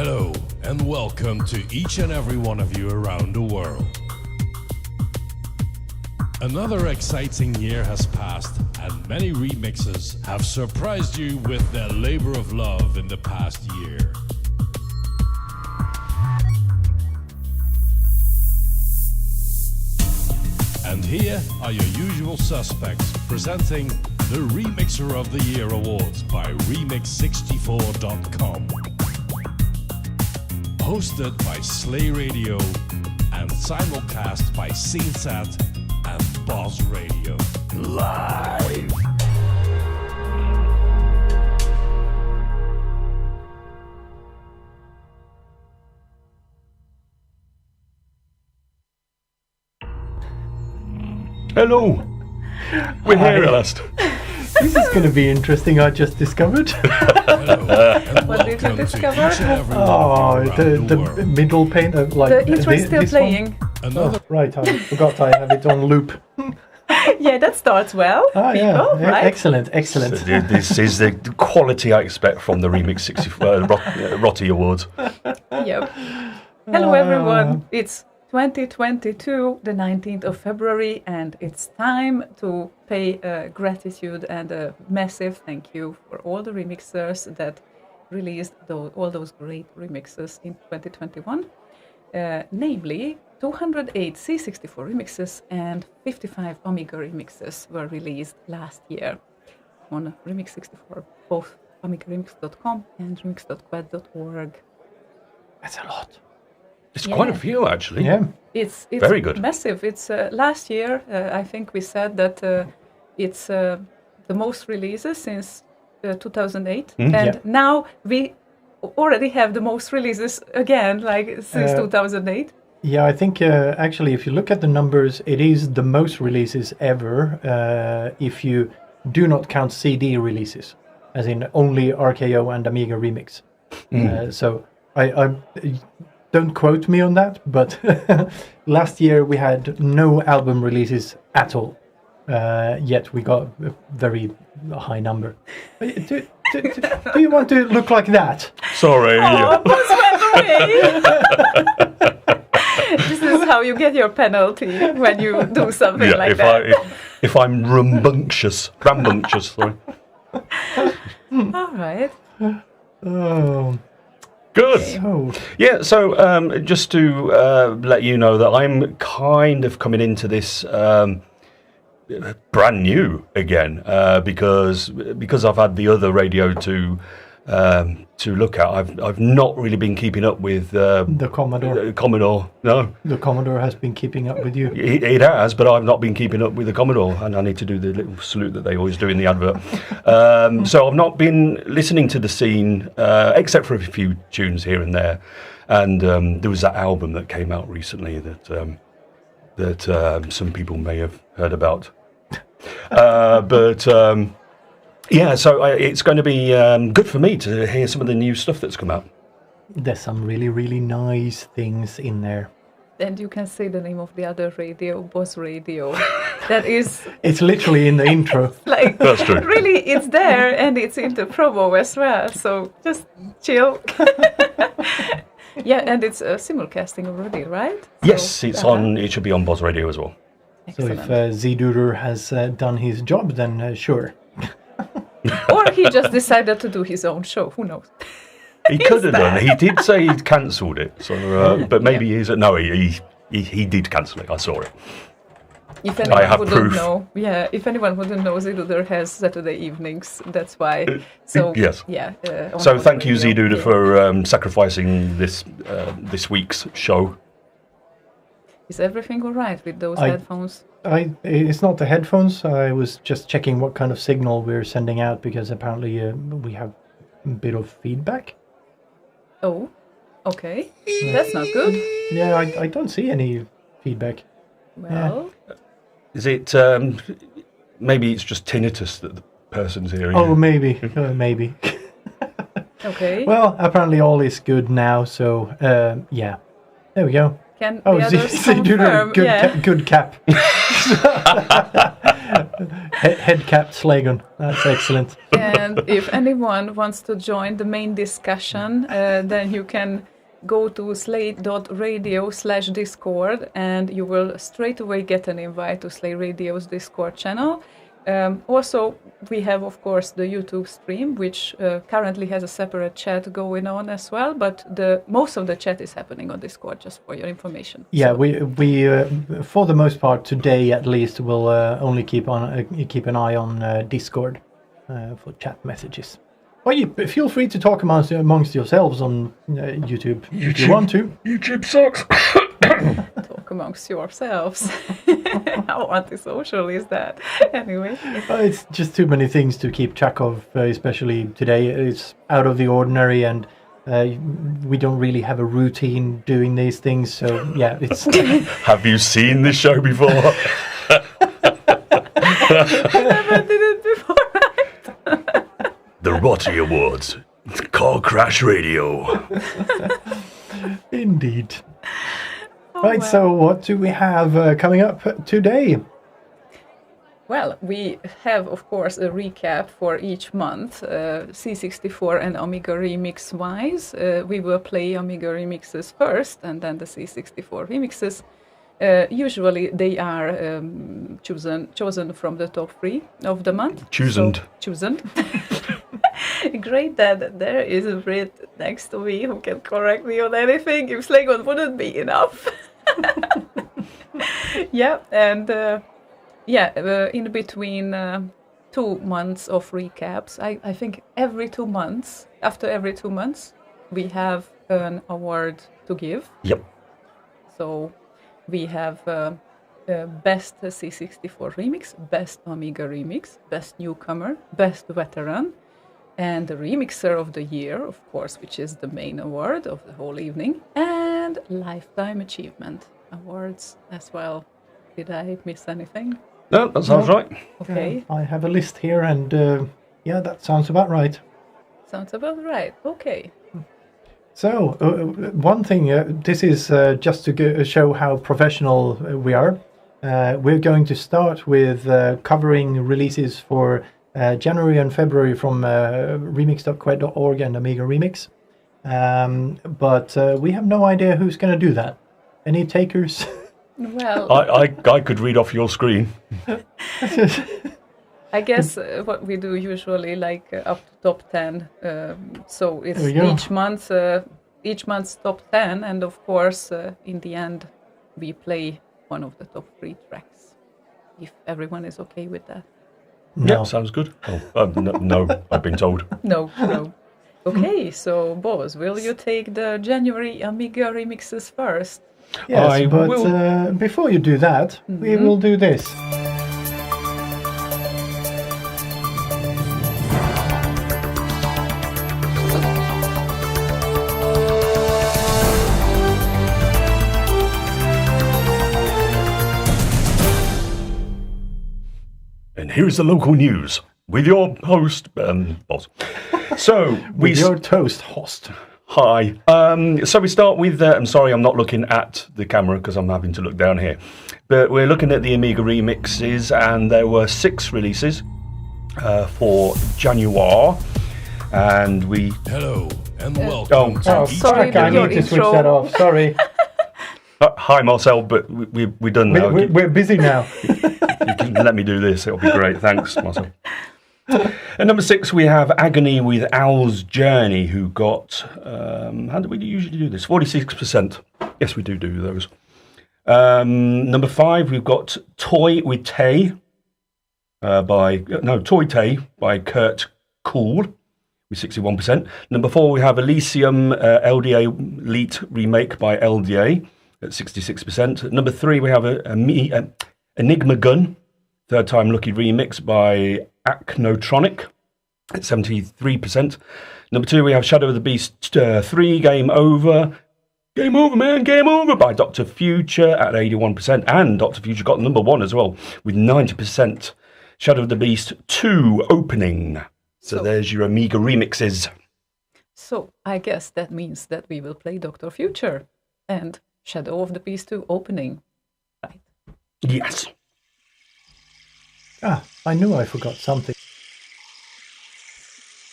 Hello, and welcome to each and every one of you around the world. Another exciting year has passed, and many remixers have surprised you with their labor of love in the past year. And here are your usual suspects presenting the Remixer of the Year Awards by Remix64.com. Hosted by Slay Radio and simulcast by SceneSat and Boss Radio. Live! Hello! We're here at last. This is going to be interesting, I just discovered. What did you discover? Oh, the middle pane of like... The intro is still playing. Oh, right, I forgot I have it on loop. Yeah, that starts well, people, yeah. right? Excellent. So this is the quality I expect from the Remix 64 Rotti Awards. Yep. Hello everyone, it's 2022, the 19th of February, and it's time to pay gratitude and a massive thank you for all the remixers that released all those great remixes in 2021. Namely, 208 C64 remixes and 55 Amiga remixes were released last year on Remix64, both AmigaRemix.com and remix.quad.org. That's a lot. It's quite a few, actually. Yeah. It's very good. Massive. It's last year. I think we said that it's the most releases since 2008, and now we already have the most releases again, like since 2008. Yeah, I think actually, if you look at the numbers, it is the most releases ever. If you do not count CD releases, as in only RKO and Amiga Remix. So I don't quote me on that, but last year we had no album releases at all. Yet we got a very high number. Do you want to look like that? Sorry. Oh, this is how you get your penalty when you do something like that. If I'm rambunctious, sorry. All right. Oh. Good. So just to let you know that I'm kind of coming into this brand new again because I've had the other radio to look at. I've not really been keeping up with the Commodore. Commodore, no. The Commodore has been keeping up with you. It has, but I've not been keeping up with the Commodore, and I need to do the little salute that they always do in the advert. So I've not been listening to the scene, except for a few tunes here and there. And there was that album that came out recently that some people may have heard about. So it's going to be good for me to hear some of the new stuff that's come out. There's some really, really nice things in there. And you can say the name of the other radio, Boss Radio. That is... It's literally in the intro. Like, that's true. Really, it's there, and it's in the promo as well, so just chill. Yeah, and it's simulcasting already, right? Yes, it's on. It should be on Boss Radio as well. Excellent. So if Z-Duder has done his job, then sure. Or he just decided to do his own show, who knows? He could have done. He did say he'd cancelled it, so but maybe he's no. He did cancel it. I saw it. If anyone I have wouldn't proof. know, if anyone wouldn't know, Z-Duder has Saturday evenings. That's why. So yes. Yeah. So thank you, Z-Duder, for sacrificing this week's show. Is everything all right with those headphones? It's not the headphones. I was just checking what kind of signal we're sending out because apparently we have a bit of feedback. Oh, okay. That's not good. Yeah, I don't see any feedback. Well... Is it, maybe it's just tinnitus that the person's hearing? Oh, maybe, maybe. Okay. Well, apparently all is good now, so, yeah. There we go. Can the others Z-Duder, confirm? good cap. Head-capped Slagon. That's excellent. And if anyone wants to join the main discussion, then you can go to slay.radio/discord and you will straight away get an invite to Slay Radio's Discord channel. Also, we have, of course, the YouTube stream, which currently has a separate chat going on as well, but most of the chat is happening on Discord, just for your information. Yeah, So- we for the most part today at least will only keep an eye on Discord for chat messages. Well, you feel free to talk amongst yourselves on YouTube if you want to. YouTube sucks. Talk amongst yourselves. How antisocial is that? Anyway. It's just too many things to keep track of, especially today. It's out of the ordinary, and we don't really have a routine doing these things. So yeah, it's. Have you seen this show before? Never did it before. The Rotty Awards. Car Crash Radio. Indeed. Oh, Right, well. so what do we have coming up today? Well, we have, of course, a recap for each month, C64 and Amiga Remix wise. We will play Amiga Remixes first, and then the C64 remixes. Usually they are chosen from the top 3 of the month. Chosen. Chosen. Great that there is a Brit next to me who can correct me on anything if Slagon wouldn't be enough. Yeah, and in between 2 months of recaps, I think after every 2 months, we have an award to give. Yep. So we have Best C64 Remix, Best Amiga Remix, Best Newcomer, Best Veteran, and the Remixer of the Year, of course, which is the main award of the whole evening, and Lifetime Achievement awards as well. Did I miss anything? No, that sounds right. Okay, I have a list here, and yeah, that sounds about right. sounds about right. Okay. So, one thing, this is just to show how professional we are. We're going to start with covering releases for January and February from remix.quet.org and Amiga Remix. But we have no idea who's going to do that. Any takers? Well, I could read off your screen. I guess what we do usually, like up to top 10. So it's There we go. each month's top 10, and of course, in the end, we play one of the top 3 tracks. If everyone is okay with that. No. Yeah, sounds good. Oh, no, I've been told. No. Okay, so Boz, will you take the January Amiga remixes first? Yes, I but will- before you do that, we will do this. And here's the local news with your host, Boz. So we With your toast host. Hi. So we start with. I'm sorry, I'm not looking at the camera because I'm having to look down here. But we're looking at the Amiga remixes, and there were 6 releases for January, and we. Hello and welcome Oh, to Oh, each sorry, fuck, I your need to switch intro. that off. Sorry. Hi, Marcel. But we're done now. We're busy now. You can let me do this. It'll be great. Thanks, Marcel. At number 6, we have Agony with Owl's Journey, who got, how do we usually do this? 46%. Yes, we do those. Number 5, we've got Toy with Tay, Toy Tay by Kurt Cool with 61%. Number 4, we have Elysium LDA Elite Remake by LDA at 66%. Number 3, we have Enigma Gun, Third Time Lucky Remix by Acnotronic at 73%. Number 2, we have Shadow of the Beast 3, Game Over. Game over, man, game over by Dr. Future at 81%. And Dr. Future got number 1 as well with 90%. Shadow of the Beast 2 opening. So there's your Amiga remixes. So I guess that means that we will play Dr. Future and Shadow of the Beast 2 opening, right? Yes. I knew I forgot something.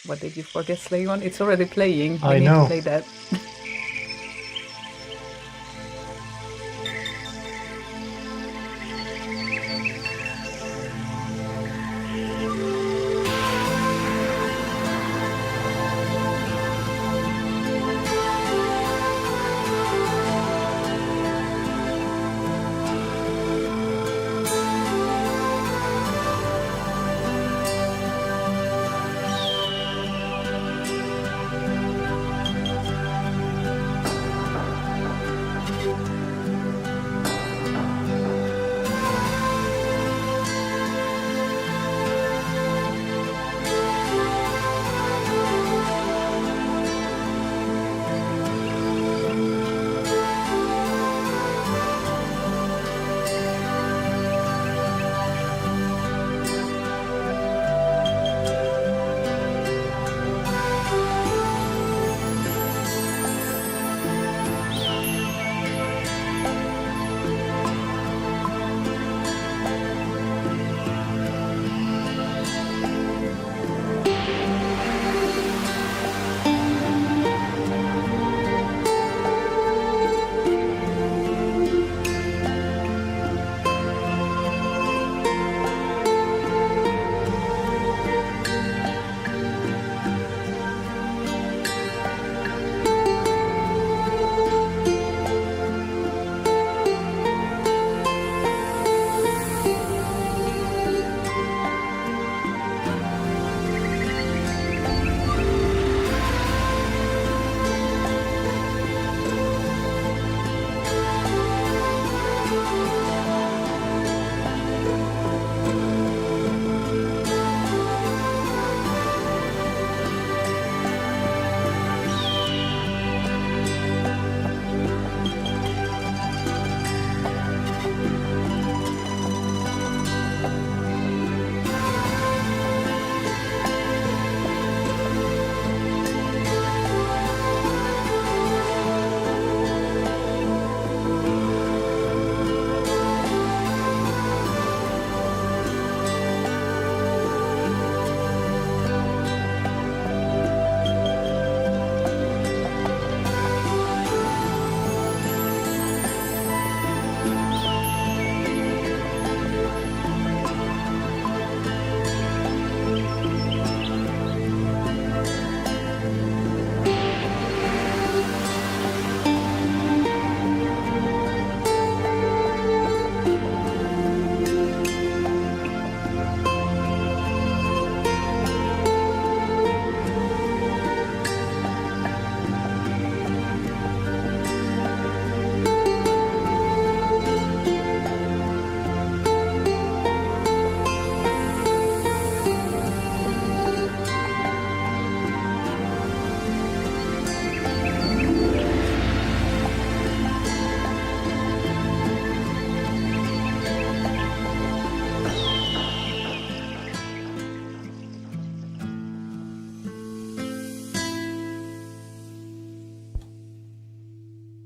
What did you forget, Slayon? It's already playing. We I need know. to play that.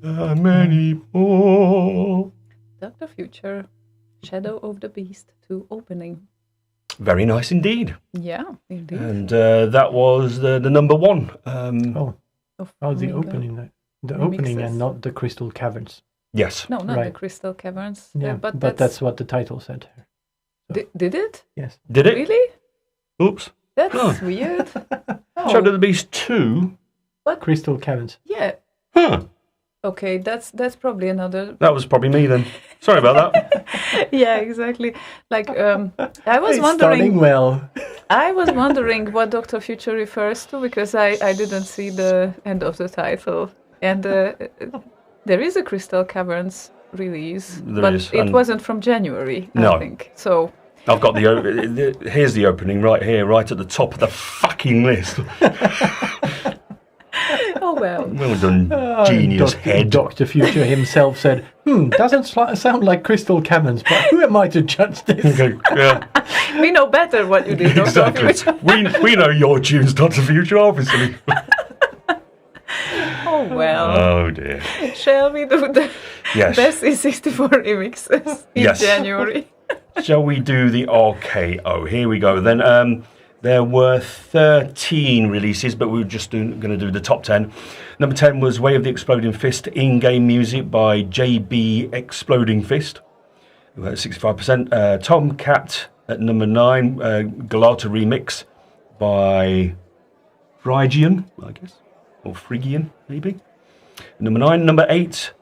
Many more. Dr. Future, Shadow of the Beast 2 opening. Very nice indeed. Yeah, indeed. And that was the number one. Of the Amiga opening. The remixes. opening and not the Crystal Caverns. Yes. No, not the Right. Crystal Caverns. Yeah, but that's what the title said. Did it? Yes. Did it? Really? Oops. That's Oh. weird. Shadow of the Beast 2? Crystal Caverns. Yeah. Huh. Okay, that's probably another. That was probably me then. Sorry about that. Yeah, exactly. Like I was It's wondering. starting well. I was wondering what Dr. Future refers to because I didn't see the end of the title, and there is a Crystal Caverns release, There but is, it and- wasn't from January. No. I think so. I've got here's the opening right here, right at the top of the fucking list. Oh well. Well done, genius head. Dr. Future himself said, doesn't sound like Crystal Caverns, but who am I to judge this? Okay, yeah, We know better what you did, Dr. exactly. Future. We know your tunes, Dr. Future, obviously. Oh well. Oh dear. Shall we do the Yes. best C64 remixes in Yes. January? Shall we do the RKO? Here we go. Then there were 13 releases, but we were just going to do the top 10. Number 10 was Way of the Exploding Fist, in-game music by JB Exploding Fist, 65%. Tomcat at number 9, Galata Remix by Phrygian, I guess, or Phrygian, maybe. Number 9. Number 8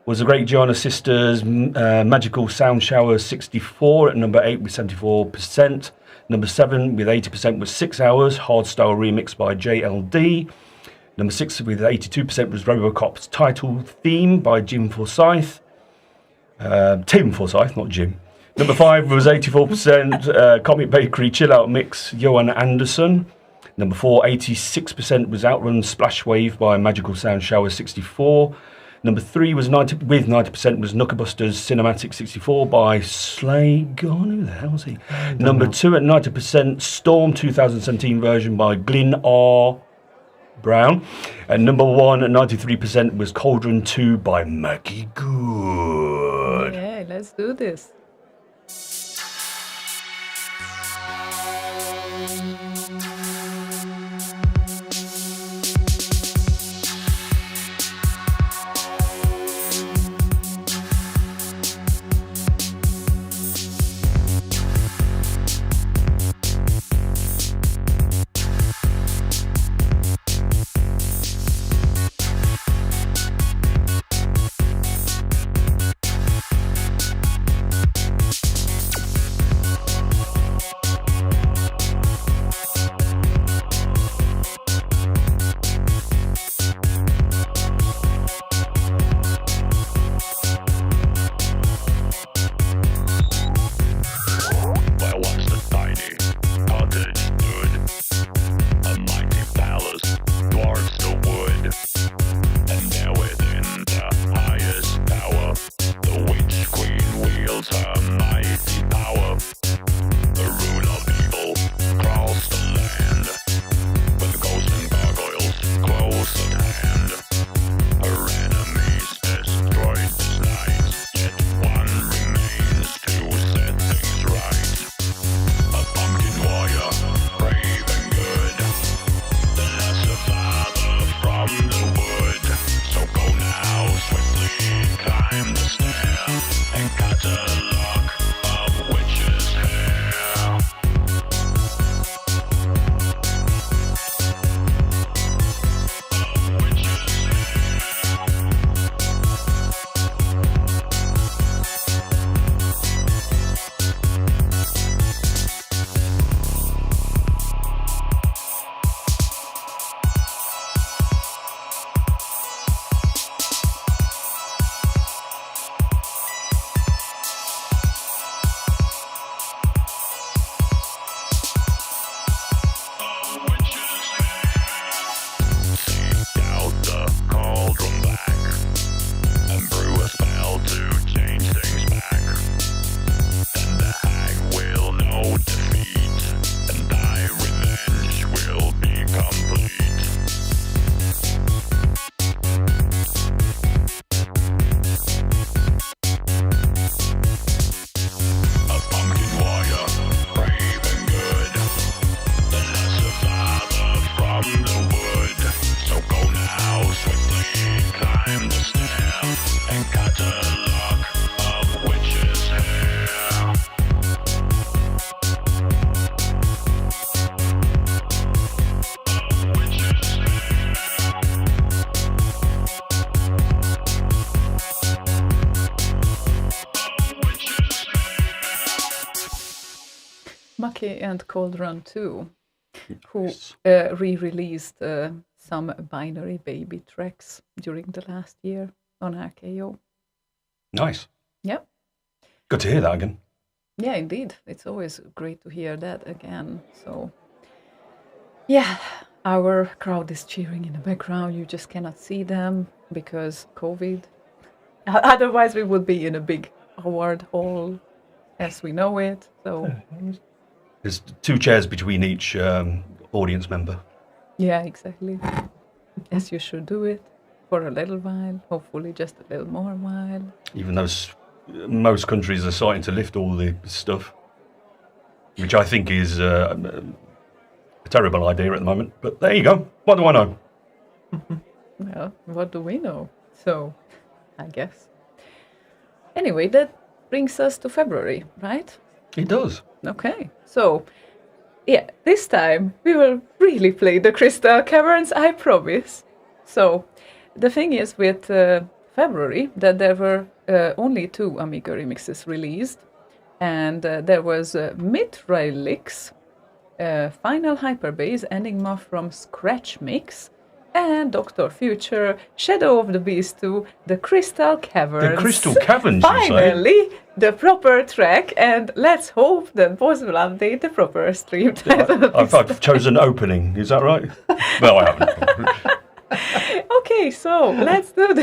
was the Great Gianna Sisters, Magical Sound Shower 64 at number 8 with 74%. Number 7 with 80% was 6 Hours, Hardstyle Remix by JLD. Number 6 with 82% was Robocop's Title Theme by Tim Forsyth, not Jim. Number 5 was 84%, Comic Bakery Chill Out Mix, Johan Anderson. Number 4, 86% was Outrun Splash Wave by Magical Sound Shower 64. Number 3 was 90% was Knucklebusters Cinematic 64 by Slay. God, who the hell was he? Number 2 at 90%, Storm 2017 version by Glyn R. Brown. And number 1 at 93% was Cauldron 2 by Maggie Good. Yeah, let's do this. Maki and Cauldron 2, who re-released some binary baby tracks during the last year on RKO. Nice. Yep. Good to hear that again. Yeah, indeed. It's always great to hear that again. So, yeah, our crowd is cheering in the background. You just cannot see them because COVID. Otherwise, we would be in a big award hall as we know it. So, there's 2 chairs between each audience member. Yeah, exactly. As you should do it for a little while, hopefully just a little more while. Even those most countries are starting to lift all the stuff, which I think is a terrible idea at the moment. But there you go. What do I know? Well, what do we know? So, I guess. Anyway, that brings us to February, right? It does. Okay. So, yeah, this time we will really play the Crystal Caverns, I promise. So, the thing is with February that there were only 2 Amiga remixes released, and there was Mythrylix, Final Hyperbase Enigma from Scratch Mix, and Dr. Future, Shadow of the Beast 2, The Crystal Caverns. The Crystal Caverns, you say? Finally, the proper track, and let's hope that Boss will update the proper stream title. I've chosen opening, is that right? No, I haven't. Okay, so let's do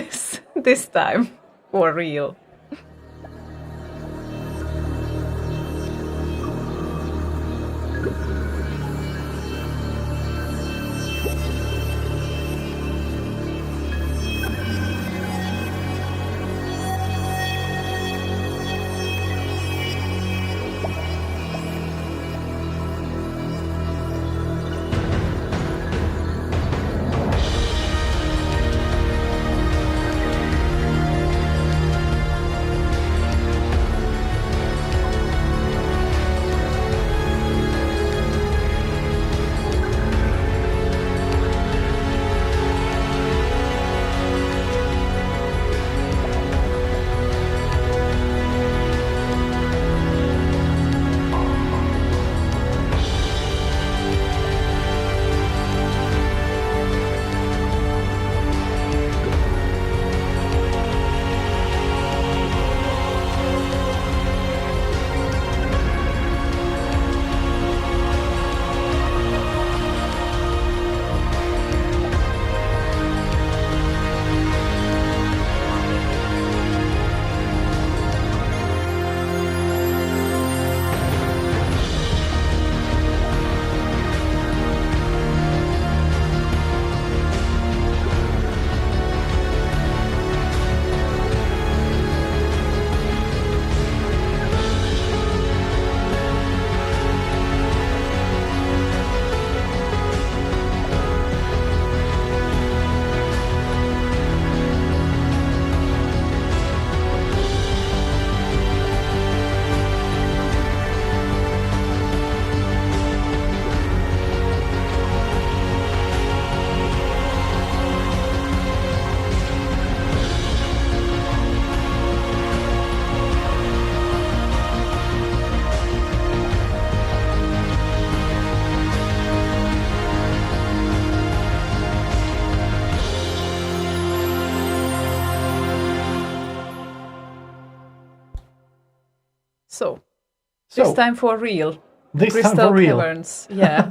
this time for real. So, this time for real. This Crystal time for real. Caverns, yeah.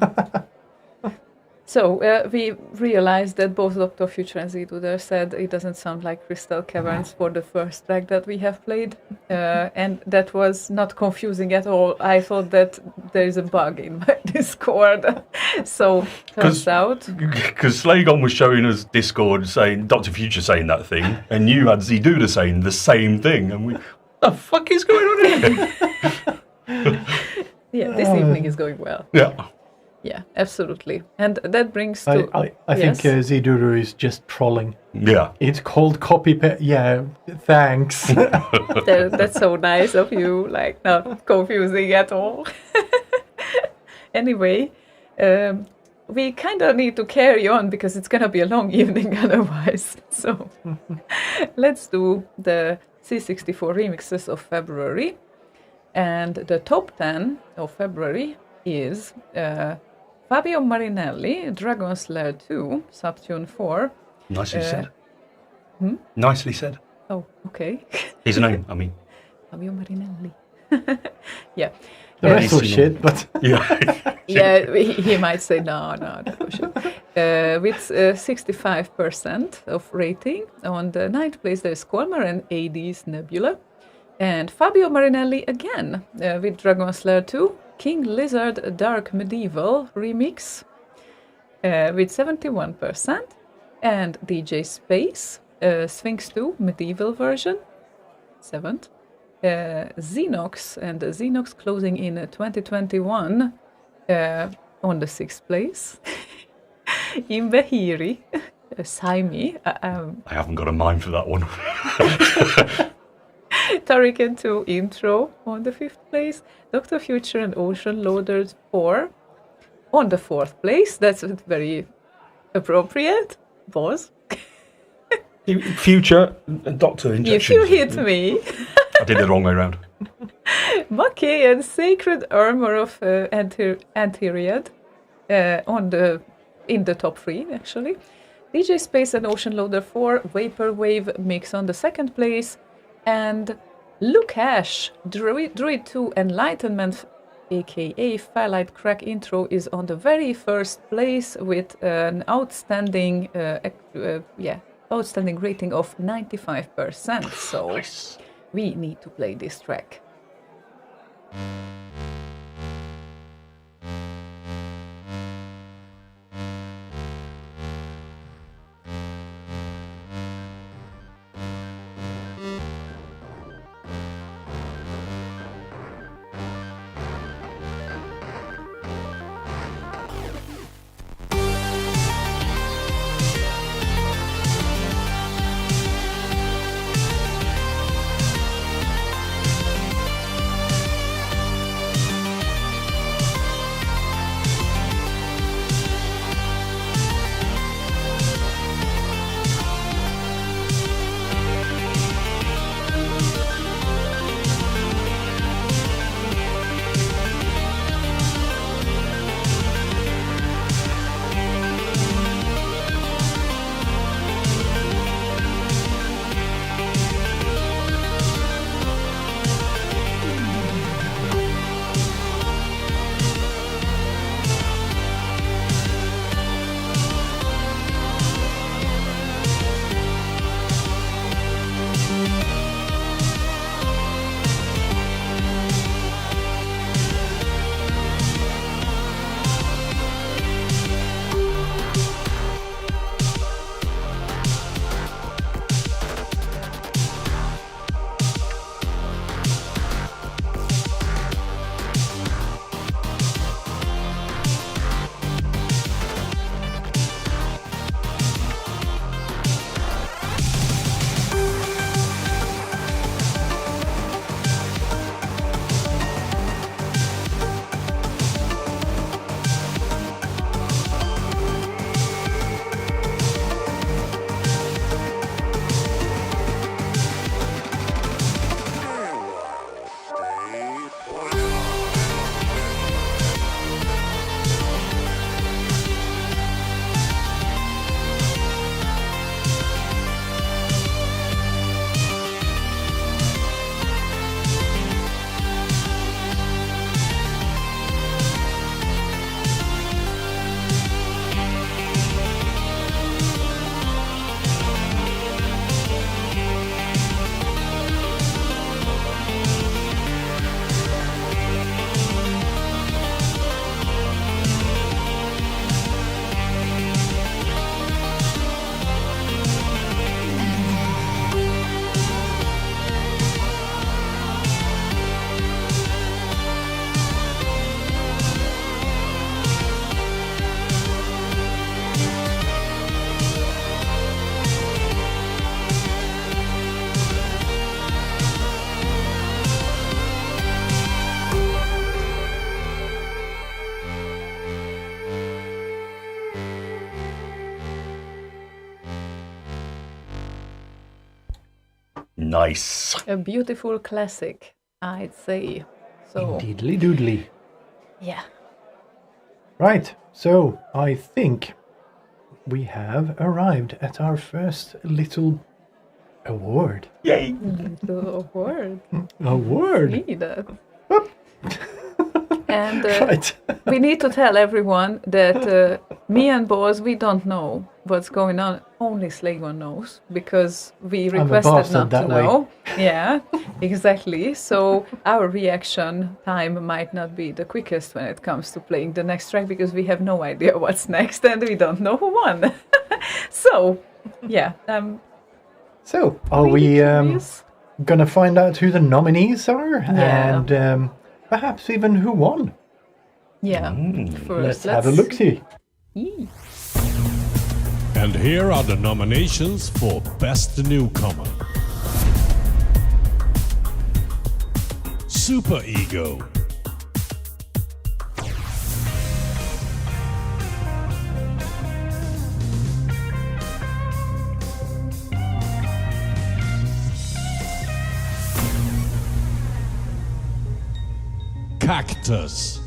So, we realized that both Dr. Future and Ziduder said it doesn't sound like Crystal Caverns for the first track that we have played. And that was not confusing at all. I thought that there is a bug in my Discord. So, turns out... Because Slagon was showing us Discord saying, Dr. Future saying that thing, and you had Ziduder saying the same thing. And we, what the fuck is going on here? Yeah, this evening is going well. Yeah. Yeah, absolutely. And that brings to... I think Ziduder is just trolling. Yeah. It's called copy paste. Yeah, thanks. That's so nice of you, like not confusing at all. Anyway, we kind of need to carry on because it's going to be a long evening otherwise. So let's do the C64 remixes of February. And the top 10 of February is Fabio Marinelli, Dragon's Lair 2, Subtune 4. Nicely said. Nicely said. Oh, okay. His name, I mean. Fabio Marinelli. Yeah. The rest was shit, but... Yeah. Yeah, he might say, no, that was shit. With 65% of rating. On the ninth place, there's Colmar and AD's Nebula. And Fabio Marinelli again, with Dragon's Lair 2, King Lizard Dark Medieval remix, with 71%. And DJ Space, Sphinx 2 Medieval version, 7th. Xenox, and Xenox closing in 2021 on the 6th place. In Behiri, Saimi. I haven't got a mind for that one. Turrican 2 Intro on the 5th place. Dr. Future and Ocean Loaders 4 on the 4th place. That's very appropriate. Boss. Future Doctor Injection. If you hit me. I did it the wrong way around. Mackay and Sacred Armor of Antiriad in the top 3, actually. DJ Space and Ocean Loader 4, Vaporwave Mix on the 2nd place, and Lukash, Druid 2 Enlightenment, aka Firelight Crack Intro, is on the very 1st place with an outstanding rating of 95%. So Nice. we need to play this track. Nice. A beautiful classic, I'd say. So, Diddly doodly. yeah. Right, so I think we have arrived at our first little award. Yay. The word. Award? See that. And Right. we need to tell everyone that me and Boaz, we don't know what's going on. Only Slagon knows, because we I'm a requested bastard not to that way. know. Yeah, exactly. So our reaction time might not be the quickest when it comes to playing the next track, because we have no idea what's next and we don't know who won. So, yeah. So, are we curious? gonna find out who the nominees are Yeah. and perhaps even who won. Yeah. Let's have a look-see. Yee. And here are the nominations for Best Newcomer. Super Ego. Cactus.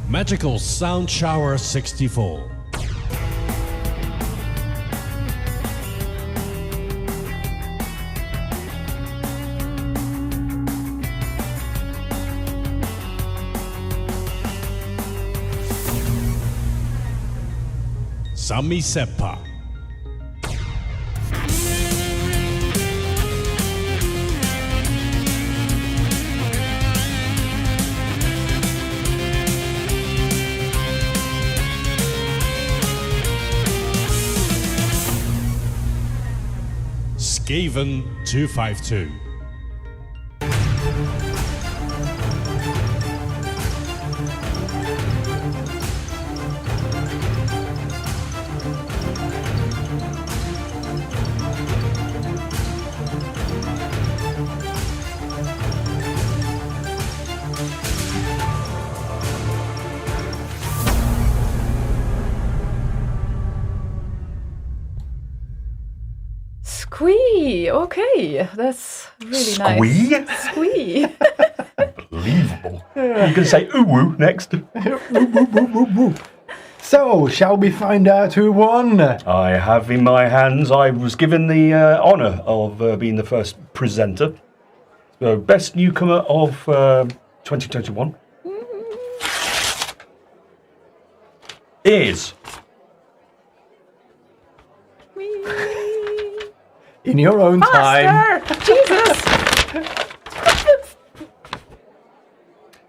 Magical Sound Shower 64. Sami Seppa. Skaven 252. Squee. Okay, that's really nice. Squee? Squee. Unbelievable. You can say ooh next. So, shall we find out who won? I have in my hands, I was given the honour of being the first presenter. So, Best Newcomer of 2021 is... In your own time. Faster! Jesus!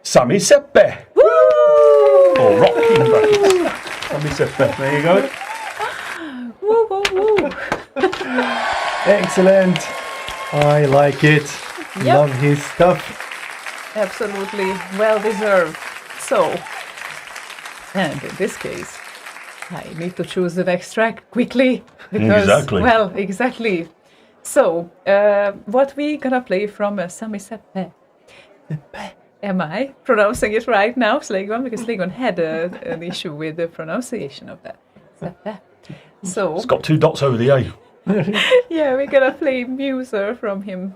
Sami Seppe. Woo! Or Rock in brackets. Sami Seppe. There you go. Woo, woo, woo. Excellent. I like it. Yep. Love his stuff. Absolutely well deserved. So, and in this case, I need to choose the next track quickly because, Exactly. well, exactly. So, what we gonna play from Sami Seppe? Am I pronouncing it right now, Slegon? Because Slegon had an issue with the pronunciation of that. Seppe. So, It's got 2 dots over the A. yeah, we're gonna play Muser from him.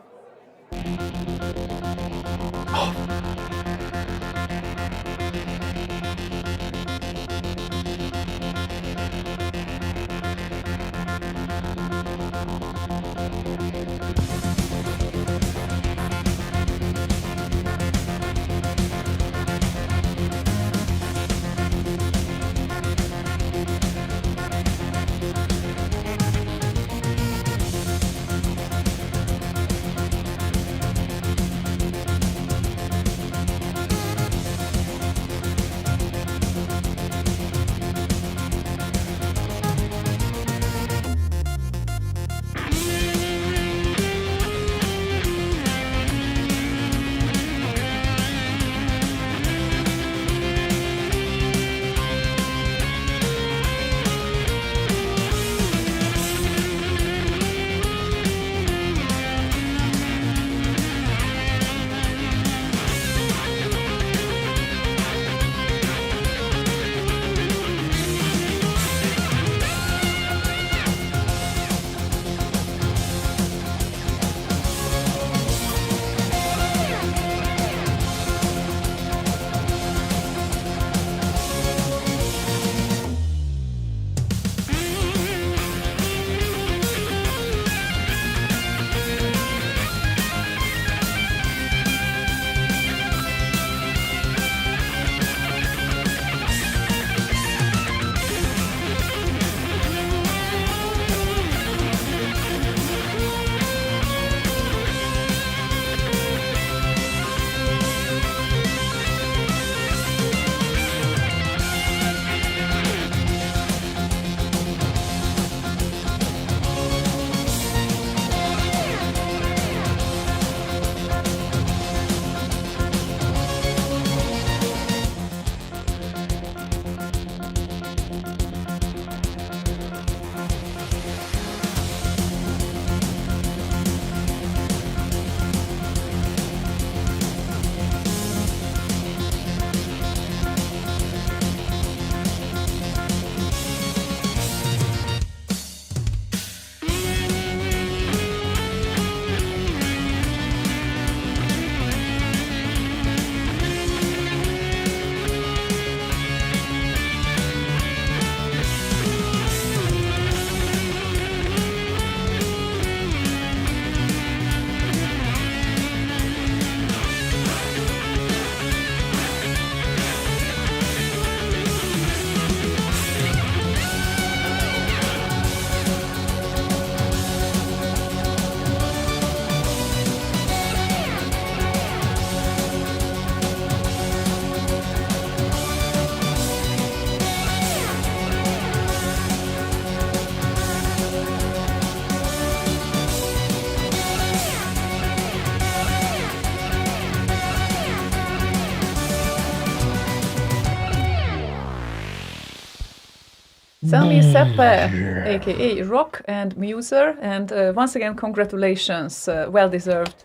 Sami Seppe, aka Rock and Muser, and once again, congratulations, well-deserved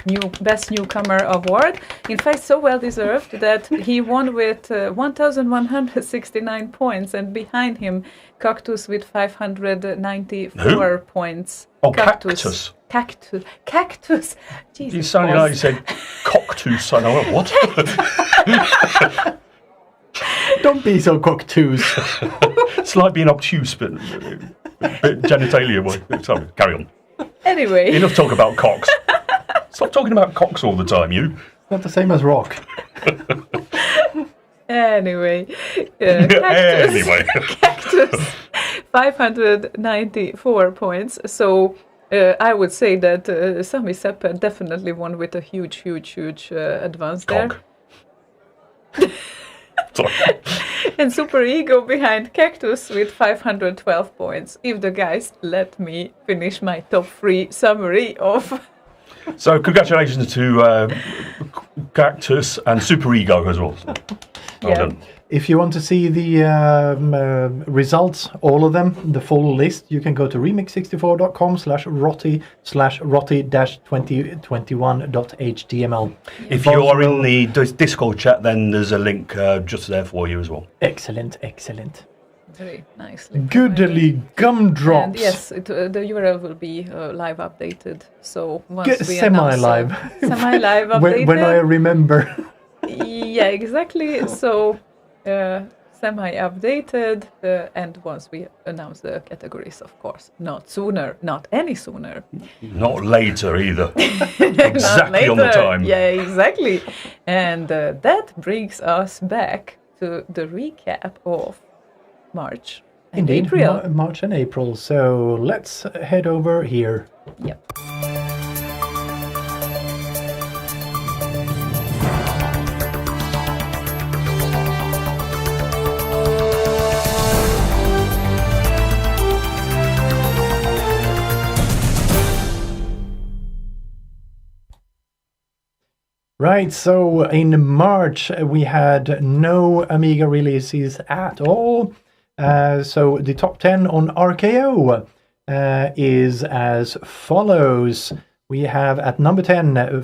Best Newcomer award. In fact, so well-deserved that he won with 1,169 points, and behind him, Cactus with 594 points. Oh, Cactus. Cactus. Jesus. You sounded like you said coctus. I know what? Don't be so coctus. It's like being obtuse, but genitalia. Sorry, carry on. Anyway. Enough talk about cocks. Stop talking about cocks all the time, you. Not the same as rock. Anyway. Cactus, 594 points. So I would say that Sami Seppe definitely won with a huge advance there. Sorry. And Super Ego behind Cactus with 512 points. If the guys let me finish my top 3 summary of... So congratulations to Cactus and Super Ego as well. Well done. If you want to see the results, all of them, the full list, you can go to remix64.com/rotti/2021.html. If you are in the Discord chat, then there's a link just there for you as well. Excellent. Very nicely. Goodly gumdrops. And yes, the URL will be live updated. So once we semi-live. Semi-live updated. when I remember. Yeah, exactly. So semi-updated, and once we announce the categories, of course, not sooner, not any sooner. Not later either. Exactly on the time. Yeah, exactly. And that brings us back to the recap of March and Indeed, April. March and April. So let's head over here. Yep. Right, so in March we had no Amiga releases at all. So the top 10 on RKO is as follows. We have at number 10,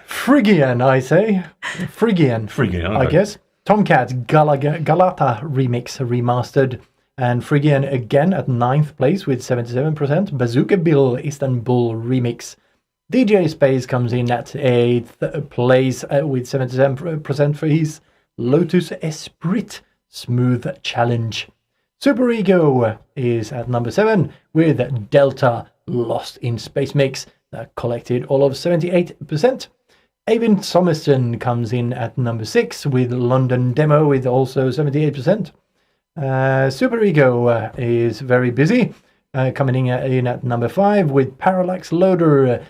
Phrygian, I say. Phrygian, okay. I guess. Tomcat Galata Remix Remastered. And Phrygian again at 9th place with 77%. Bazooka Bill Istanbul Remix. DJ Space comes in at 8th place with 77% for his Lotus Esprit Smooth Challenge. Super Ego is at number 7 with Delta Lost in Space Mix that collected all of 78%. Avin Somerston comes in at number 6 with London Demo with also 78%. Super Ego is very busy, coming in at number 5 with Parallax Loader,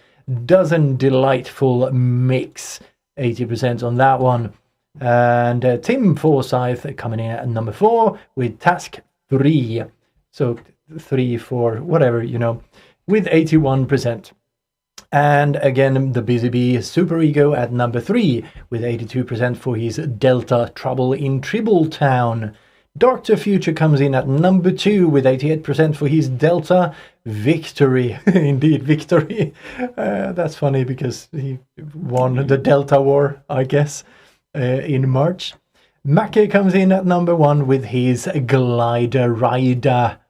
Dozen Delightful Mix, 80% on that one. And Tim Forsyth coming in at number 4 with Task 3, so 3, 4, whatever, with 81%. And again, the Busy Bee, Super Ego at number 3 with 82% for his Delta Trouble in Tribbletown. Dr. Future comes in at number 2 with 88% for his Delta Victory. Indeed, Victory. That's funny because he won the Delta War, I guess, in March. Mackie comes in at number 1 with his Glider Rider.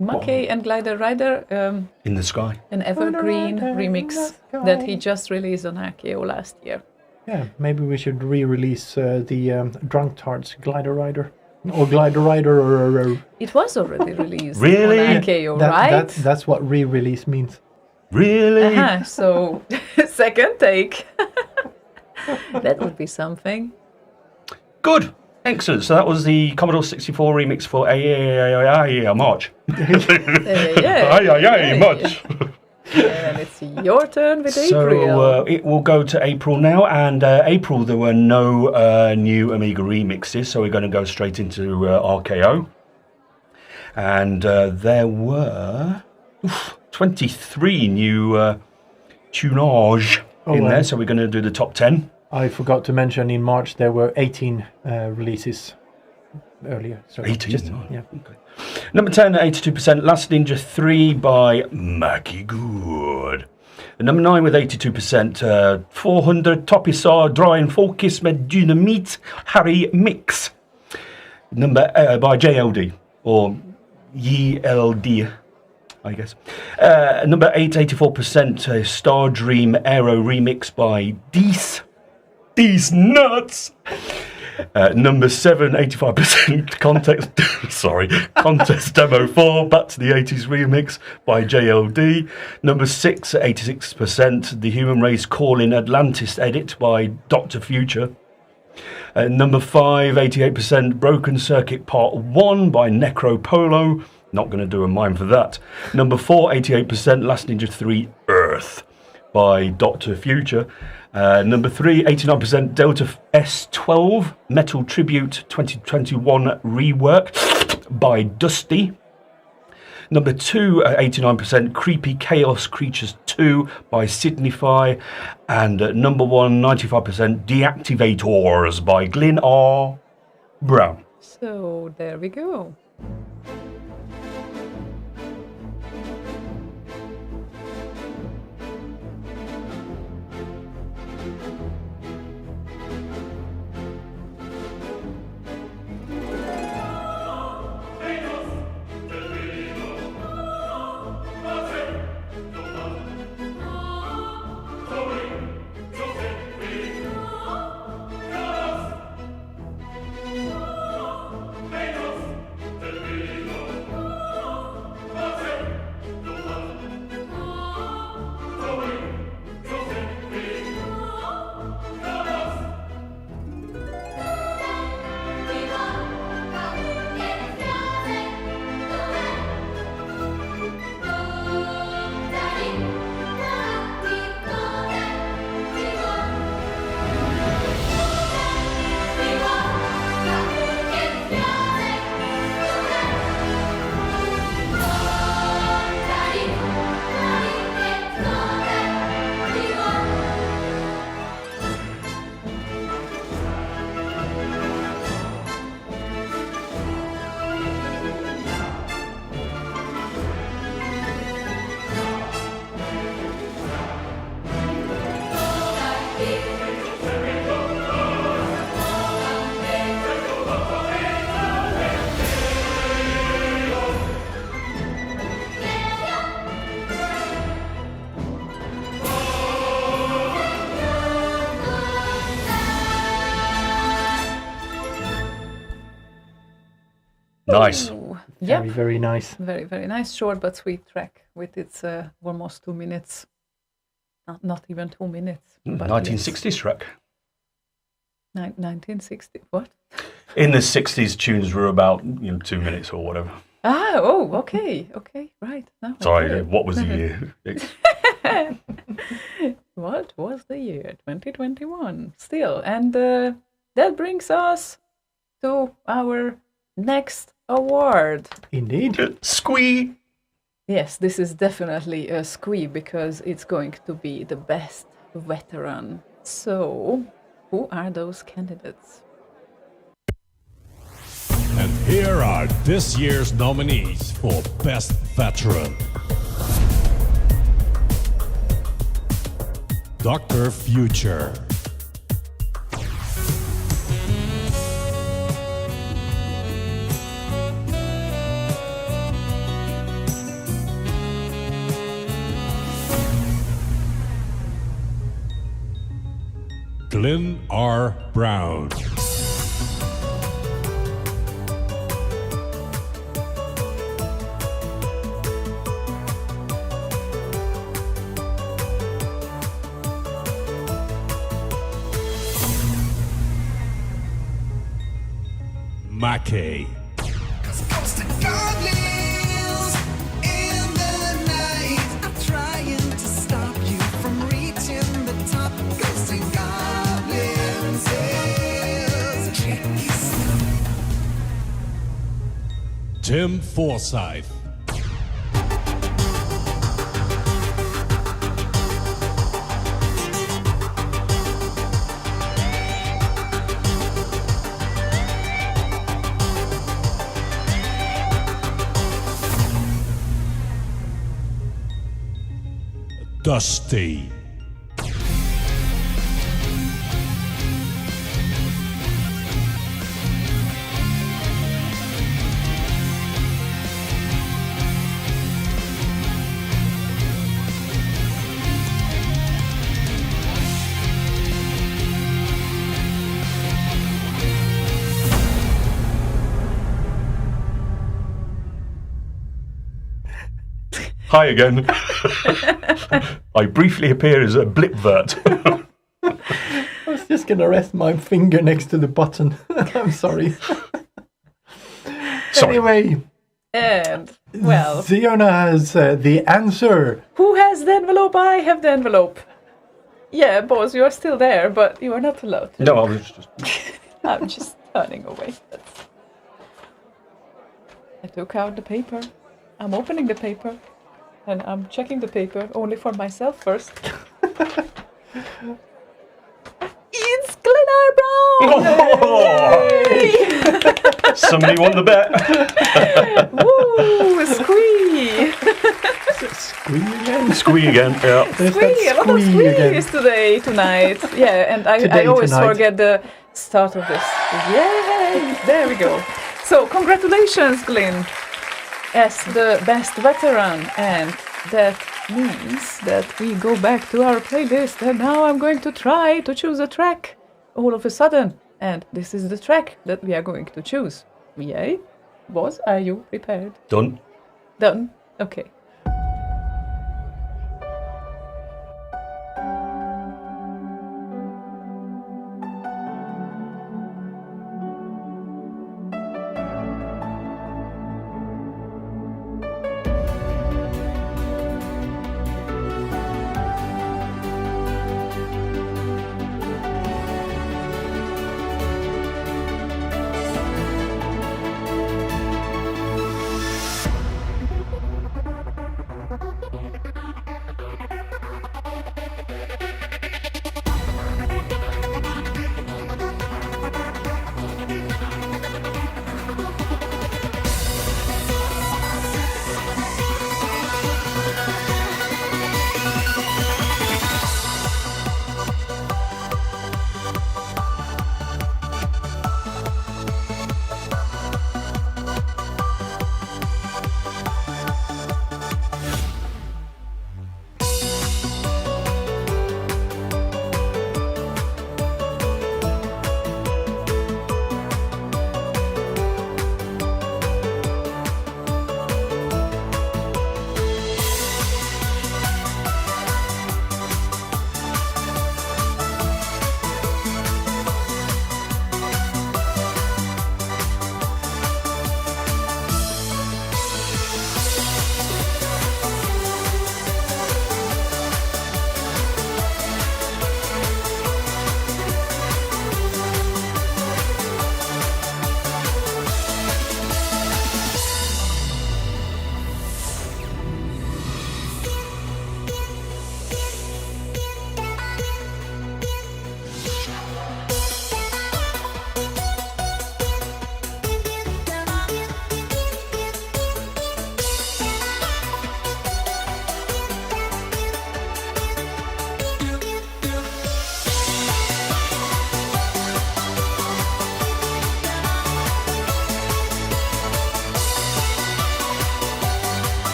Monkey and Glider Rider, In the Sky. an evergreen remix that he just released on RKO last year. Yeah, maybe we should re-release the Drunk Tarts Glider Rider. Or Glider Rider or... It was already released Really? on RKO, right? That's what re-release means. Really? So, second take. That would be something. Good. Excellent. So that was the Commodore 64 remix for March. March. And it's your turn with So April. it will go to April now, and April there were no new Amiga remixes, so we're going to go straight into RKO. And there were 23 new tunage in there, so we're going to do the top 10. I forgot to mention in March there were 18 releases earlier. So 18? Yeah. Okay. Number 10, 82%, Last Ninja 3 by Mackie Good. Number 9 with 82%, 400, Topisar, Drawing, Folkis med Dynamit, Harry Mix. Number by JLD, or YLD, I guess. Number 8, 84%, Star Dream Aero Remix by Dees. These nuts! Number 7, 85% Contest Demo 4, Back to the 80s Remix by JLD. Number 6, 86%, The Human Race Calling Atlantis Edit by Dr. Future. Number 5, 88%, Broken Circuit Part 1 by Necro Polo. Not going to do a mime for that. Number 4, 88%, Last Ninja 3 Earth by Dr. Future. Number 3, 89%, Delta S12 Metal Tribute 2021 Rework by Dusty. Number 2, 89%, Creepy Chaos Creatures 2 by Signify. And number 1, 95%, Deactivators by Glyn R. Brown. So there we go. Nice. Yep. Very nice. Very, very nice, short but sweet track with its almost 2 minutes. Not even 2 minutes. But 1960s track. 1960, what? In the 60s, tunes were about 2 minutes or whatever. Okay, right. Now I Sorry, get it. what was the year? What was the year? 2021. Still. And that brings us to our next award. Indeed. Squee! Yes, this is definitely a squee because it's going to be the best veteran. So, who are those candidates? And here are this year's nominees for Best Veteran. Dr. Future. Glenn R. Brown. Mackey. Tim Forsyth. Dusty. Hi again. I briefly appear as a blipvert. I was just going to rest my finger next to the button. I'm sorry. Sorry. Anyway, And, well, Ziona has the answer. who has the envelope? I have the envelope. Yeah, boss, you are still there, but you are not allowed to. No, I was just... I'm just turning away. I took out the paper. I'm opening the paper. And I'm checking the paper only for myself first. It's Glenn R. Brown! Yay! Somebody won the bet. Woo! Squee! Squee again? Squee again, yeah. There's Squee! A that lot of squee again. squeeze tonight. Yeah, and I Today, always tonight. forget the start of this. Yay! There we go. So, congratulations, Glenn, as the best veteran, and that means that we go back to our playlist, and now I'm going to try to choose a track all of a sudden, and this is the track that we are going to choose. Yay? Boss, are you prepared? Done. Done? Okay.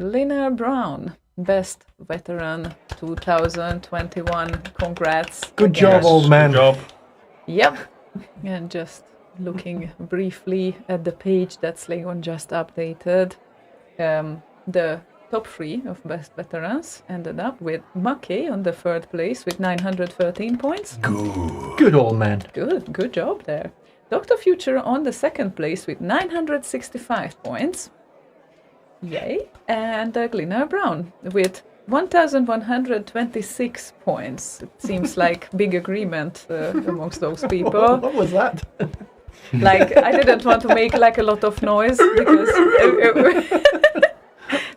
Glenn Brown, Best Veteran 2021. Congrats. Good again. job, old man. Good job. Yep. And just looking briefly at the page that Leon just updated, the top 3 of Best Veterans ended up with Mackey on the 3rd place with 913 points. Good old man. Good job there. Dr. Future on the 2nd place with 965 points. Yay. And Glenn Brown with 1,126 points. It seems like big agreement amongst those people. What was that? Like, I didn't want to make like a lot of noise because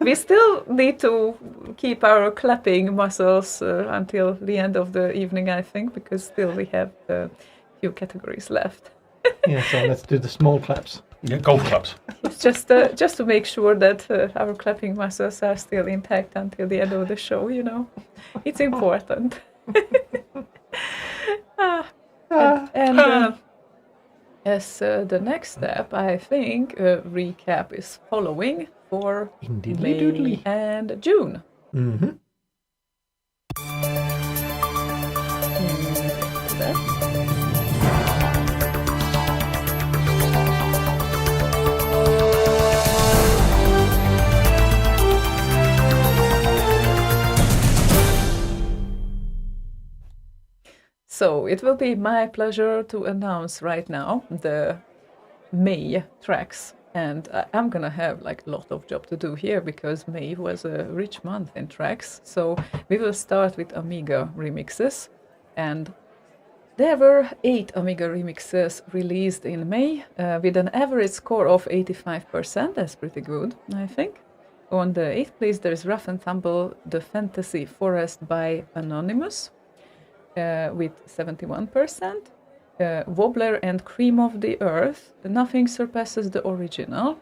we still need to keep our clapping muscles until the end of the evening, I think, because still we have a few categories left. Yeah, so let's do the small claps. Yeah, golf clubs. It's just to make sure that our clapping muscles are still intact until the end of the show, you know. It's important. As the next step, I think a recap is following for May Indeedly. and June. Mm-hmm. So it will be my pleasure to announce right now the May tracks. And I'm gonna have like a lot of job to do here because May was a rich month in tracks. So we will start with Amiga remixes. And there were 8 Amiga remixes released in May with an average score of 85%. That's pretty good, I think. On the 8th place, there's Rough and Tumble, The Fantasy Forest by Anonymous with 71%. Wobbler and Cream of the Earth, Nothing Surpasses the Original.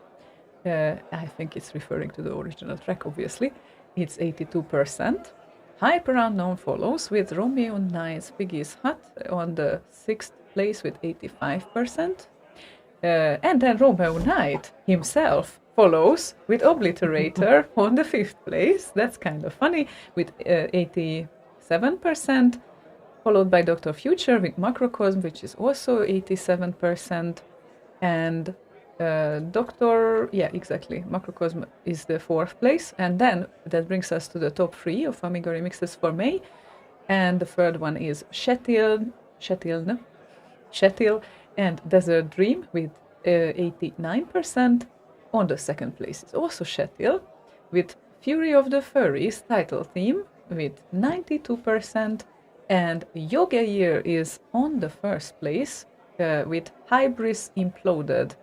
I think it's referring to the original track, obviously. It's 82%. Hyper Unknown follows with Romeo Knight's Piggy's Hut on the 6th place with 85%. And then Romeo Knight himself follows with Obliterator on the 5th place. That's kind of funny, with 87%. Followed by Dr. Future with Macrocosm, which is also 87%. And Macrocosm is the 4th place. And then that brings us to the top 3 of Amiga remixes for May. And the 3rd one is Shetil and Desert Dream with 89%. On the 2nd place is also Shetil with Fury of the Furries title theme with 92%. And Yoga Year is on the 1st place with Hybris Imploded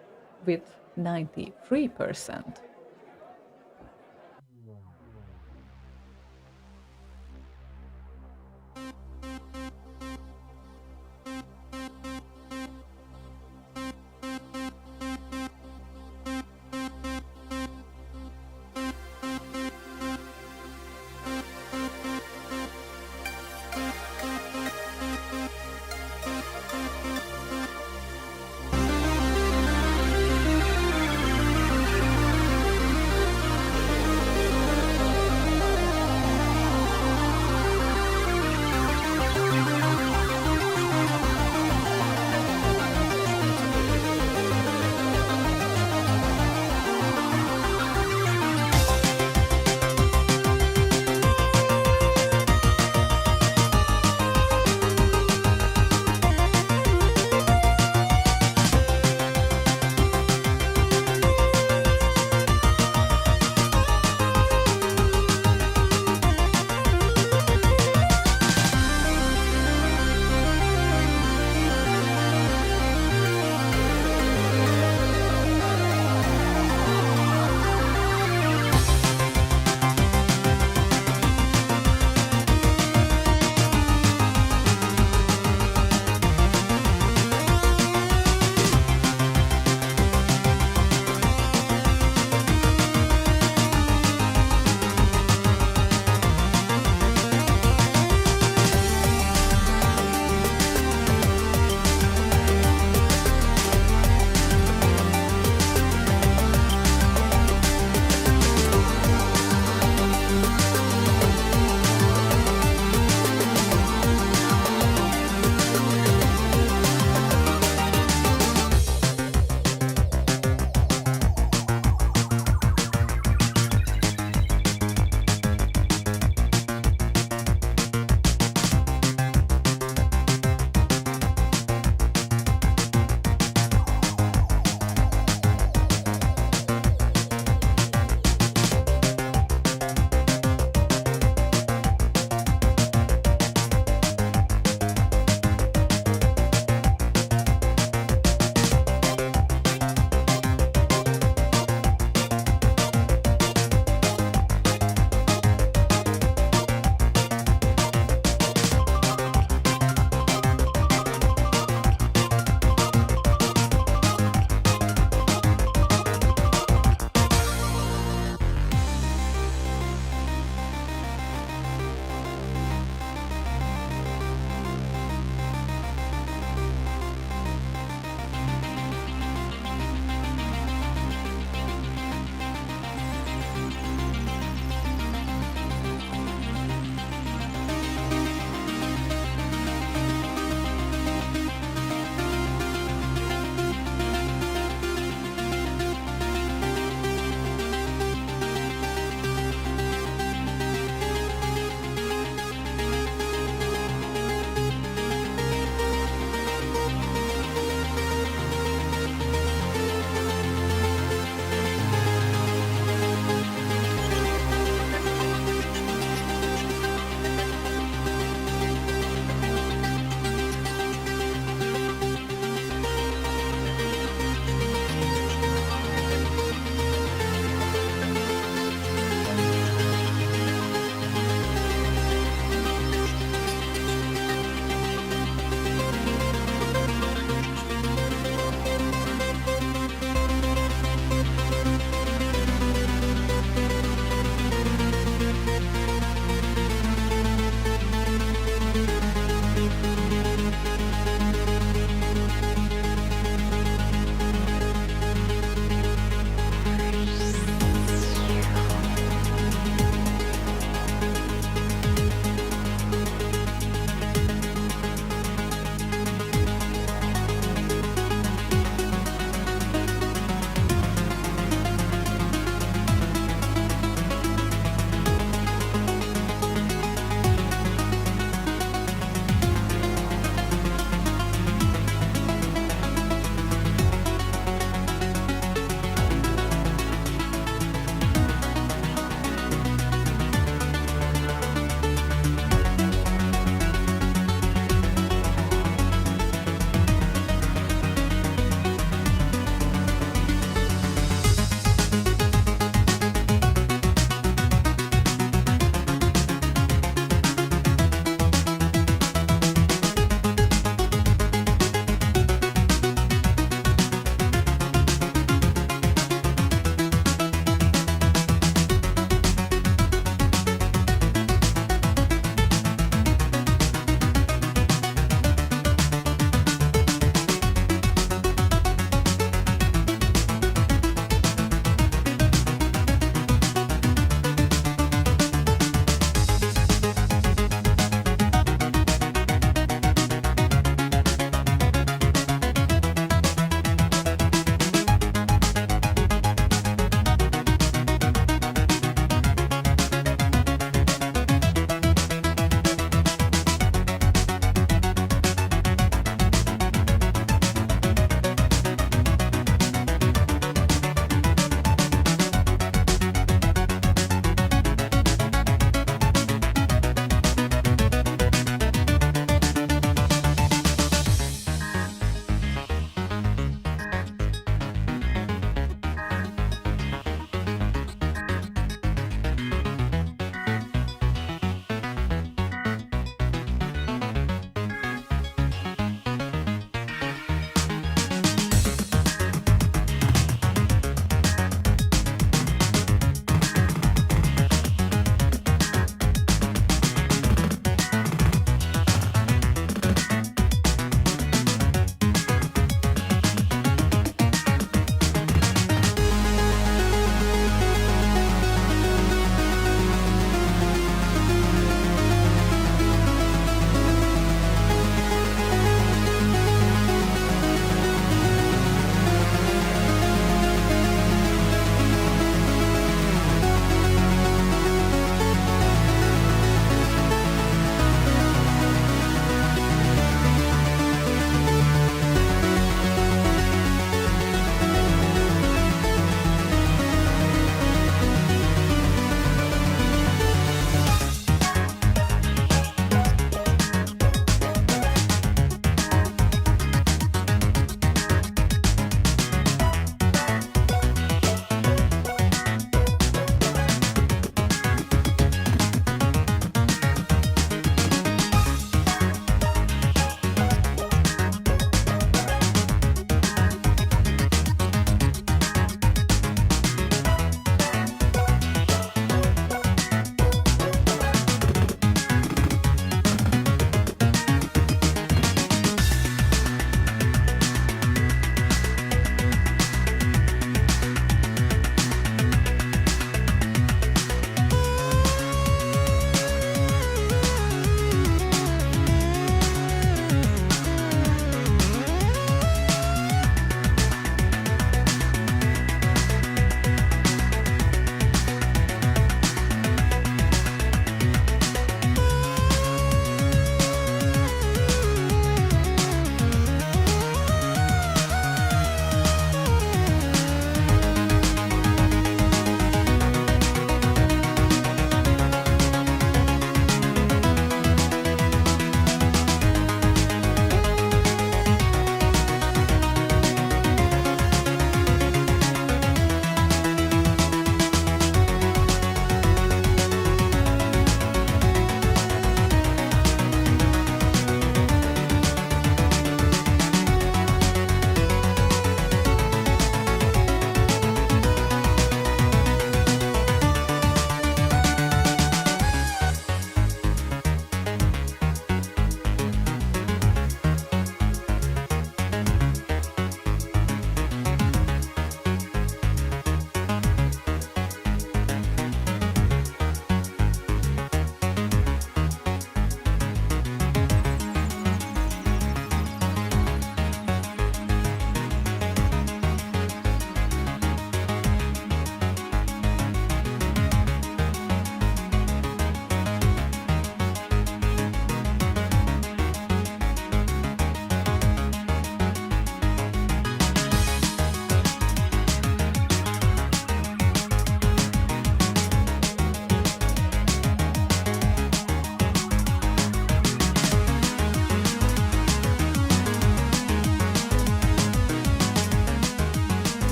with 93%.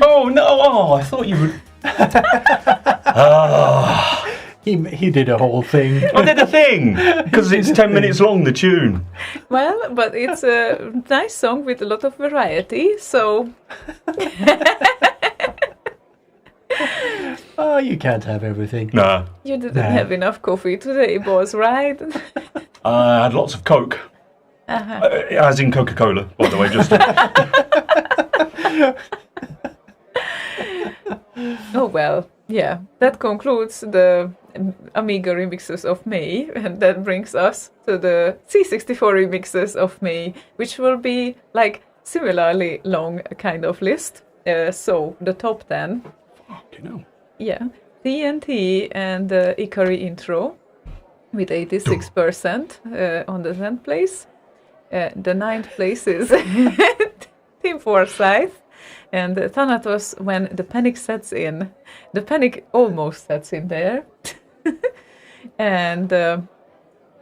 Oh no! Oh, I thought you would. He did a whole thing. I did a thing because it's 10 minutes long. The tune. Well, but it's a nice song with a lot of variety, so Oh, you can't have everything. Nah. you didn't Nah. have enough coffee today, boss, right? I had lots of Coke. As in Coca-Cola, by the way. Just. Oh well, yeah. That concludes the Amiga remixes of May, and that brings us to the C64 remixes of May, which will be like similarly long kind of list. So the top 10, You know. yeah, TNT and Ikari intro with 86% on the 10th place. The 9th place is Team Forsyth and Thanatos when the panic sets in. The panic almost sets in there. And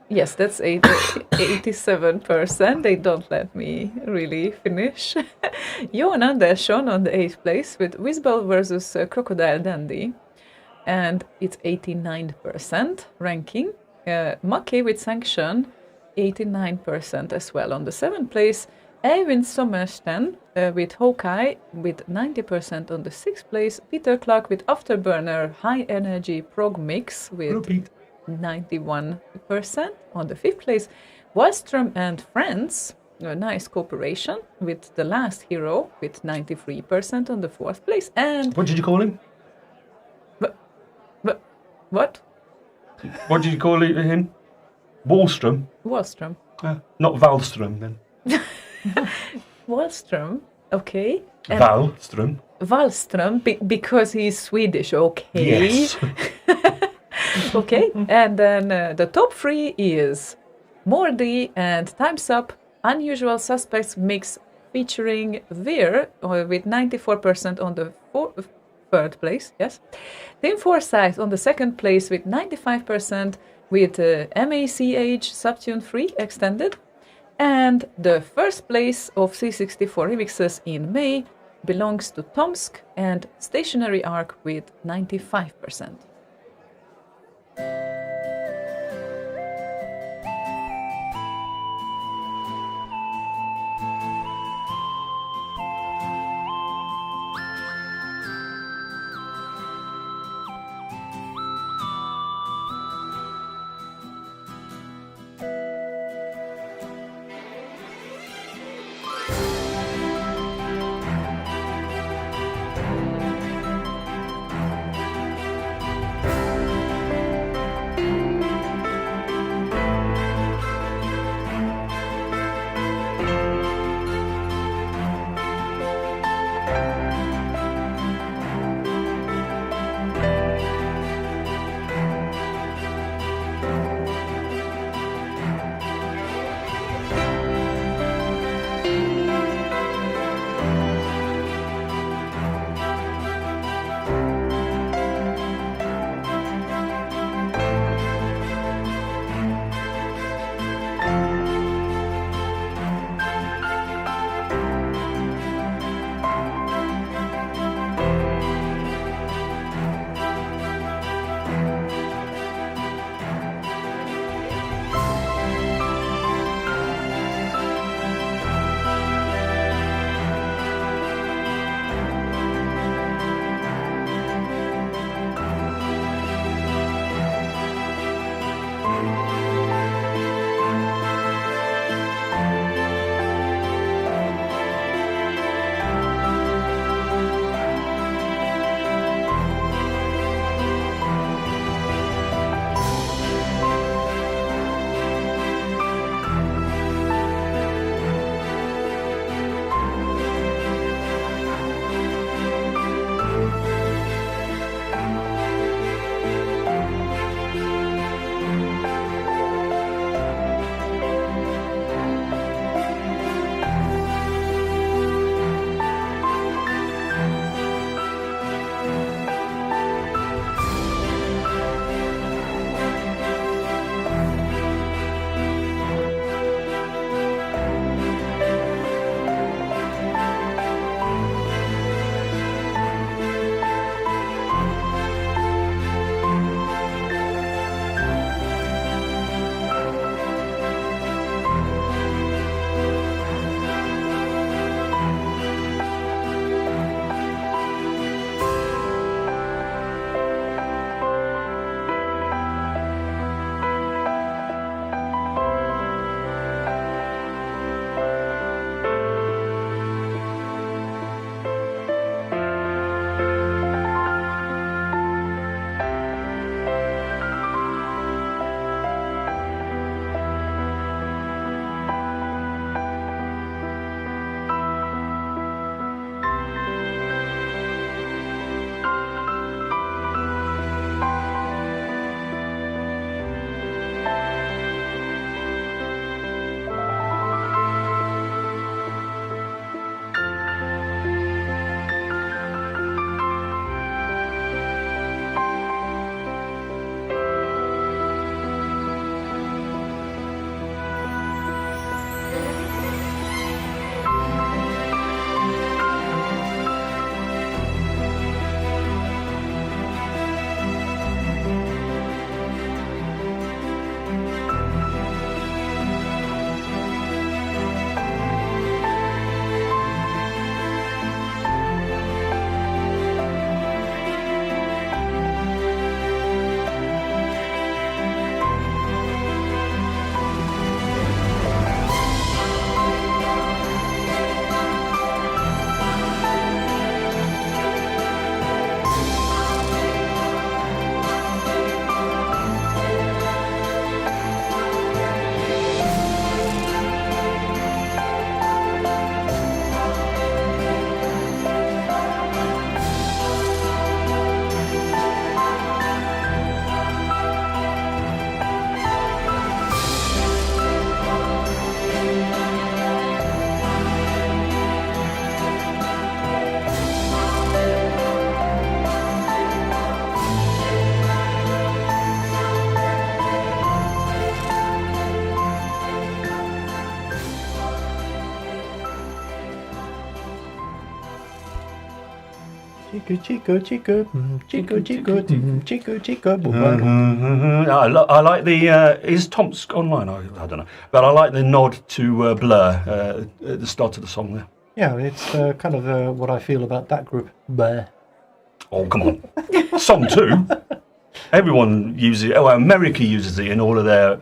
yes, that's 87%. They don't let me really finish. Johan Andersson on the 8th place with Wizball versus Crocodile Dandy. And it's 89% ranking. Mackey with Sanction, 89% as well. On the 7th place, Eivind Sommersten with Hawkeye with 90% on the 6th place. Peter Clark with Afterburner High Energy Prog Mix with Repeat. 91% on the 5th place. Wallström and Friends, a nice cooperation with The Last Hero with 93% on the 4th place. And What did you call him? what? What did you call him? Wallström. Wallström. Not Wallström then. Wallström, okay. And Wallström. Wallström, because he's Swedish, okay. Yes. Okay, and then the top 3 is Mordi and Time's Up, Unusual Suspects mix featuring Veer with 94% on the 3rd place, yes. Team Forsyth on the 2nd place with 95% with MACH Subtune 3 extended. And the 1st place of C64 remixes in May belongs to Tomsk and Stationary Arc with 95%. Chico, chico, chico, chico, chico, chico, chico. I like the. Is Tomsk online? I don't know, but I like the nod to Blur at the start of the song there. Yeah, it's kind of what I feel about that group. Bleh. Oh, come on. Song 2. Everyone uses it. Oh, America uses it in all of their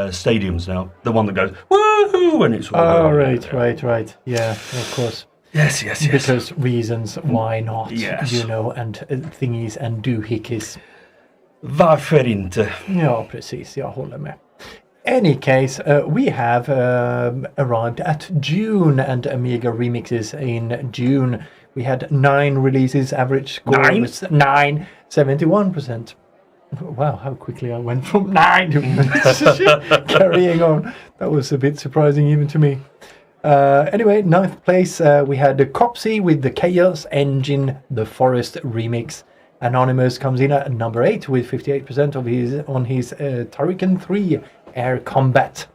stadiums now. The one that goes, woohoo, when it's all Oh, right. Yeah, of course. Yes. Because reasons why not, Yes. and thingies and doohickeys. Varför inte? Ja, precis. Jag håller med. Any case, we have arrived at June and Amiga remixes in June. We had 9 releases, average score was 9, 71%. Wow, how quickly I went from 9 to carrying on. That was a bit surprising even to me. Anyway, 9th place, we had the Copsy with the Chaos Engine, the Forest remix. Anonymous comes in at number 8 with 58% of his Turrican 3 Air Combat.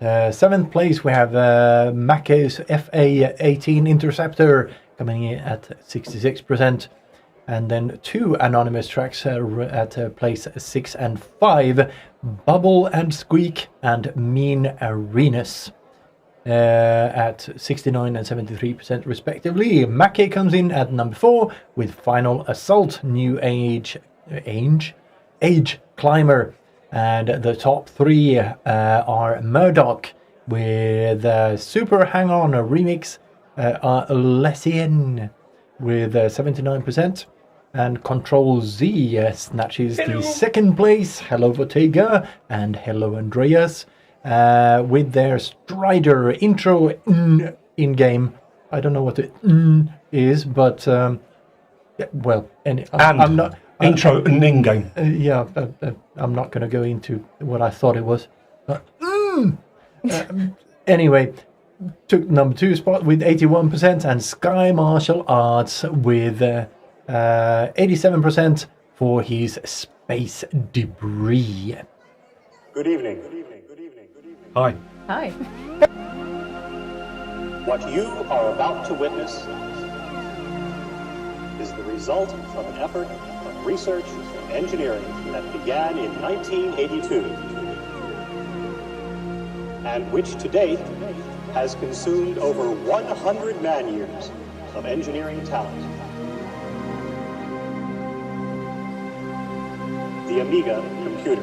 7th place, we have Mackey's FA-18 Interceptor coming in at 66%. And then 2 anonymous tracks at place 6 and 5, Bubble and Squeak and Mean Arenas. At 69 and 73% respectively. Mackey comes in at number 4 with Final Assault, New Age Climber. And the top 3 are Murdoch with Super Hang On remix, Lessien with 79%, and Control Z snatches the 2nd place, Hello Bottega and Hello Andreas, with their Strider intro in-game. I don't know what the is, but I'm not... Intro and in-game. I'm not going to go into what I thought it was. Anyway, took number 2 spot with 81%, and Sky Martial Arts with 87% for his Space Debris. Good evening. Hi. Hi. What you are about to witness is the result of an effort of research and engineering that began in 1982 and which to date has consumed over 100 man-years of engineering talent. The Amiga computer.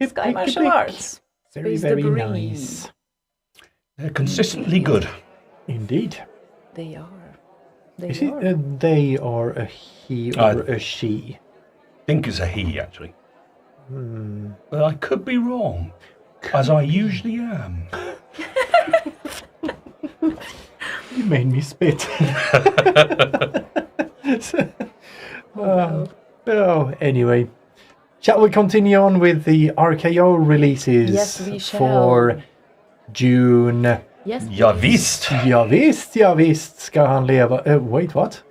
Sky Martial Arts. Very, Space very Debris. nice. They're consistently good. Indeed. They are. Is it they or a he or a she? I think it's a he, actually. But I could be wrong, as I usually am. You made me spit. Anyway. Shall we continue on with the RKO releases Yes, we shall. for June? Yes. Ja visst! Ja visst ska han leva. Wait, what?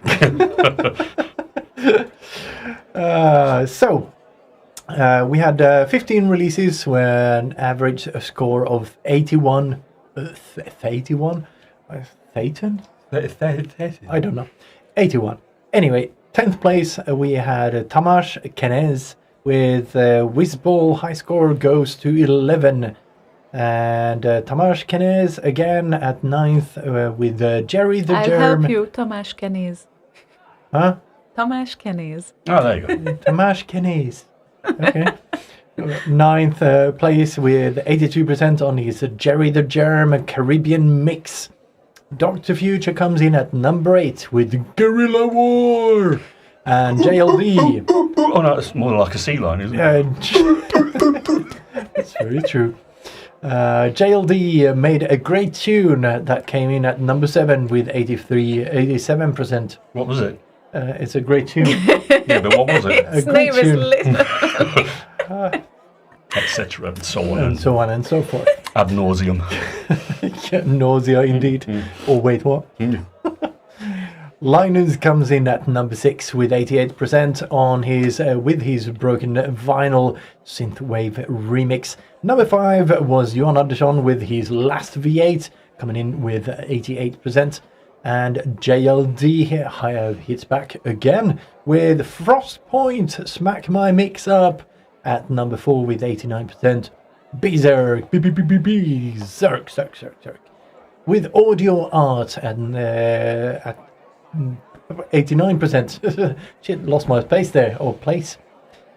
We had 15 releases with an average score of 81. 81? Thetan? I don't know. 81. Anyway, 10th place we had Tamas Kenez with Whizball. High score goes to 11. And Tamas Kenez again at 9th with Jerry the I'll Germ. help you, Tomasz Kenez. Huh? Tomasz Kenez. Oh, there you go. Tamas Kenez. Okay. 9th place with 82% on his Jerry the Germ Caribbean mix. Dr. Future comes in at number 8 with Guerrilla War. And JLD. Oh, no, it's more like a sea lion, isn't it? That's very true. JLD made a great tune that came in at number 7 with 87%. What was it? It's a great tune. Yeah, but what was it? A His great name is tune. Little. Etc. and so on. And so on and so forth. Ad nauseum. Yeah, nausea indeed. Oh, wait, what? Linus comes in at number 6 with 88% on his with his Broken Vinyl synthwave remix. Number 5 was Johan Andersson with his Last V8 coming in with 88%. And JLD hits back again with Frostpoint Smack My Mix Up at number 4 with 89%. Berserk, Zerk, with Audio Art at 89%. Shit, lost my space there, or place.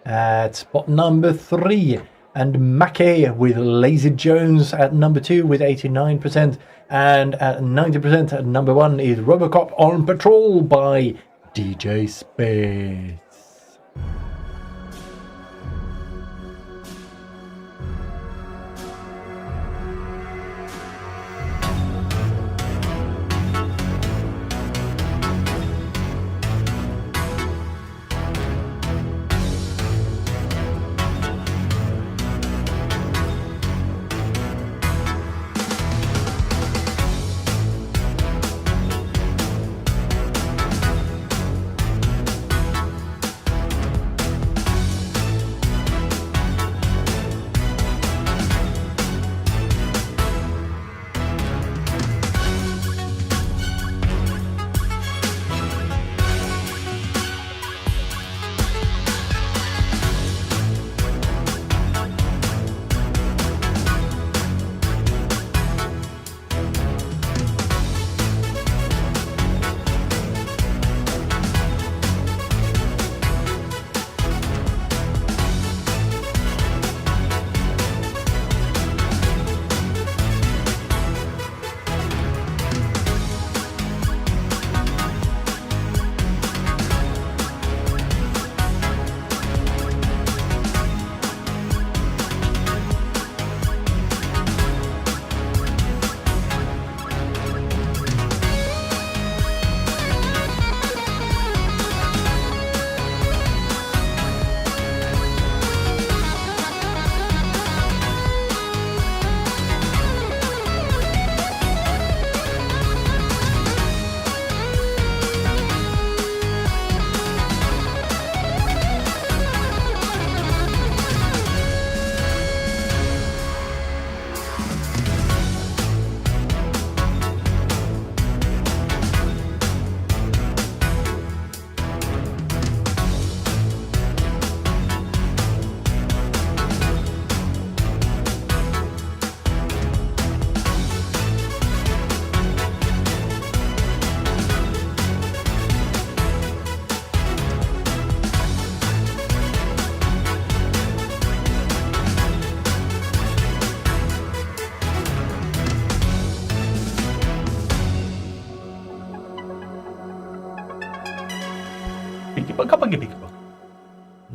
At spot number 3. And Mackey with Lazy Jones at number 2 with 89%. And at 90% at number 1 is Robocop on Patrol by DJ Space.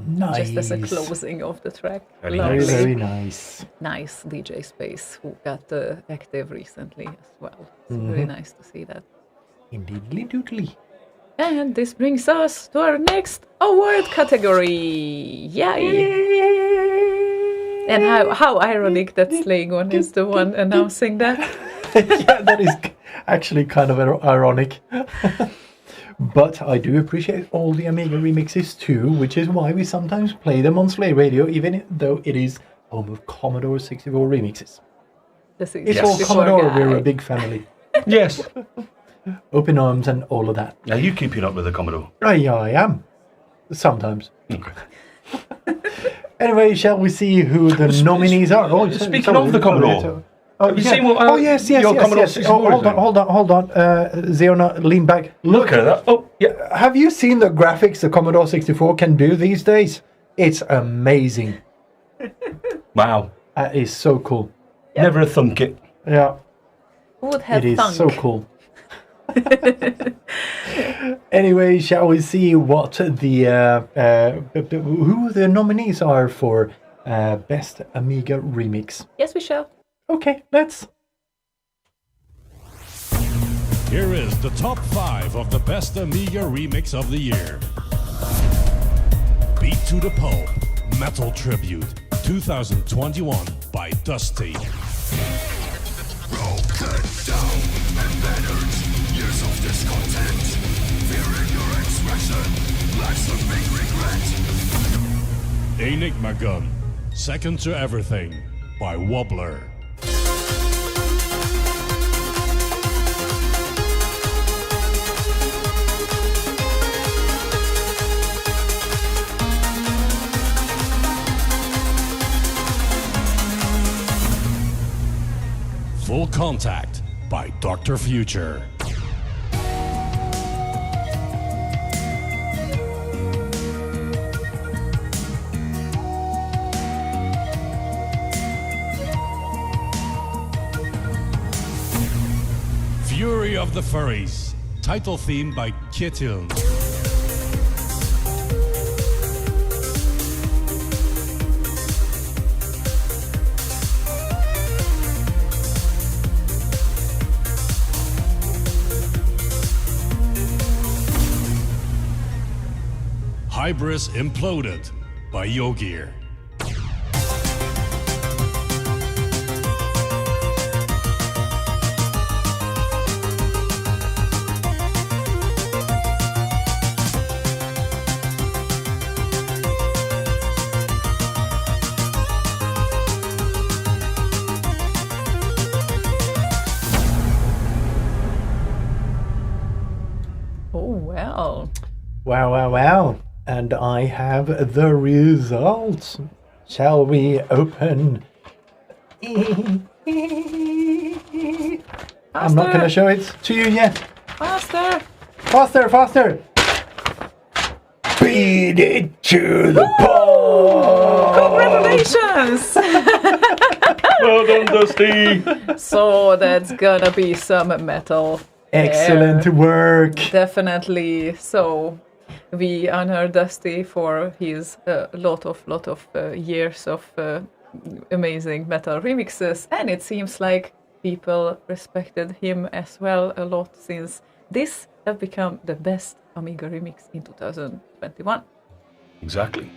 Nice. Just as a closing of the track. Very Very, nice. very nice. Nice DJ Space, who got active recently as well. It's very nice to see that. Indeedly doodly. And this brings us to our next award category. Yay! And how ironic that Slaygon is the one announcing that. Yeah, that is actually kind of ironic. But I do appreciate all the Amiga remixes too, which is why we sometimes play them on Slay Radio, even though it is home of Commodore 64 remixes. It's all Commodore, we're a big family. Yes. Open arms and all of that. Are you keeping up with the Commodore? I am. Sometimes. Okay. Anyway, shall we see who the nominees are? Oh, Speaking of the Commodore, have you seen what? Yes. your Commodore yes. 64 is doing? Hold on. Zeona, lean back. Look at that. Oh, yeah. Have you seen the graphics the Commodore 64 can do these days? It's amazing. Wow. That is so cool. Never a thunk it. Yeah, Who would have it is thunk? so cool. Anyway, shall we see what who the nominees are for Best Amiga Remix? Yes, we shall. Okay, let's. Here is the top 5 of the best Amiga remix of the year. Beat to the Pulp, Metal Tribute, 2021 by Dusty. Broken down and battered, years of discontent, fearing your expression, life's a big regret. Enigma Gun, Second to Everything by Wobbler. Full Contact by Dr. Future. Fury of the Furries, title theme by Kittil. Hybris Imploded by Yogir. Oh, well. Wow. And I have the results. Shall we open? I'm not going to show it to you yet. Faster! Faster! Beat it to the pole! Congratulations! Well done, Dusty. So that's gonna be some metal. Excellent there. work. Definitely. So we honor Dusty for his lot of years of amazing metal remixes, and it seems like people respected him as well a lot, since this have become the best Amiga remix in 2021. Exactly.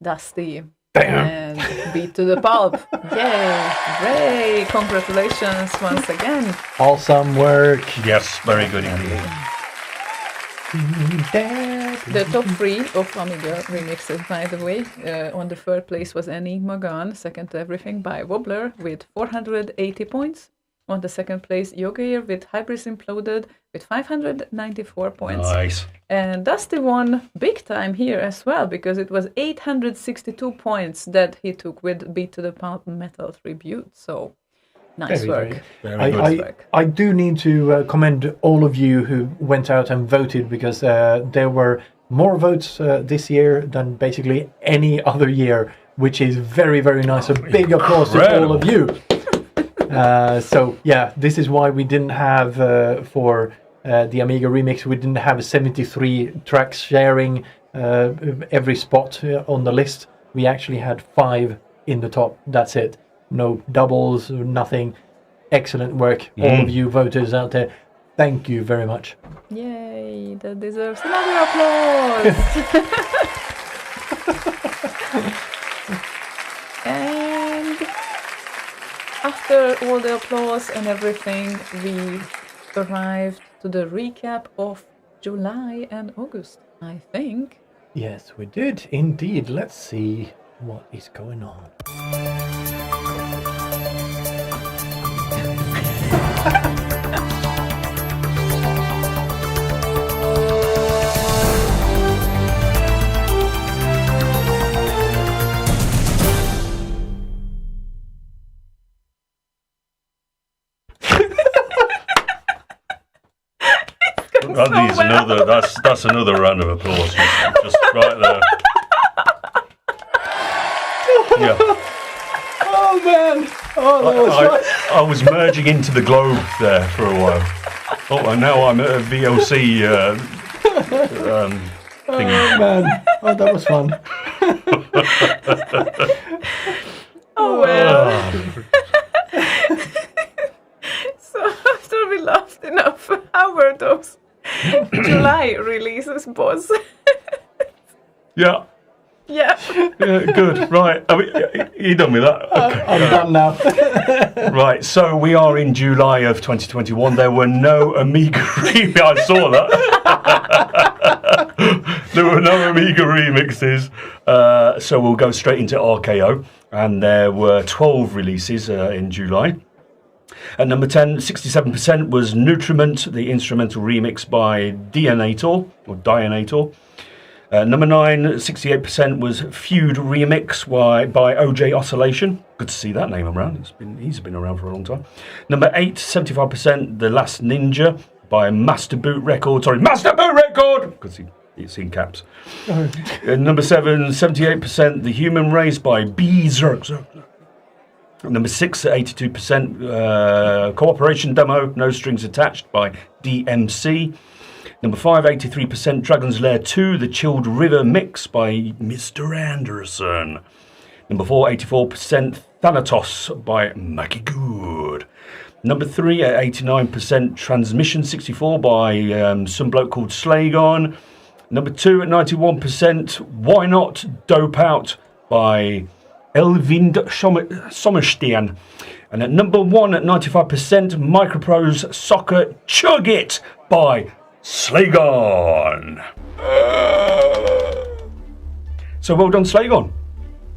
Dusty. And Beat to the Pulp. Yay! Ray! Congratulations once again. Awesome work. Yes, very good indeed. The top 3 of Amiga remixes, by the way. On the third place was Enigma Gun, second to everything by Wobbler with 480 points. On the second place, Yogeir with Hybris Imploded with 594 points. Nice. And Dusty won big time here as well, because it was 862 points that he took with Beat to the Pulp Metal Tribute. So, nice work. Very good. I do need to commend all of you who went out and voted, because there were more votes this year than basically any other year, which is very, very nice. A big applause to all of you. So yeah, this is why we didn't have for the Amiga remix, we didn't have 73 tracks sharing every spot on the list. We actually had 5 in the top. That's it. No doubles, nothing. Excellent work, all of you voters out there. Thank you very much. Yay, that deserves another applause. And after all the applause and everything, we arrived to the recap of July and August, I think. Yes, we did indeed. Let's see what is going on. That's another round of applause. Just right there. Yeah. Oh man! I was merging into the globe there for a while. Oh, and now I'm at a VLC thing. Oh man! Oh, that was fun. Oh well. So after we laughed enough, how were those July releases, boss? Yeah. Yeah. Good. Right. Are you done with that? Okay. I'm done now. Right. So we are in July of 2021. There were no Amiga remixes. I saw that. There were no Amiga remixes. So we'll go straight into RKO. And there were 12 releases in July. At number 10, 67% was Nutriment, the instrumental remix by Dionator. Number 9, 68% was Feud Remix by OJ Oscillation. Good to see that name around. He's been around for a long time. Number 8, 75%, The Last Ninja by Master Boot Record. Because it's in caps. Number 7, 78%, The Human Race by Berserk. Number 6 at 82%, Cooperation Demo, No Strings Attached by DMC. Number 5, 83%, Dragon's Lair 2, The Chilled River Mix by Mr. Anderson. Number 4, 84%, Thanatos by Mackie Good. Number 3 at 89%, Transmission 64 by some bloke called Slagon. Number 2 at 91%, Why Not Dope Out by Elvind Sommerstein. And at number 1 at 95%, Microprose Soccer Chug It by Slagon. So well done, Slagon.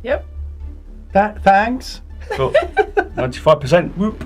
Yep. Thanks. So, 95%. Whoop.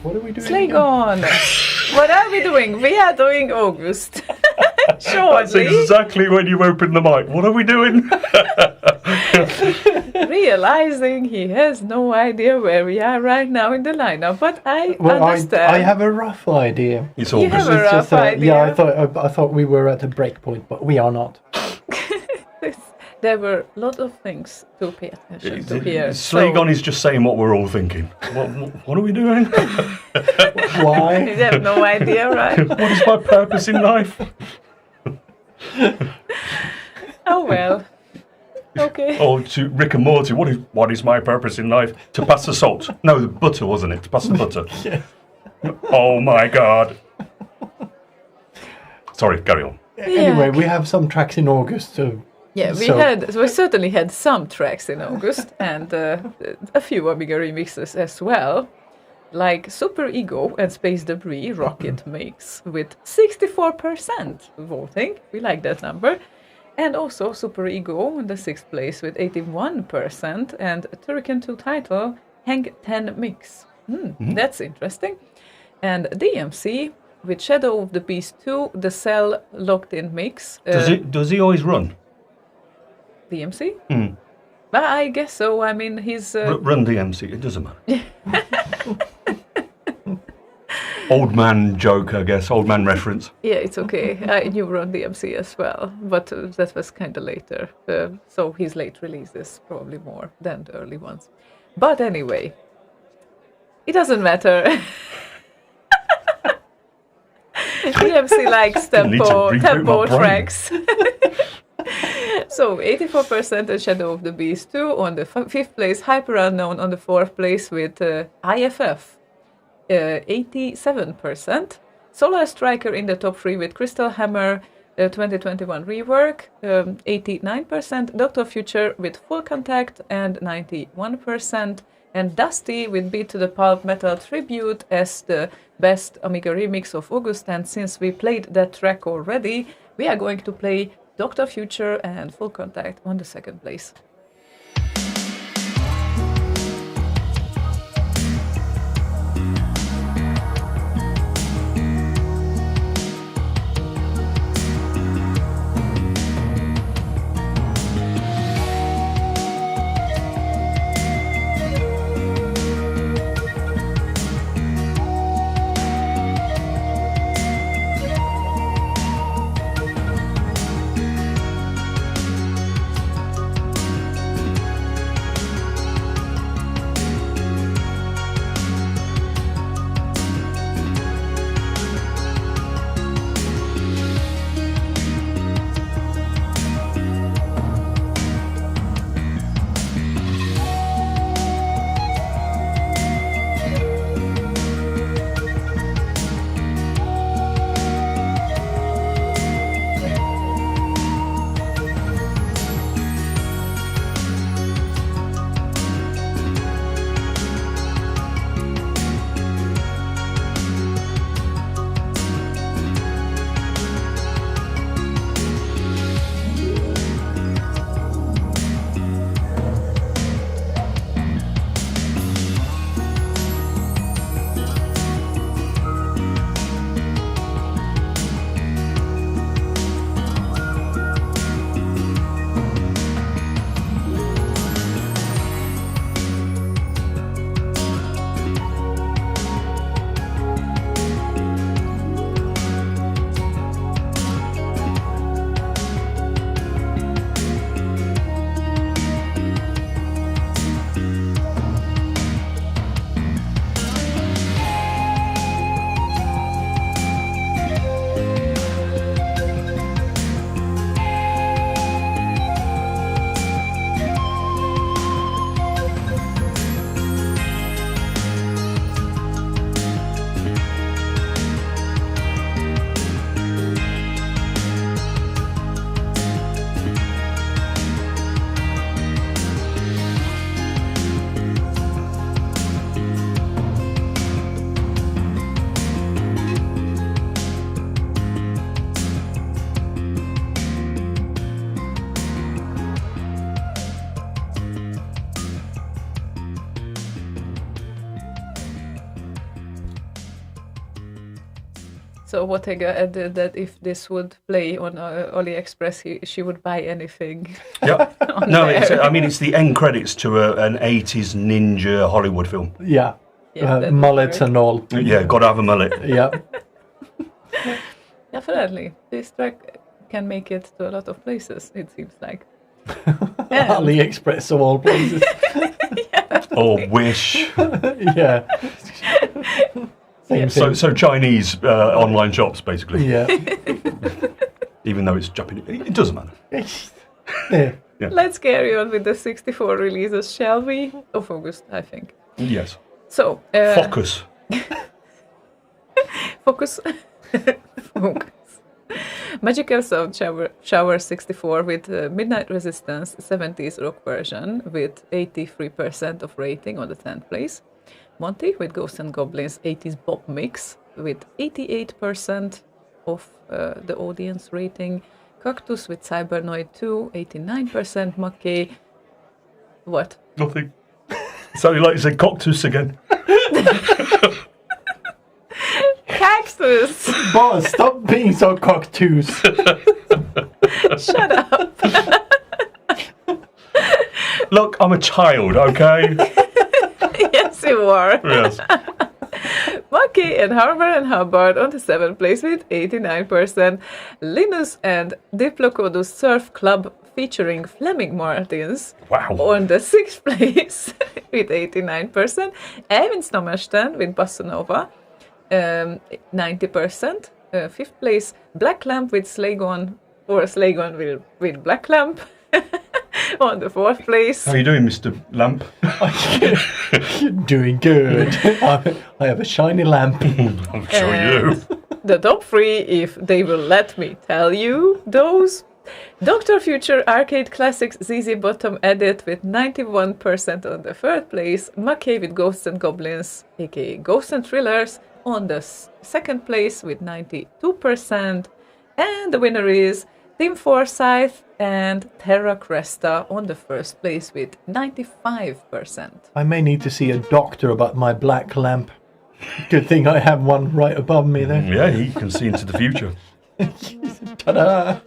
What are we doing? Slaygon! What are we doing? We are doing August. That's Shortly. exactly when you open the mic. What are we doing? Realizing he has no idea where we are right now in the lineup, but I understand. I have a rough idea. It's You August. have a rough idea. Yeah, I thought we were at a break point, but we are not. There were a lot of things to pay attention to here. Slaygon is just saying what we're all thinking. What are we doing? Why? You have no idea, right? What is my purpose in life? Oh well. Okay. Oh, to Rick and Morty, what is my purpose in life? To pass the salt. No, the butter, wasn't it? To pass the butter. Yes. Oh my god. Sorry, carry on. Anyway, we have some tracks in August. So Yeah, we certainly had some tracks in August and a few Amiga remixes as well, like Super Ego and Space Debris Rocket Mix with 64% voting. We like that number. And also Super Ego in the 6th place with 81% and Turrican 2 title Hang 10 Mix. That's interesting. And DMC with Shadow of the Beast 2, the Cell Locked In Mix. Does he always run? DMC? I guess so. I mean, he's... Run DMC, it doesn't matter. Old man joke, I guess. Old man reference. Yeah, it's okay. I knew Run DMC as well, but that was kind of later. So his late releases probably more than the early ones. But anyway, it doesn't matter. DMC likes tempo tracks. So 84% and Shadow of the Beast 2 on the 5th place, Hyper Unknown on the 4th place with IFF. 87%. Solar Striker in the top 3 with Crystal Hammer 2021 rework, 89%. Doctor Future with Full Contact and 91%. And Dusty with Beat to the Pulp Metal Tribute as the best Amiga remix of August. And since we played that track already, we are going to play Doctor Future and Full Contact on the 2nd place. So Bottega added that if this would play on AliExpress, she would buy anything. Yeah. on No, there. it's the end credits to an 80s ninja Hollywood film. Yeah. Yeah, that would Mullets work. and all. Yeah, gotta have a mullet. Yeah. Definitely. This track can make it to a lot of places, it seems like. And- AliExpress of all places. Or Wish. Yeah. Same thing. So Chinese online shops, basically. Yeah. Even though it's Japanese. It doesn't matter. Yeah. Let's carry on with the 64 releases, shall we? Of August, I think. Yes. So, Focus. Focus. Focus. Magical Sound Shower 64 with Midnight Resistance 70s rock version with 83% of rating on the 10th place. Monty with Ghosts and Goblins 80s Bop Mix with 88% of the audience rating. Cactus with Cybernoid 2, 89%. Mackay. What? Nothing. Sounded like you said cactus again. Cactus! Boss, stop being so cactus. Shut up! Look, I'm a child, okay? Yes, you are. Yes. Mackay and Harbour and Hubbard on the 7th place with 89%. Linus and Diplodocus Surf Club featuring Fleming Martins Wow. on the 6th place with 89%. Äventyrsmästaren with Bassanova 90%. 5th place Black Lamp with Slagon or Slagon with Black Lamp on the 4th place. How are you doing, Mr. Lamp? You're doing good. I have a shiny lamp. I'm sure you do. The top 3, if they will let me tell you those. Dr. Future Arcade Classics ZZ Bottom Edit with 91% on the 3rd place. Mackay with Ghosts and Goblins, aka Ghosts and Thrillers, on the 2nd place with 92%. And the winner is Team Forsyth and Terra Cresta on the 1st place with 95%. I may need to see a doctor about my black lamp. Good thing I have one right above me there. Yeah, he can see into the future. Ta-da!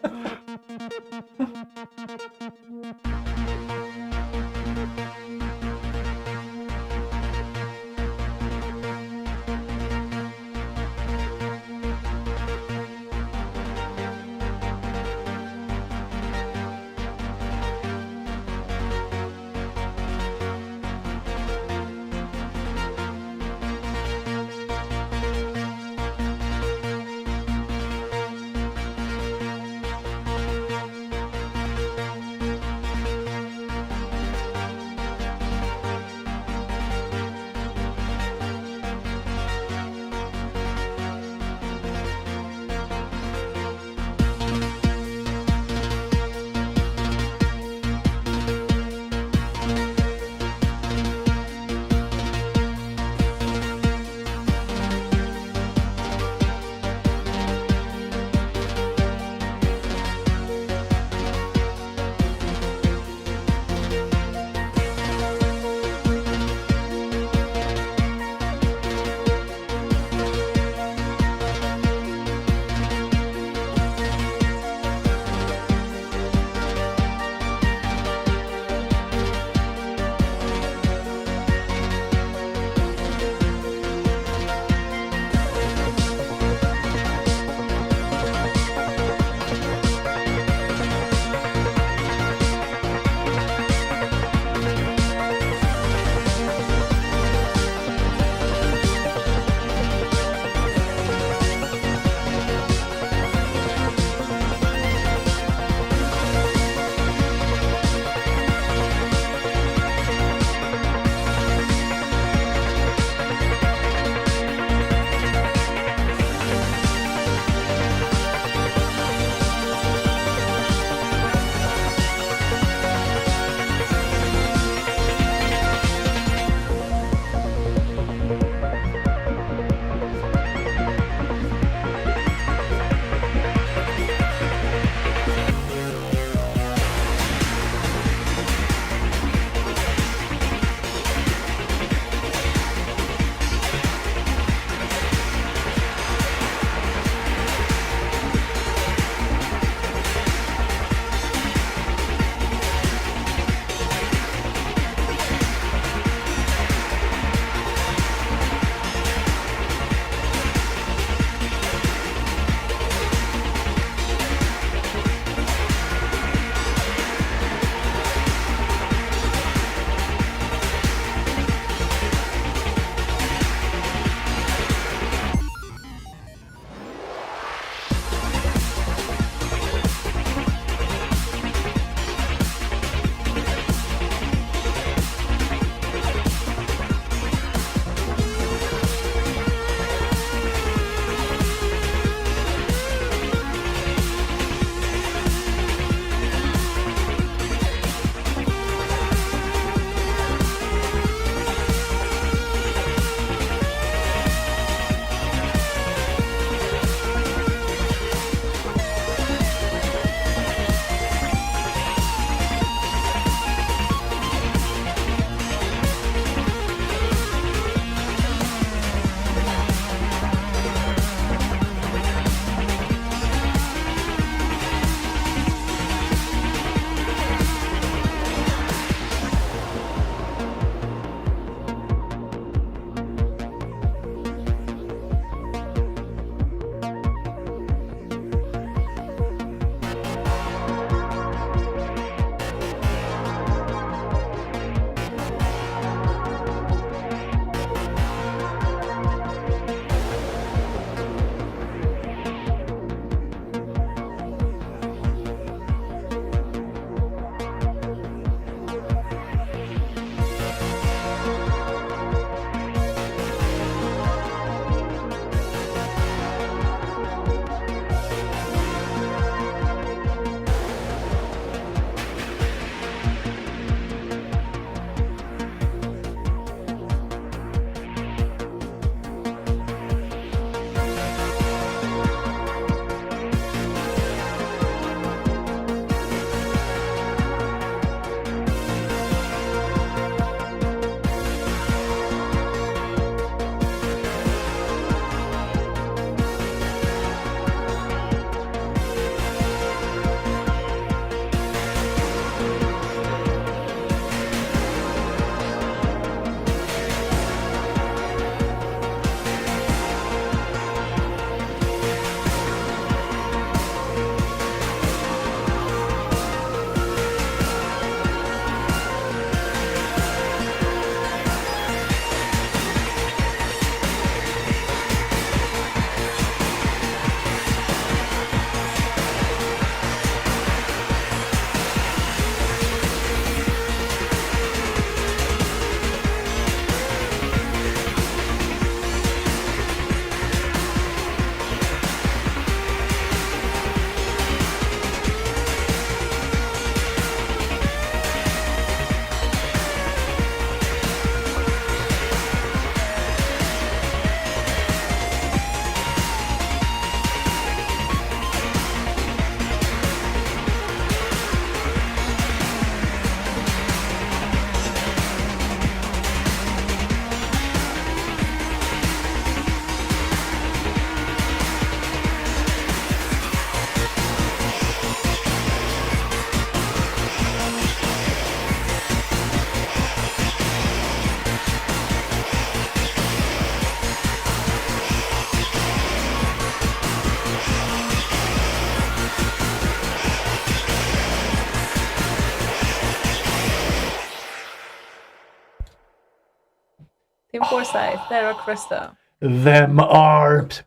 Tim Forsyth, Dara Cresta. Them arms.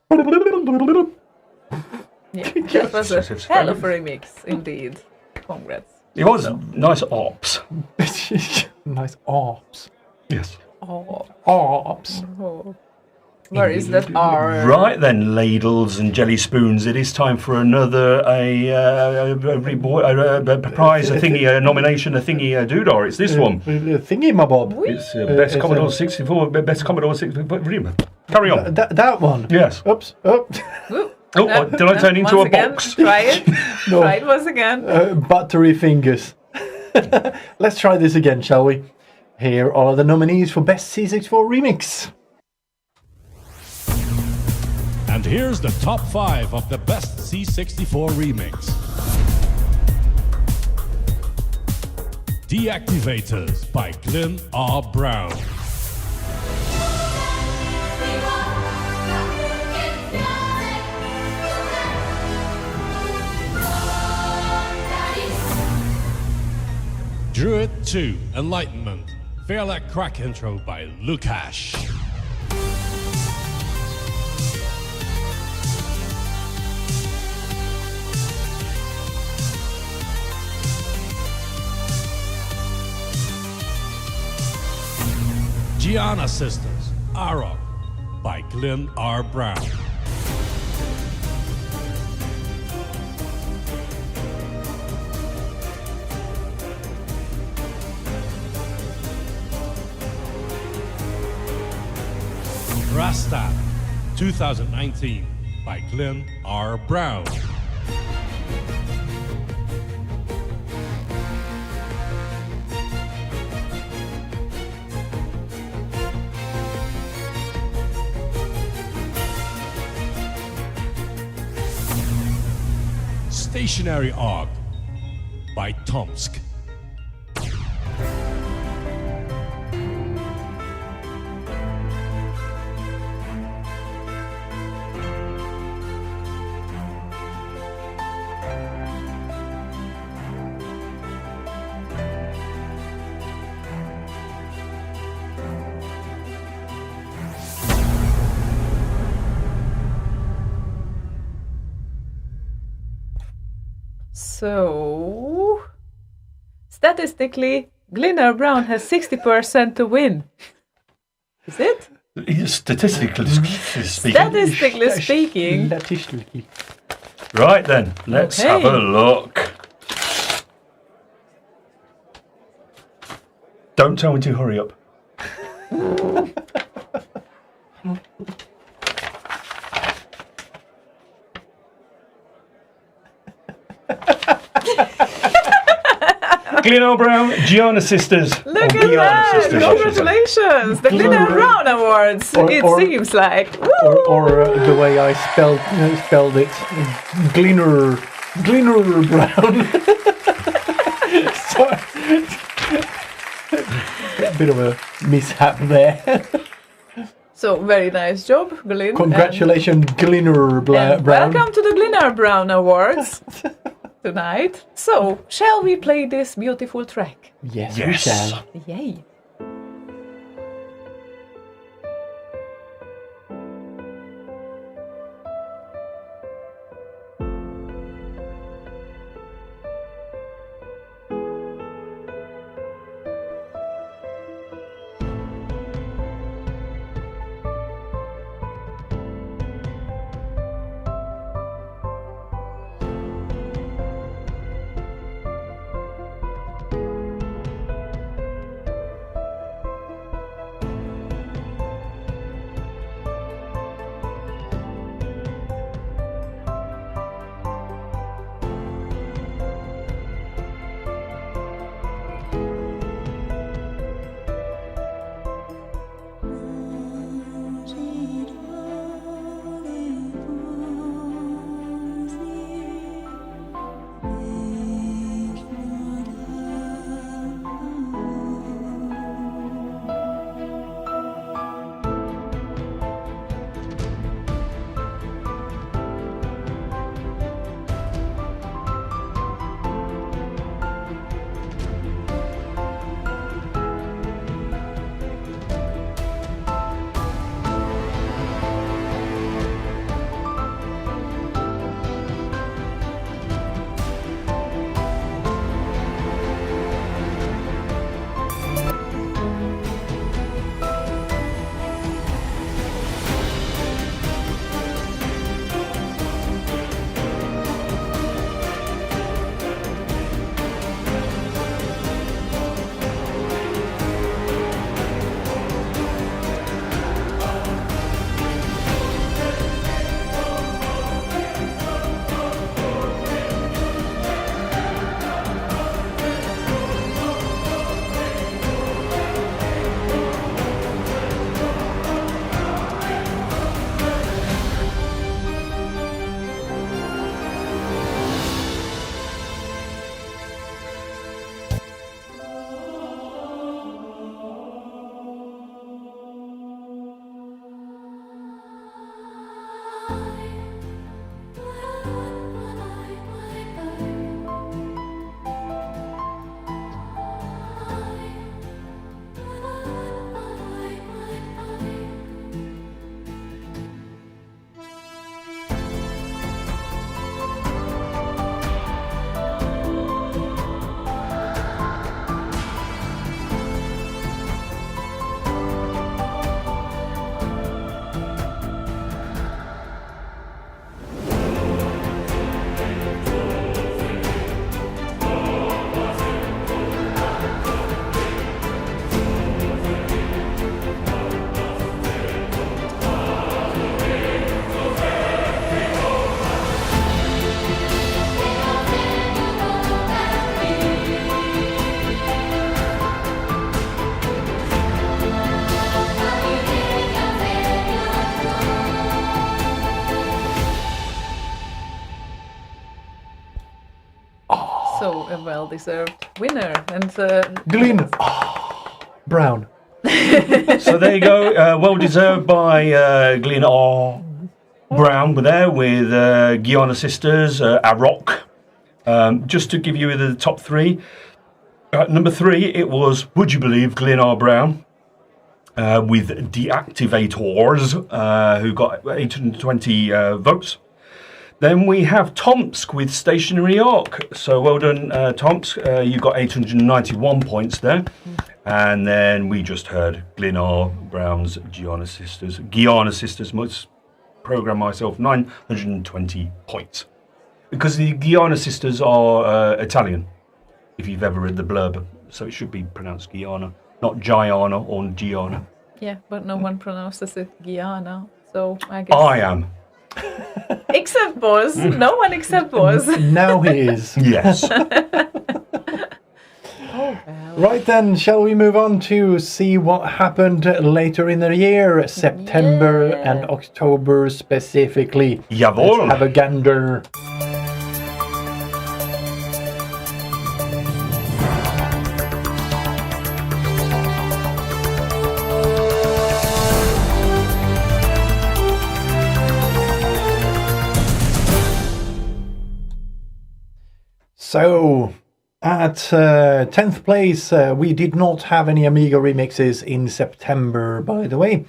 Yeah, that was a hell of a remix, indeed. Congrats. It was nice ops. Nice arms. Yes. Oh, Arms. oh. Where is that R? Right then, ladles and jelly spoons. It is time for another prize, a thingy, a nomination, a thingy, a doodah. It's this one. Thingy, my bob. It's best Commodore 64, best Commodore 64. Carry on. That one. Yes. Oops. Oh. Oh, did I turn into once a again, box? Try it. No. Try it once again. Buttery fingers. Let's try this again, shall we? Here are the nominees for Best C64 Remix. And here's the top 5 of the best C64 remix. Deactivators by Glenn R. Brown. Druid 2 Enlightenment. Feel That Crack intro by Lukash. Gianna Sisters, Arok by Glenn R. Brown. Rasta, 2019 by Glenn R. Brown. Stationary Og by Tomsk. So, statistically, Glenn Brown has 60% to win. Is it? Statistically speaking. Statistically speaking. Statistically. Right then, let's Okay. have a look. Don't tell me to hurry up. Glenn Brown, Gianna Sisters. Look or at Gianna that! Sisters, I should say. Congratulations! The Glenn Brown Awards, it seems like. Woo! Or the way I spelled it, Gleaner Brown. Sorry. A bit of a mishap there. So, very nice job, Glenn. Congratulations, Gleaner Brown. Welcome to the Glenn Brown Awards tonight. So, shall we play this beautiful track? Yes, Yes. we shall. Yay! a well-deserved winner. And Glyn Brown. So there you go. Well deserved by Glyn R. Brown. We're there with Guyana Sisters, Arok. Just to give you the top three. Number 3, it was, would you believe, Glyn R. Brown with Deactivators, who got 820 votes. Then we have Tomsk with Stationary Arc. So well done, Tomsk. You got 891 points there. And then we just heard Glyn R. Brown's Guyana Sisters must program myself 920 points. Because the Guyana Sisters are Italian, if you've ever read the blurb. So it should be pronounced Guyana, not Gianna or Gianna. yeah, but no one pronounces it Guyana. So I guess. I am. Except Boz. No one except Boz. Now he is. Yes. Right then, shall we move on to see what happened later in the year, September and October specifically? Jawohl. Let's have a gander. So, at 10th place, we did not have any Amiga remixes in September, by the way.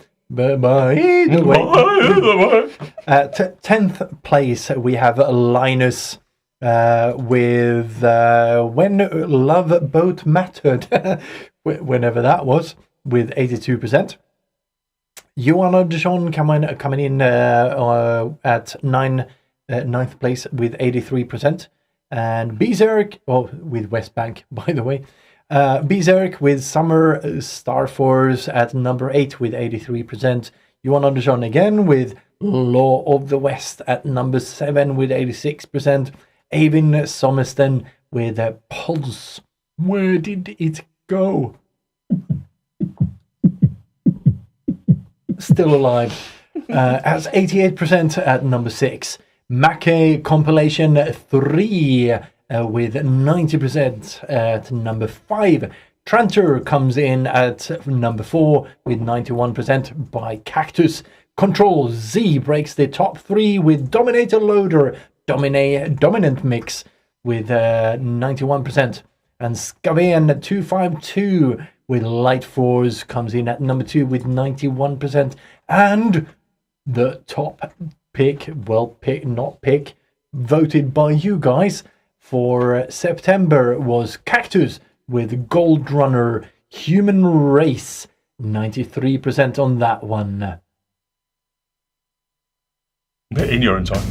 At 10th place, we have Linus with When Love Boat Mattered, whenever that was, with 82%. Johan Andersson coming in at 9th place with 83%. And Berserk, with West Bank, by the way. Berserk with Summer Star Force at number 8 with 83%. Johan Andersson again with Law of the West at number 7 with 86%. Eivind Sommersten with Pulse. Where did it go? Still alive. Has 88% at number 6. Mackey Compilation 3 with 90% at number 5. Tranter comes in at number 4 with 91% by Cactus. Control Z breaks the top 3 with Dominator Loader, Dominant Mix with 91%. And Scavian 252 with Light Force comes in at number 2 with 91%. And the top pick, voted by you guys for September was Cactus with Gold Runner Human Race, 93% on that one. In your own time.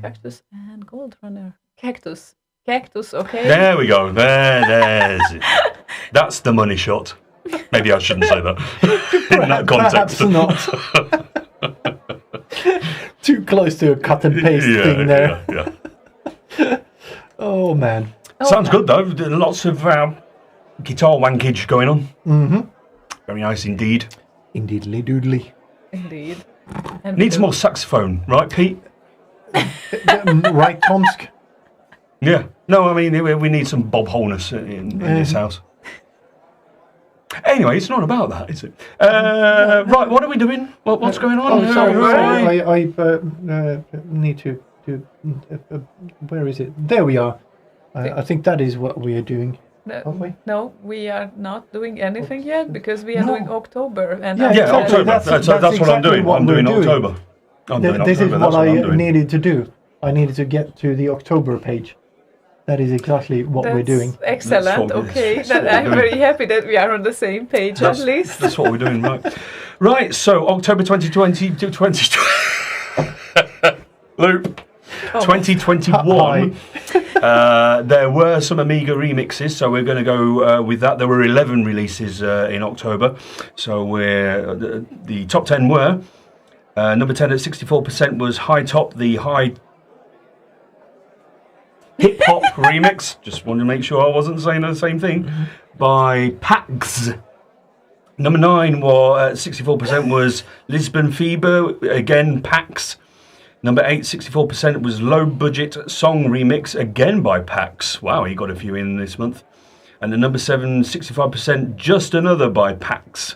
Cactus and Gold Runner. Cactus. Cactus, okay? There we go. There's it. That's the money shot. Maybe I shouldn't say that in that context. Perhaps not. Too close to a cut and paste thing there. Yeah. Oh man. Sounds good though. Lots of guitar wankage going on. Mm-hmm. Very nice indeed. Indeedly doodly. Indeed. And Needs more saxophone, right, Pete? Right, Tomsk? Yeah. No, I mean, we need some Bob Holness in this house. Anyway, it's not about that, is it? Right, what are we doing? What's going on? Oh, sorry. I need to where is it? There we are. I think that is what we are doing. Aren't we? No, we are not doing anything yet because we are doing October. And Yeah, October. That's what I'm exactly doing. what I'm doing we're doing. October. This is what I I'm doing. needed to do. I needed to get to the October page. That is exactly what we're doing. Excellent. That's what Okay, that's what we're I'm doing. very happy that we are on the same page at least. That's what we're doing, right? Right, so October 2020 to 2020. Loop. 2021. There were some Amiga remixes, so we're going to go with that. There were 11 releases in October, so the top 10 were number 10 at 64% was High Top, the High Hip Hop remix. Just wanted to make sure I wasn't saying the same thing. By Pax. Number 9 was 64% was Lisbon Fever, again Pax. Number 8, 64% was Low Budget Song Remix, again by Pax. Wow, he got a few in this month. And the number 7, 65%, Just Another by Pax.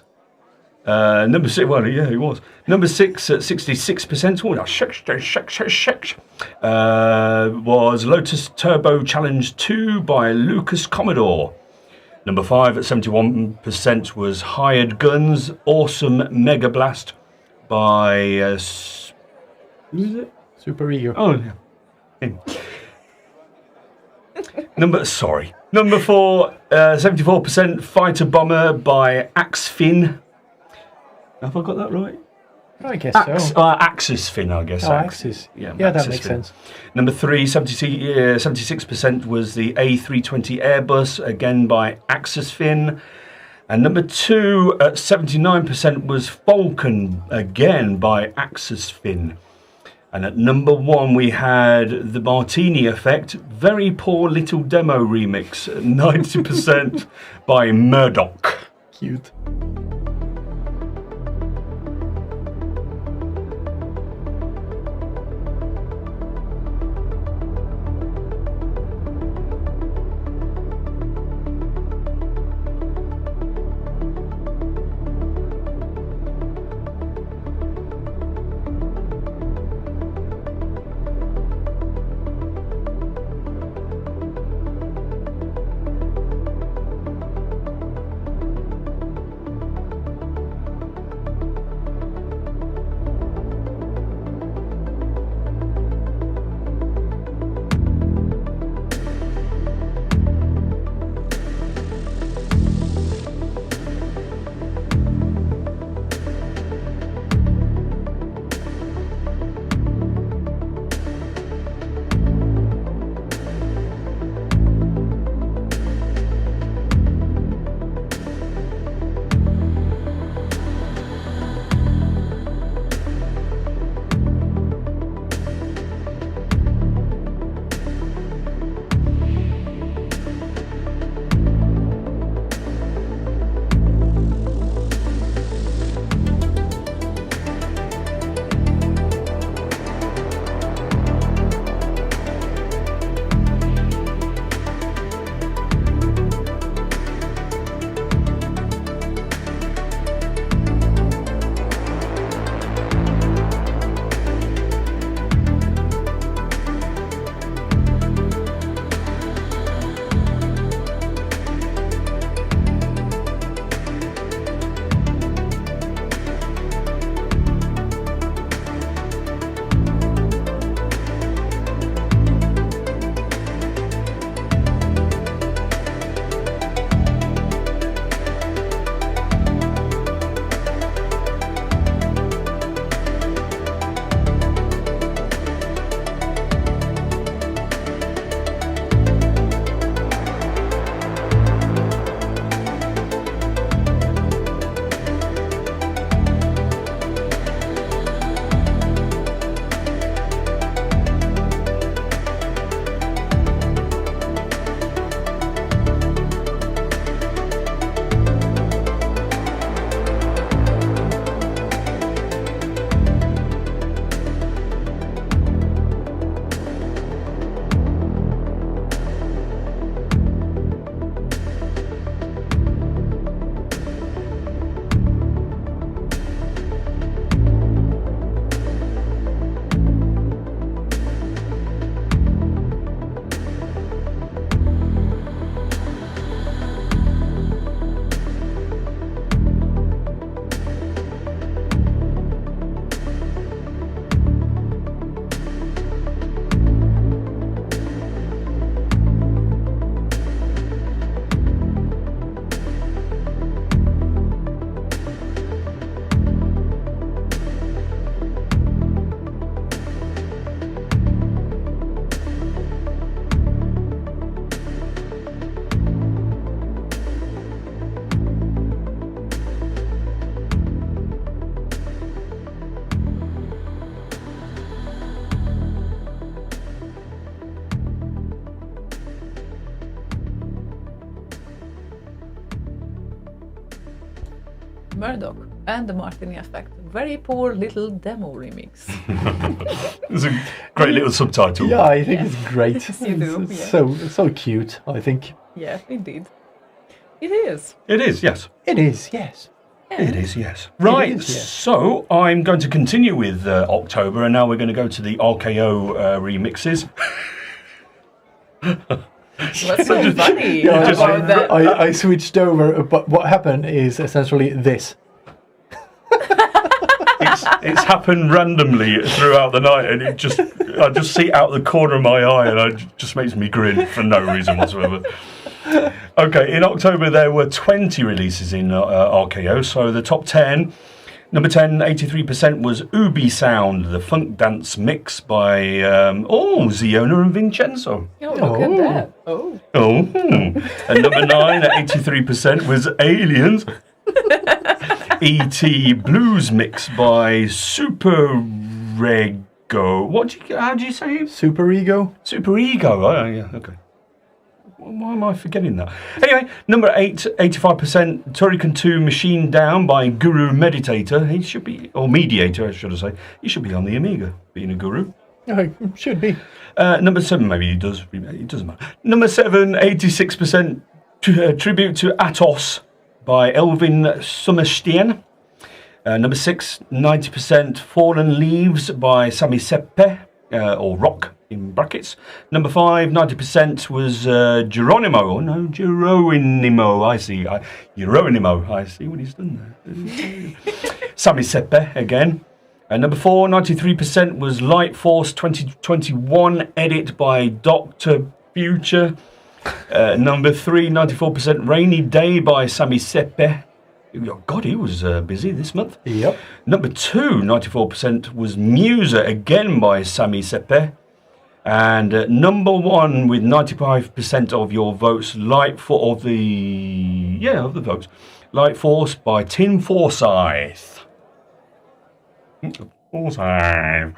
Number 6, well, yeah, he was. Number 6 at 66%, was Lotus Turbo Challenge 2 by Lucas Commodore. Number 5 at 71% was Hired Guns Awesome Mega Blast by... Who's it? Super Ego. Oh, yeah. Number 4, 74% Fighter Bomber by Axfin. Have I got that right? I guess so. Axis Fin, I guess. Axis. Yeah, that Axis makes Fin. sense. Number 3, 76% was the A320 Airbus, again by Axis Fin. And number 2 at 79% was Falcon, again by Axis Fin. And at number 1 we had the Martini Effect, Very Poor Little Demo Remix, 90% by Murdoch. Cute. Murdoch and the Martini Effect. Very poor little demo remix. It's a great little subtitle. Yeah, I think it's great. You do, It's yeah. so cute, I think. Yeah, indeed. It is. It is, yes. It is, yes. It is, yes. Right, is, yes. so I'm going to continue with October, and now we're going to go to the RKO remixes. What's so funny Yeah, about that? I switched over, but what happened is essentially this. It's happened randomly throughout the night, and I just see it out the corner of my eye, and it just makes me grin for no reason whatsoever. Okay, in October there were 20 releases in RKO, so the top 10. Number 10, 83% was Ubi Sound, the funk dance mix by Ziona and Vincenzo. Oh, look at that. Oh. Oh, and number 9 at 83% was Aliens. E.T. Blues Mix by Super Rego. How do you say? Super Ego? Super Ego. Oh, yeah, okay. Why am I forgetting that? Anyway, number 8, 85%, Turrican 2 Machine Down by Guru Meditator. He should be, or Mediator, should I say. He should be on the Amiga, being a guru. Oh, should be. Number 7, maybe he does. It doesn't matter. Number 7, 86%, Tribute to Atos by Elvin Summerstein. Number 6, 90%, Fallen Leaves by Sami Seppe, or Rock in brackets. Number 5, 90% was Geronimo. Oh no, Geronimo. I see. Geronimo. I see what he's done there. Sami Seppe again. Number 4, 93% was Light Force 2021 edit by Dr. Future. Number 3, 94% Rainy Day by Sami Seppe. Oh, God, he was busy this month. Yep. Number 2, 94% was Musa again by Sami Seppe. And number 1 with 95% of your votes, Light Force by Tim Forsyth. Forsyth.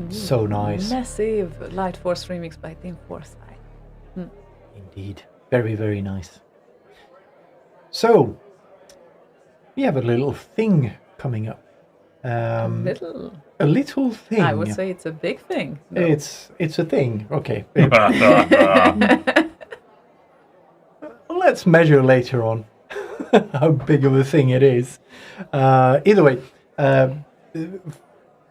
So nice. Massive Light Force remix by Tim Forsyth. Indeed. Very, very nice. So, we have a little thing coming up. Little. A little thing. I would say it's a big thing. No. It's a thing. Okay. Let's measure later on how big of a thing it is. Either way,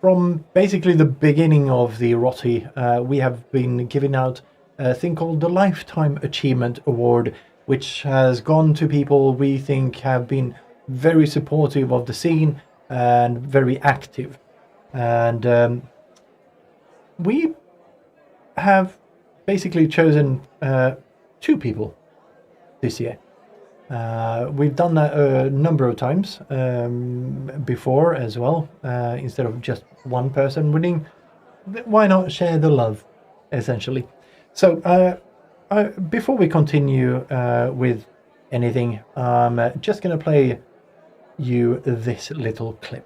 from basically the beginning of the Rotti, we have been giving out a thing called the Lifetime Achievement Award, which has gone to people we think have been very supportive of the scene and very active. And we have basically chosen 2 people this year. We've done that a number of times before as well. Instead of just one person winning, why not share the love, essentially? So before we continue with anything, I'm just going to play you this little clip.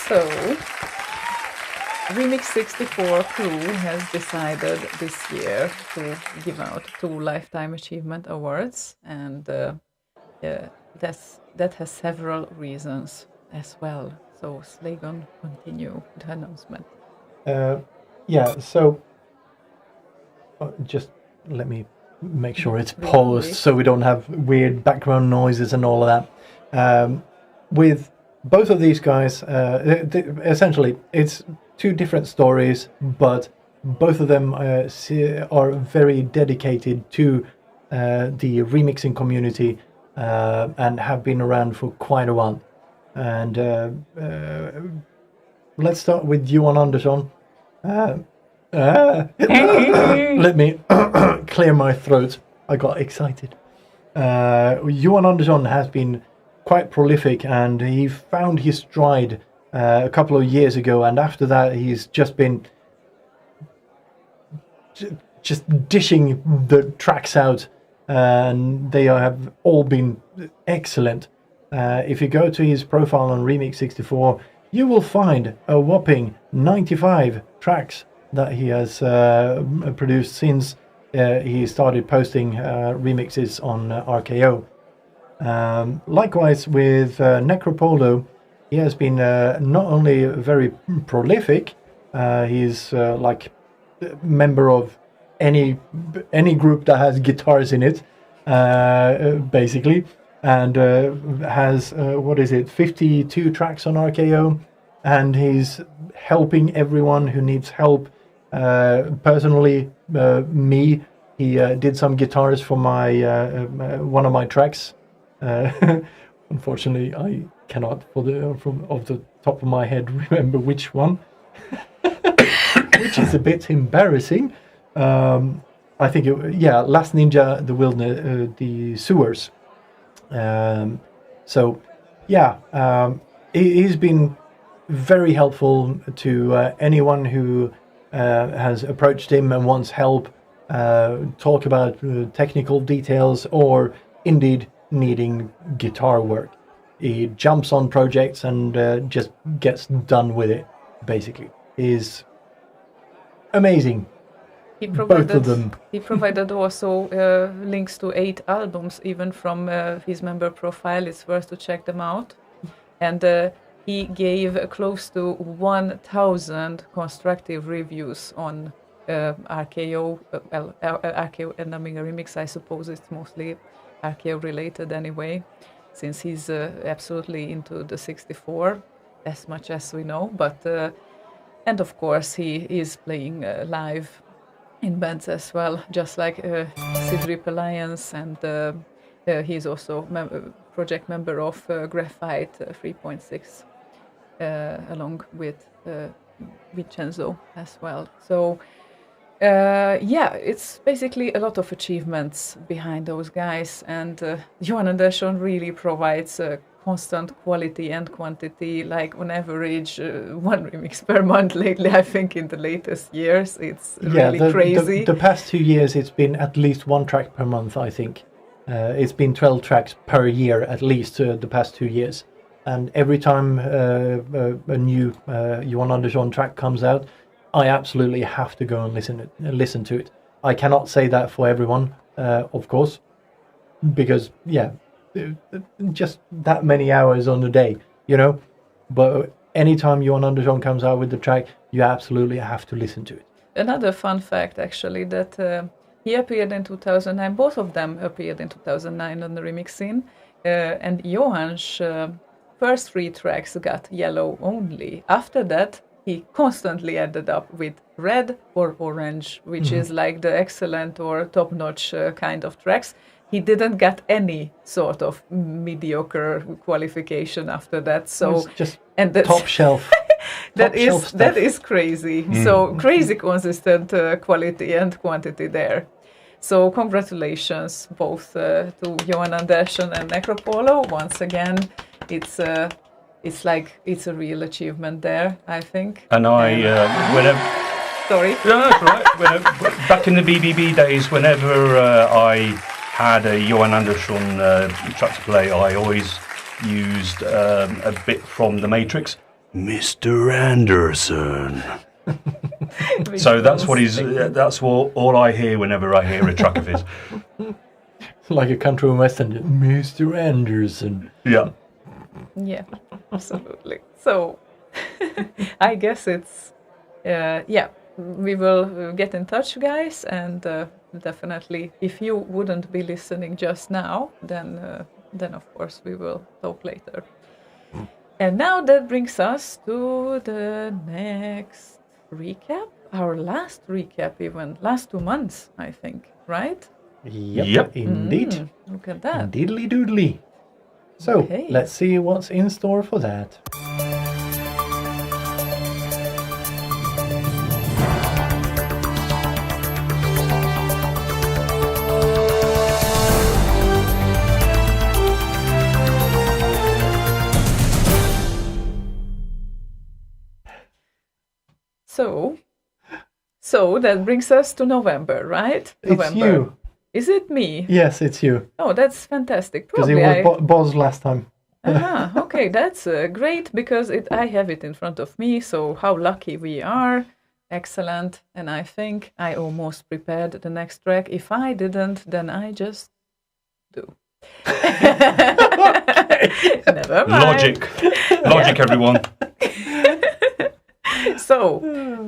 So, Remix 64 crew has decided this year to give out 2 Lifetime Achievement Awards, and that has several reasons as well. So, Slagon, continue the announcement. Yeah, so just let me make sure it's paused so we don't have weird background noises and all of that. With both of these guys, essentially, it's 2 different stories, but both of them are very dedicated to the remixing community and have been around for quite a while. And let's start with Johan Andersson. Let me clear my throat. I got excited. Johan Andersson has been quite prolific, and he found his stride a couple of years ago, and after that he's just been just dishing the tracks out, and they have all been excellent. If you go to his profile on Remix 64, you will find a whopping 95 tracks that he has produced since he started posting remixes on RKO. Likewise with Necropolo, he has been not only very prolific, he's like a member of any group that has guitars in it, basically, and has 52 tracks on RKO, and he's helping everyone who needs help. Personally, me, he did some guitars for my one of my tracks. Unfortunately, I cannot, off the top of my head, remember which one, which is a bit embarrassing. I think, Last Ninja, the Wilderness, the Sewers. He's been very helpful to anyone who has approached him and wants help, talk about technical details, or indeed needing guitar work. He jumps on projects and just gets done with it, basically. He's amazing. Both of them. He provided also links to 8 albums, even from his member profile. It's worth to check them out. And he gave close to 1,000 constructive reviews on RKO, RKO and Amiga Remix. I suppose it's mostly RKO related anyway. since he's absolutely into the 64, as much as we know. But and of course he is playing live in bands as well, just like C-Drip Alliance, and he's also project member of Graphite 3.6, along with Vincenzo as well. So it's basically a lot of achievements behind those guys, and Johan Andersson really provides constant quality and quantity, like on average 1 remix per month lately. I think in the latest years it's really crazy. The past 2 years it's been at least 1 track per month, I think. It's been 12 tracks per year at least the past 2 years. And every time a new Johan Andersson track comes out, I absolutely have to go and listen to it. I cannot say that for everyone, of course, because just that many hours on the day, you know. But anytime Johan Andersson comes out with the track, you absolutely have to listen to it. Another fun fact, actually, that he appeared in 2009. Both of them appeared in 2009 on the remix scene, and Johan's first 3 tracks got yellow only. After that, he constantly ended up with red or orange, which is like the excellent or top-notch kind of tracks. He didn't get any sort of mediocre qualification after that. So it's just and that's, top shelf. that is crazy. So crazy consistent quality and quantity there. So congratulations both to Johan Andersson and Necropolo. Once again, it's a real achievement there, I think. And whenever. Sorry. No, that's right. Back in the BBB days, whenever I had a Johan Andersson track to play, I always used a bit from The Matrix, Mr. Anderson. So that's what that's all I hear whenever I hear a track of his. Like a country western, Mr. Anderson. Yeah. Yeah, absolutely. So I guess it's we will get in touch, guys, and definitely if you wouldn't be listening just now, then of course we will talk later. And now that brings us to the next recap, our last recap, even last 2 months, I think, right? Yep. Indeed. Look at that. Diddly doodly. So, Okay. let's see what's in store for that. So that brings us to November, right? November. It's you. Is it me? Yes, it's you. Oh, that's fantastic. Because it was Boz last time. Okay, that's great because I have it in front of me. So how lucky we are. Excellent. And I think I almost prepared the next track. If I didn't, then I just do. Never mind. Logic, everyone. So,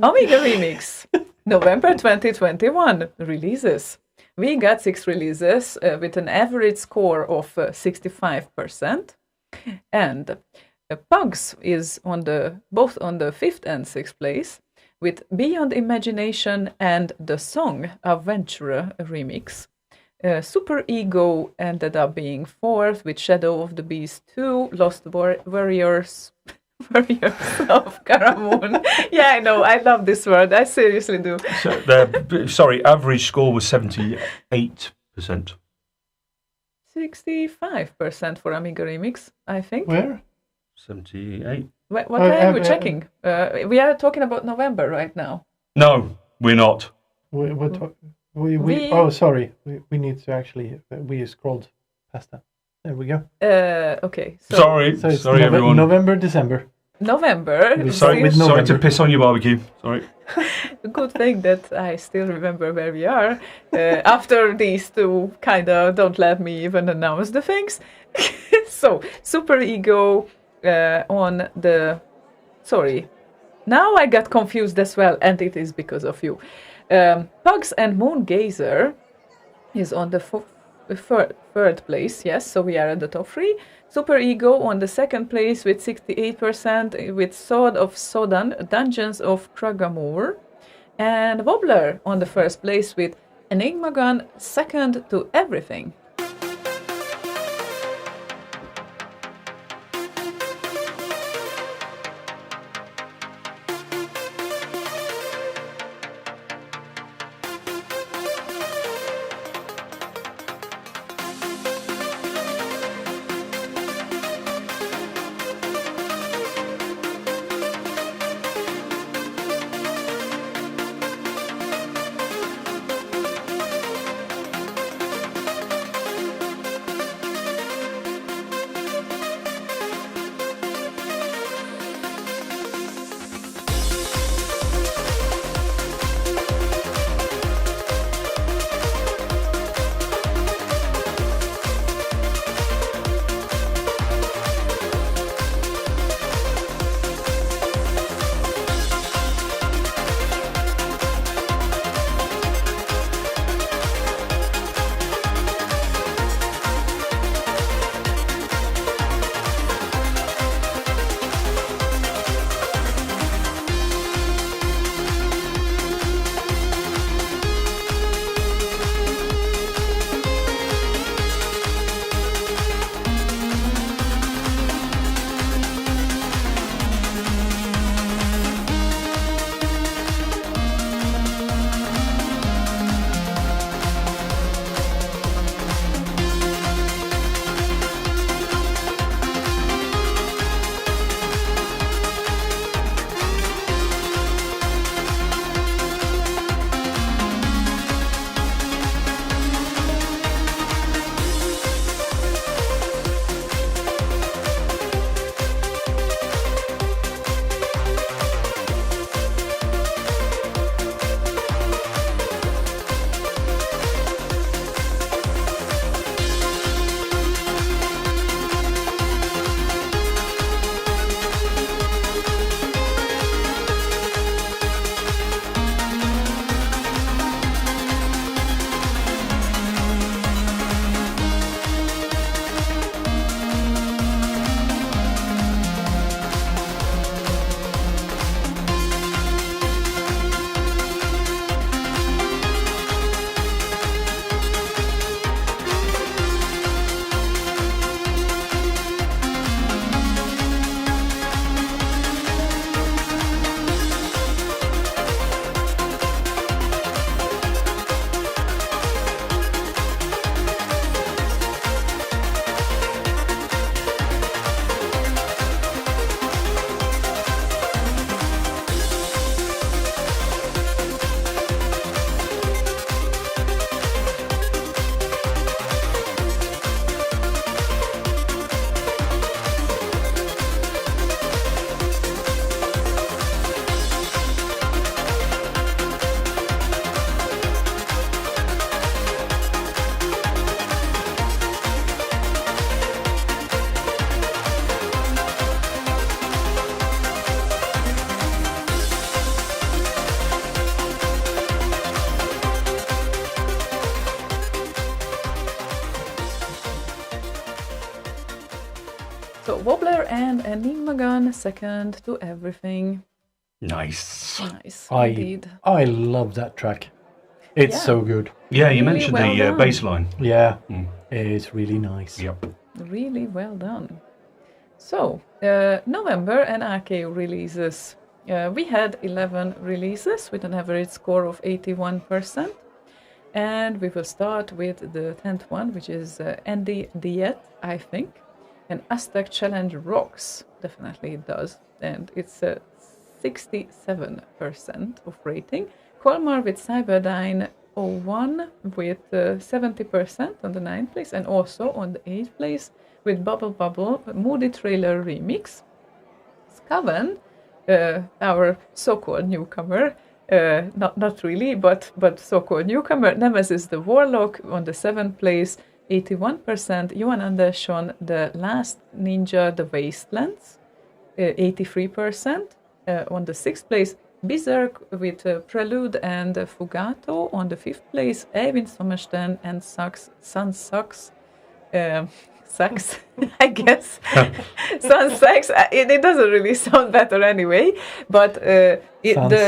Amiga Remix, November 2021 releases. We got 6 releases with an average score of 65%. And Pugs is both on the 5th and 6th place with Beyond Imagination and the song Adventurer Remix. Super Ego ended up being 4th with Shadow of the Beast 2, Lost Warriors of Karamoon. Yeah, I know. I love this word. I seriously do. So average score was 78%. 65% for Amiga Remix, I think. Where? 78. What are we checking? We are talking about November right now. No, we're not. Oh, sorry. We need to actually... we scrolled past that. There we go. Okay. Sorry everyone. November, December. November. Sorry to piss on your barbecue. Sorry. Good thing that I still remember where we are. After these two kind of don't let me even announce the things. So, Super Ego on the... Sorry. Now I got confused as well, and it is because of you. Pugs and Moon Gazer is on the third place, yes, so we are at the top 3. Super Ego on the second place with 68%, with Sword of Sodan, Dungeons of Kragamore. And Wobbler on the first place with Enigma Gun, second to everything. So Wobbler and Enigma Gun, second to everything. Nice. Nice, indeed. I love that track. It's Yeah. so good. Yeah, you Really mentioned well the done. bass line. Yeah, it's really nice. Yep. Really well done. So, November and Arcade releases. We had 11 releases with an average score of 81%. And we will start with the 10th one, which is Andy Diet, I think. And Aztec Challenge rocks. Definitely it does. And it's 67% of rating. Colmar with Cyberdyne 01 with 70% on the 9th place. And also on the 8th place with Bubble Bubble Moody Trailer Remix. Scaven, our so-called newcomer, not really, but so-called newcomer, Nemesis the Warlock on the 7th place, 81%. Johan Andersson, The Last Ninja, The Wastelands, 83%. On the 6th place, Berserk with Prelude and Fugato. On the 5th place, Evin Sommersten and Sun Sucks. Sucks, I guess. Sun Sucks. It doesn't really sound better anyway, but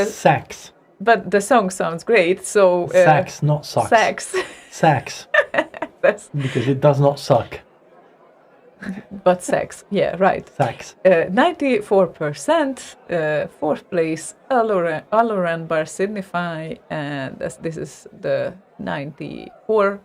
Sax. But the song sounds great. So Sax, not sucks. Sax. Sax. Because it does not suck. But sex, yeah, right. Sax. 94%, 4th place, Aloran Bar Signify, and this is the 94%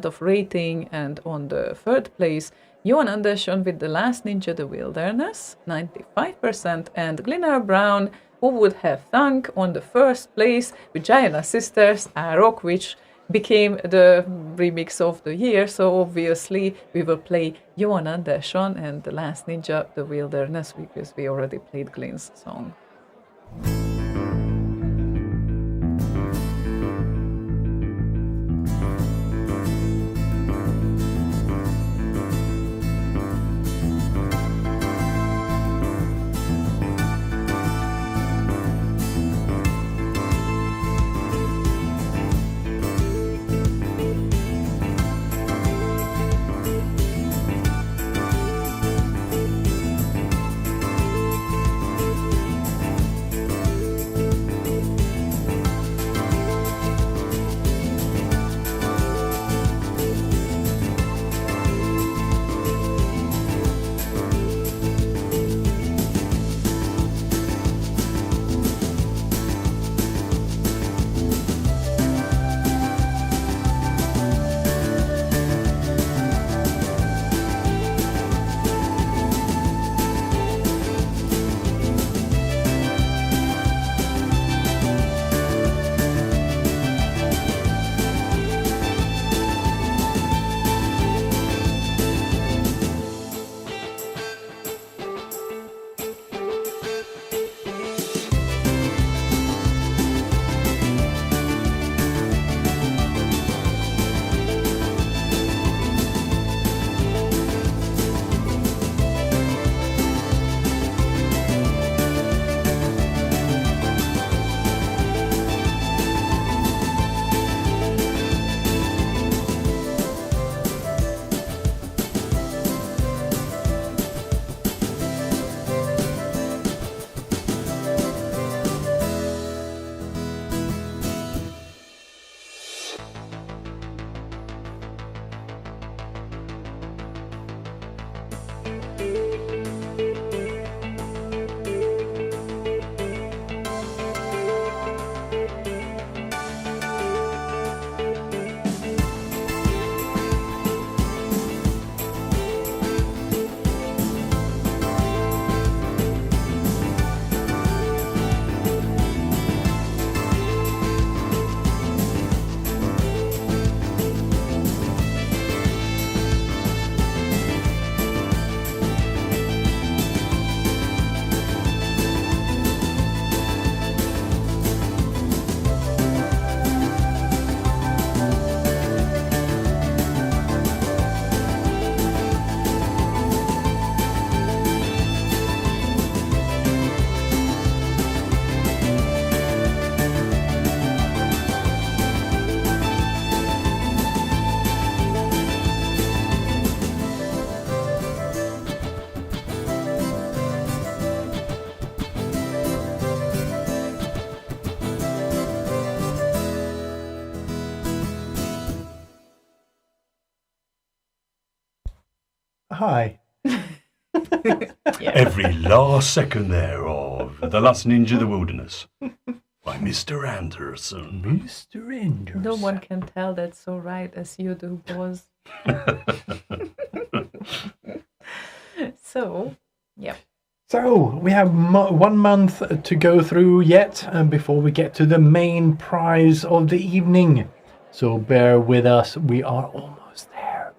of rating. And on the 3rd place, Johan Andersson with The Last Ninja, The Wilderness, 95%, and Glennar Brown, Who Would Have Thunk, on the 1st place with Giana Sisters, Rock, which became the remix of the year. So obviously we will play Johan Andersson and The Last Ninja, The Wilderness, because we already played Glenn's song. Hi. Every last second there of The Last Ninja, The Wilderness by Mr. Anderson. Mr. Anderson. No one can tell that so right as you do, boss. So, yeah. So, we have 1 month to go through yet before we get to the main prize of the evening. So, bear with us. We are almost there.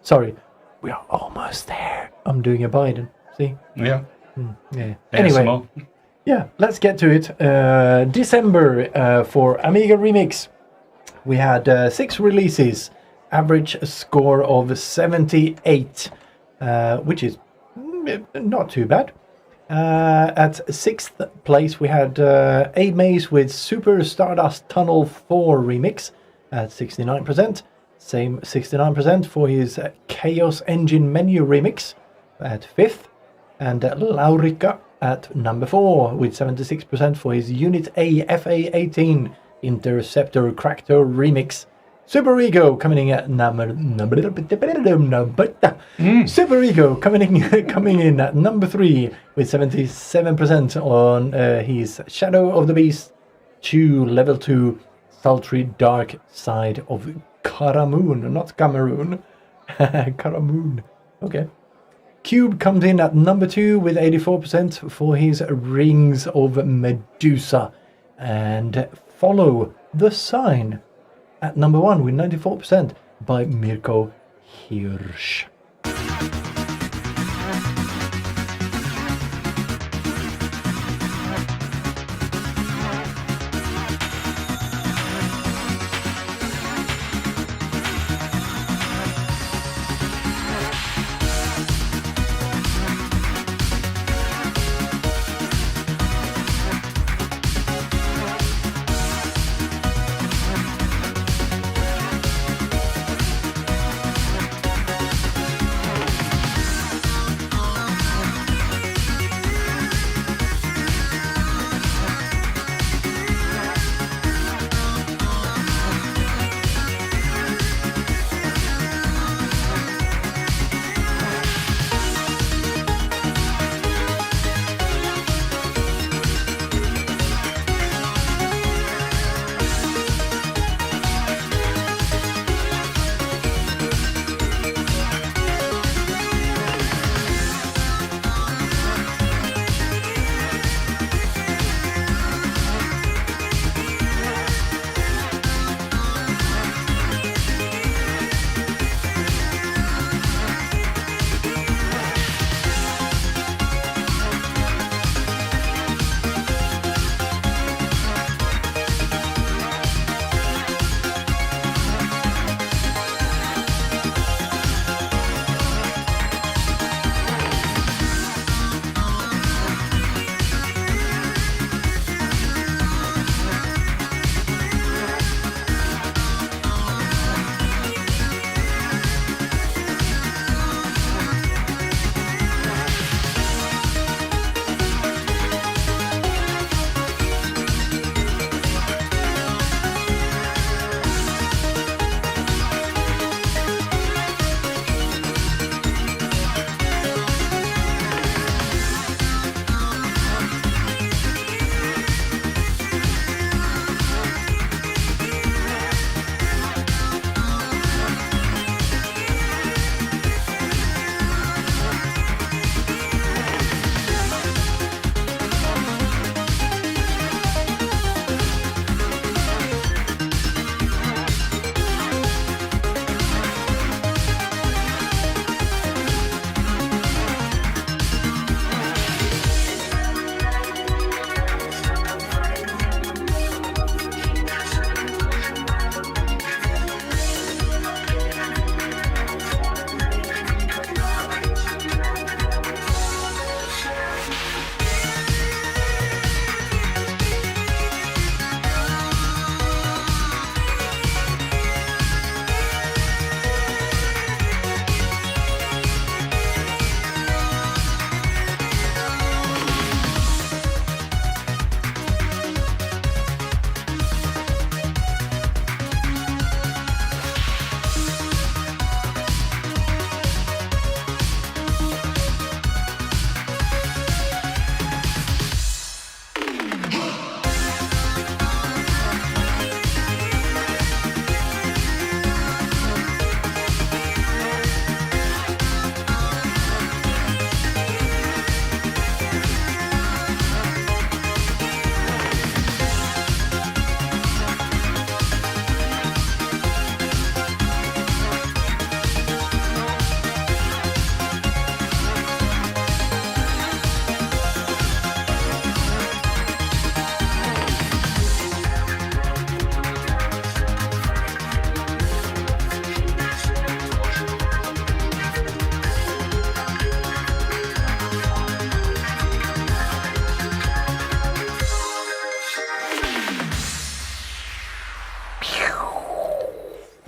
Sorry, we are almost there. I'm doing a Biden. See? Yeah. Yeah. Anyway, yeah, let's get to it. December for Amiga Remix. We had 6 releases. Average score of 78, which is not too bad. At 6th place, we had Aid Mays with Super Stardust Tunnel 4 remix at 69%. Same 69% for his Chaos Engine Menu remix at 5th. And Laurica at number 4 with 76% for his Unit A FA18 Interceptor Cractor remix. Super Ego coming in at Super Ego coming in at number 3 with 77% on his Shadow of the Beast 2 level 2 sultry dark side of Karamoon, not Cameroon. Karamoon. Okay. Cube comes in at number 2 with 84% for his Rings of Medusa. And Follow the Sign at number 1 with 94% by Mirko Hirsch.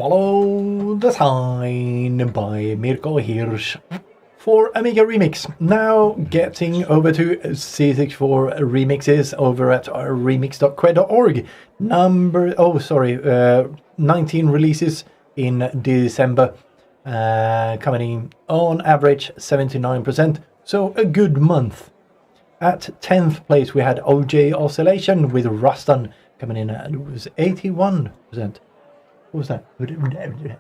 Follow the Sign by Mirko Hirsch for Amiga Remix. Now getting over to C64 remixes over at remix.cred.org. 19 releases in December, coming in on average 79%, so a good month. At 10th place we had OJ Oscillation with Ruston coming in at 81%. What was that?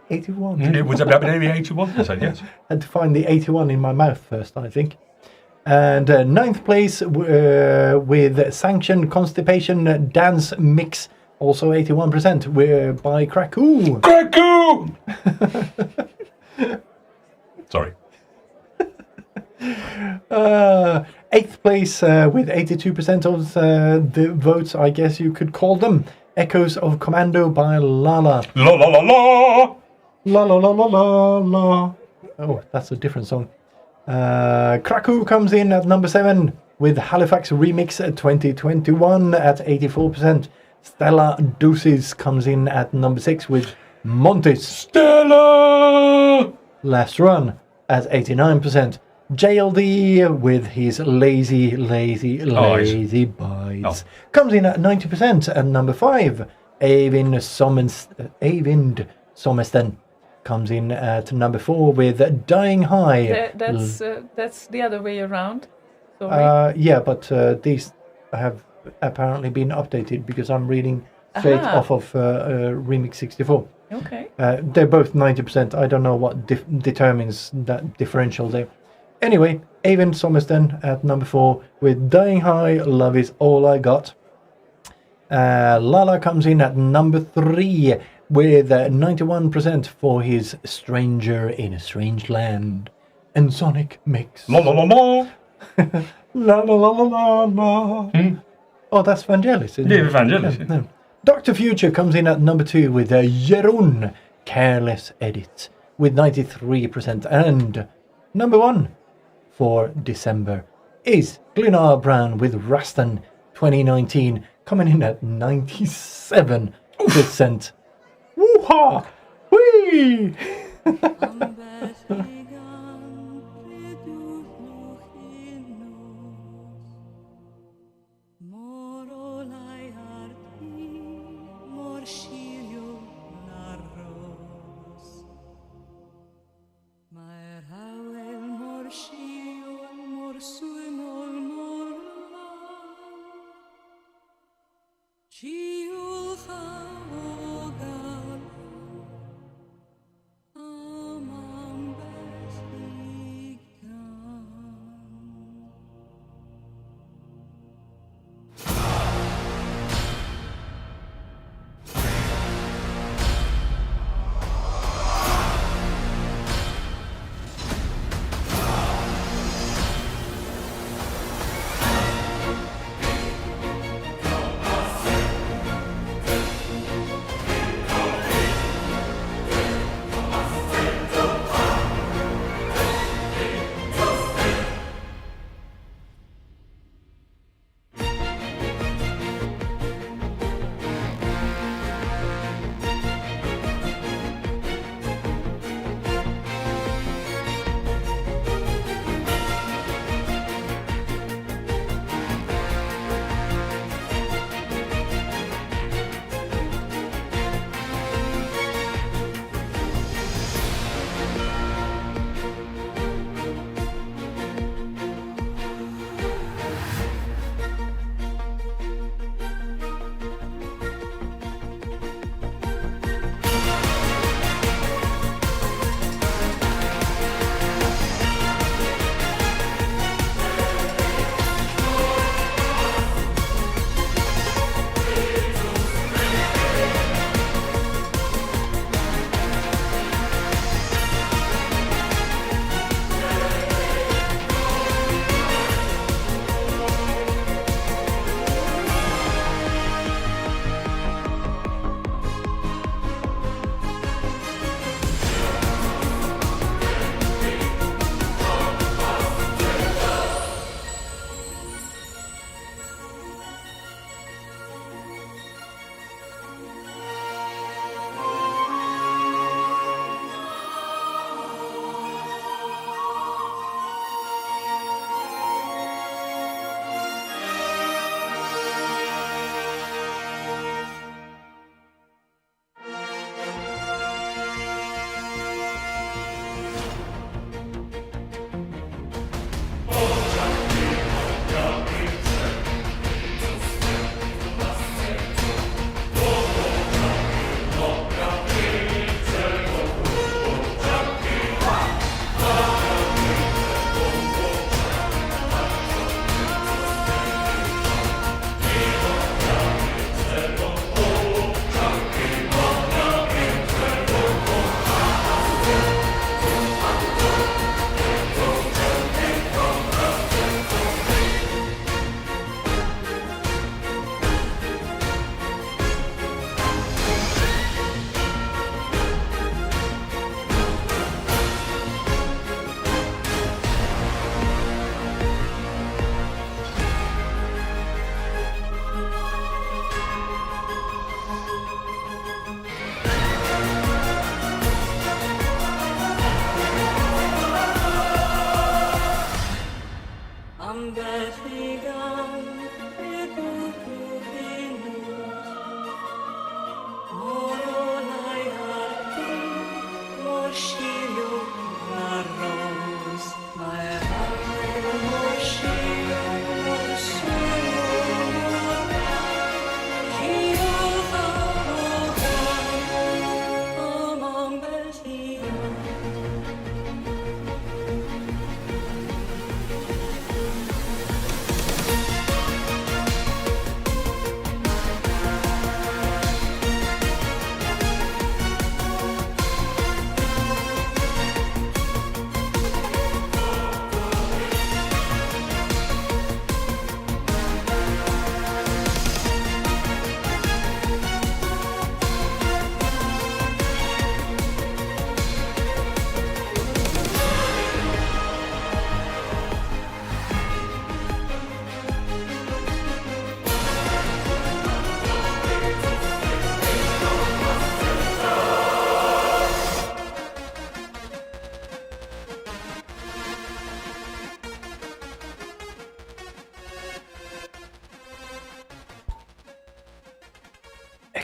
81. It was about 81, I said yes. Had to find the 81 in my mouth first, I think. And 9th place with Sanction Constipation Dance Mix, also 81%, by Krakow. Krakow! Sorry. 8th place with 82% of the votes, I guess you could call them. Echoes of Commando by Lala. La la la la! La la la la la la. Oh, that's a different song. Krakow comes in at number 7 with Halifax Remix 2021 at 84%. Stella Deuces comes in at number 6 with Montes. Stella! Last Run at 89%. JLD with his lazy bites comes in at 90% at number 5. Eivind Sommersten comes in at number 4 with Dying High. That's the other way around. Sorry. Yeah, but these have apparently been updated because I'm reading straight off of Remix 64. Okay. They're both 90%. I don't know what determines that differential there. Anyway, Eivind Sommersten at number 4 with Dying High, Love Is All I Got. Lala comes in at number 3 with 91% for his Stranger in a Strange Land. And Sonic Mix. La la la la! La la la la la la. Oh, that's Vangelis, isn't it? Yeah, Vangelis. Yeah, no. Dr. Future comes in at number 2 with Jeroen, Careless Edit, with 93%. And number 1 for December is Glennar Brown with Ruston 2019, coming in at 97%. Woo-ha! Whee!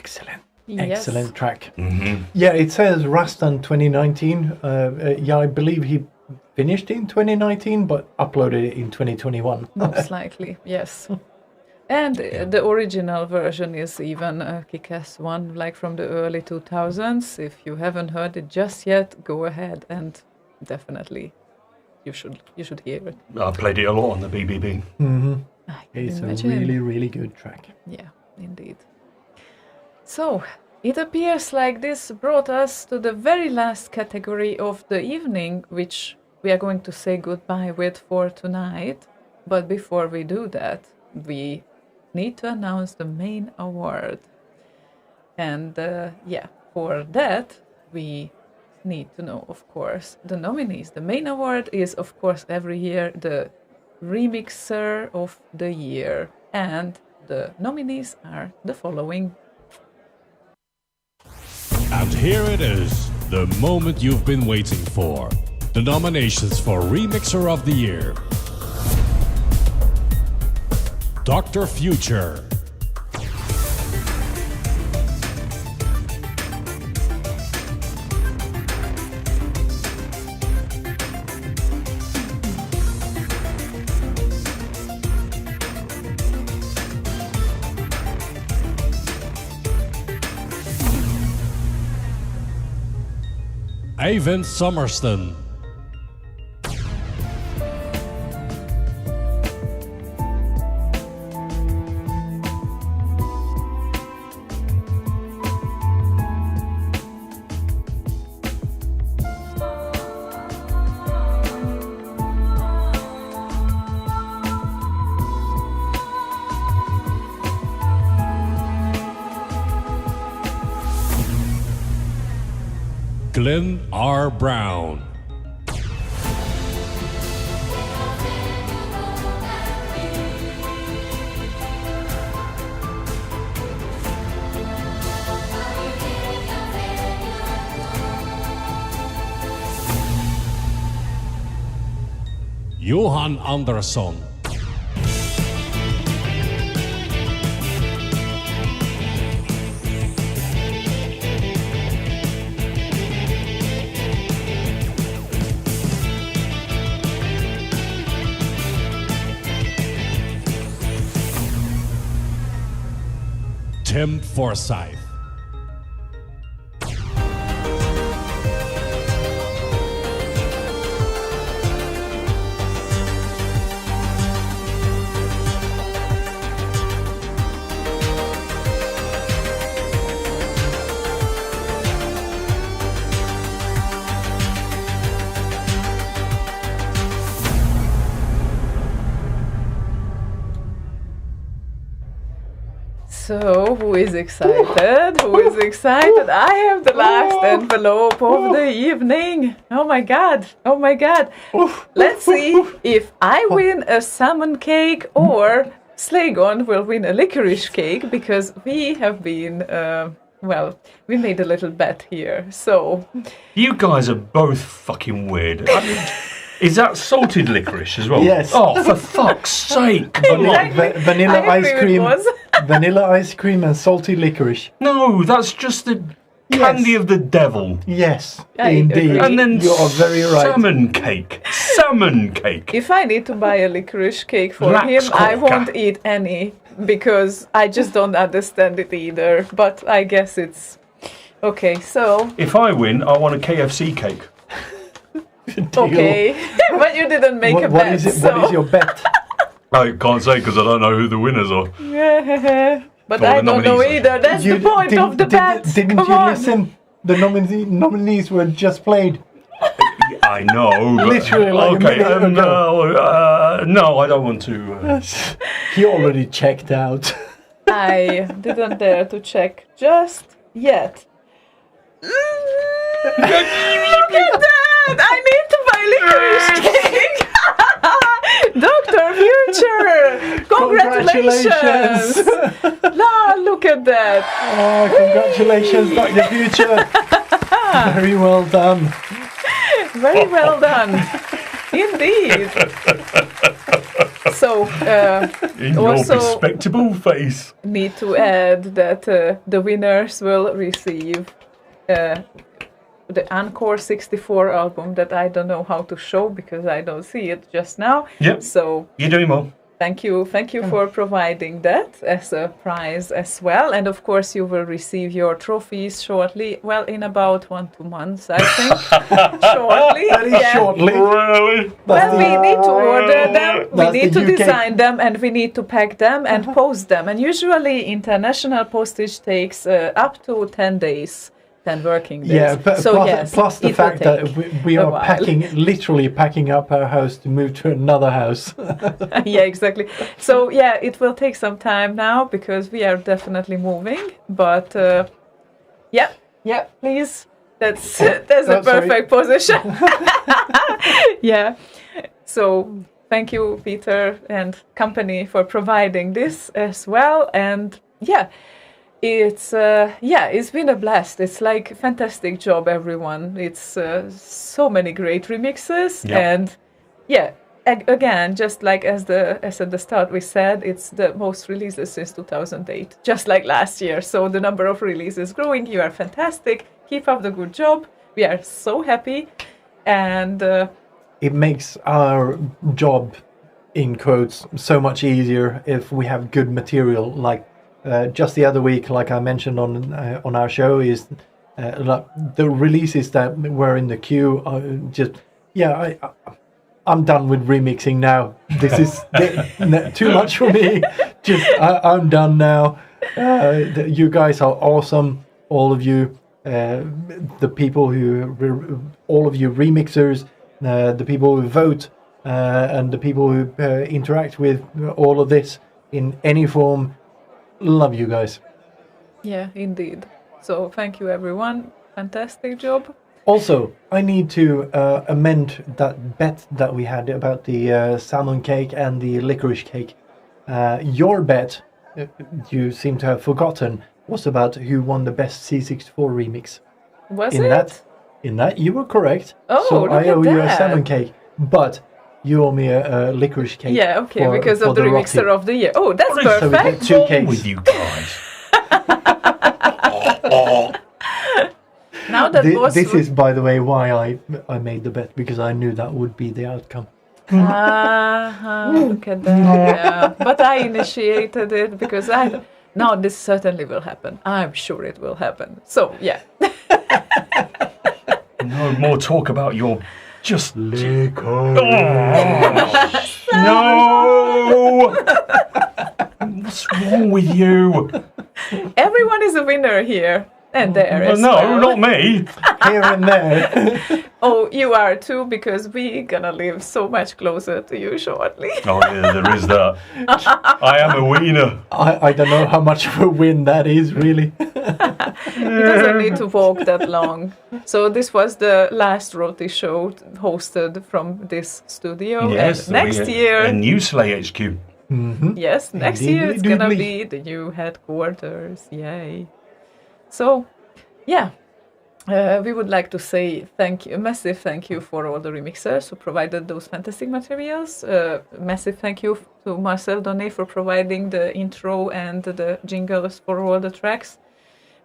Excellent. Yes. Excellent track. Yeah, it says Rastan 2019. I believe he finished in 2019, but uploaded it in 2021. Most likely, yes. And the original version is even a kick-ass one, like from the early 2000s. If you haven't heard it just yet, go ahead and definitely you should hear it. I played it a lot on the BBB. I can It's a imagine. really, really good track. Yeah, indeed. So, it appears like this brought us to the very last category of the evening, which we are going to say goodbye with for tonight. But before we do that, we need to announce the main award. And for that, we need to know, of course, the nominees. The main award is, of course, every year the Remixer of the Year. And the nominees are the following. And here it is, the moment you've been waiting for. The nominations for Remixer of the Year. Dr. Future. Avon Summerston. Glenn R. Brown. Johan Andersson. Tim Forsyth. So, who is excited? Who is excited? I have the last envelope of the evening. Oh my god. Oh my god. Let's see if I win a salmon cake or Slagon will win a licorice cake, because we have been, we made a little bet here. So, You guys are both fucking weird. I mean, is that salted licorice as well? Yes. Oh, for fuck's sake. Vanilla I ice agree it cream. was. Vanilla ice cream and salty licorice. No, that's just the candy of the devil. Yes, I indeed. agree. And then You are very right. salmon cake. Salmon cake. If I need to buy a licorice cake for him, I Laxkaka. won't eat any, because I just don't understand it either. But I guess it's okay. So If I win, I want a KFC cake. okay, but you didn't make a What bet. is it? So. What is your bet? I can't say because I don't know who the winners are. But Or I the don't know nominees. either. That's the point of the bet. Didn't Come you on. listen? The nominees were just played. I know. But, Literally like a okay, minute ago. no, I don't want to. He already checked out. I didn't dare to check just yet. Look at that! I need to buy licorice cake! Dr. Future! Congratulations! La, look at that! Oh, congratulations, Dr. Future. Very well done. Very well done. Indeed. So In your also respectable face. need to add that the winners will receive the Encore 64 album that I don't know how to show because I don't see it just now. Yep. So You're doing well. thank you for providing that as a prize as well. And of course you will receive your trophies shortly. Well, in about 1-2 months, I think. Shortly. Yeah. Shortly. Really? Well, we need to order them, we That's need the to UK. design them, and we need to pack them and post them. And usually international postage takes up to 10 days, 10 working days. Yeah, so plus, yes, plus the it will fact that take we a are while. literally packing up our house to move to another house. Yeah, exactly. So yeah, it will take some time now because we are definitely moving. But yeah, please. That's a sorry. perfect position. Yeah. So thank you, Peter and company, for providing this as well. And yeah, it's been a blast. It's like fantastic job, everyone. It's so many great remixes, Yeah. and yeah. Again, just like as at the start we said, it's the most releases since 2008, just like last year. So the number of releases growing. You are fantastic. Keep up the good job. We are so happy, and It makes our job, in quotes, so much easier if we have good material. Like just the other week, like I mentioned on our show, is like the releases that were in the queue. Just I'm done with remixing now. This is too much for me. Just I'm done now. You guys are awesome, all of you. The people all of you remixers, the people who vote, and the people who interact with all of this in any form. Love you guys. yeah, indeed. So thank you, everyone. Fantastic job. Also, I need to amend that bet that we had about the salmon cake and the licorice cake. Your bet, you seem to have forgotten, was about who won the best C64 remix. Was In it? that, you were correct. Oh, so look I at owe you a that. salmon cake, but you owe me a licorice cake. Yeah, okay, for- because for of the remixer Rocky. of the year. Oh, that's What is- So we get perfect. two Wrong cakes. with you guys? Now that was This is, by the way, why I made the bet, because I knew that would be the outcome. Look at that. Yeah. But I initiated it because now this certainly will happen. I'm sure it will happen. So yeah. No more talk about your just Licorice. No! What's wrong with you? Everyone is a winner here and there Well, as no, well. not me. Here and there. Oh, you are too, because we're gonna live so much closer to you shortly. Oh yeah, there is that. I am a wiener. I don't know how much of a win that is, really. He doesn't need to walk that long. So this was the last Roti show hosted from this studio. Yes, and next year, a new Slay HQ. yes, next Indeed, year it's gonna doodly. be the new headquarters. Yay! So, yeah, we would like to say a massive thank you for all the remixers who provided those fantastic materials. Massive thank you to Marcel Donnet for providing the intro and the jingles for all the tracks.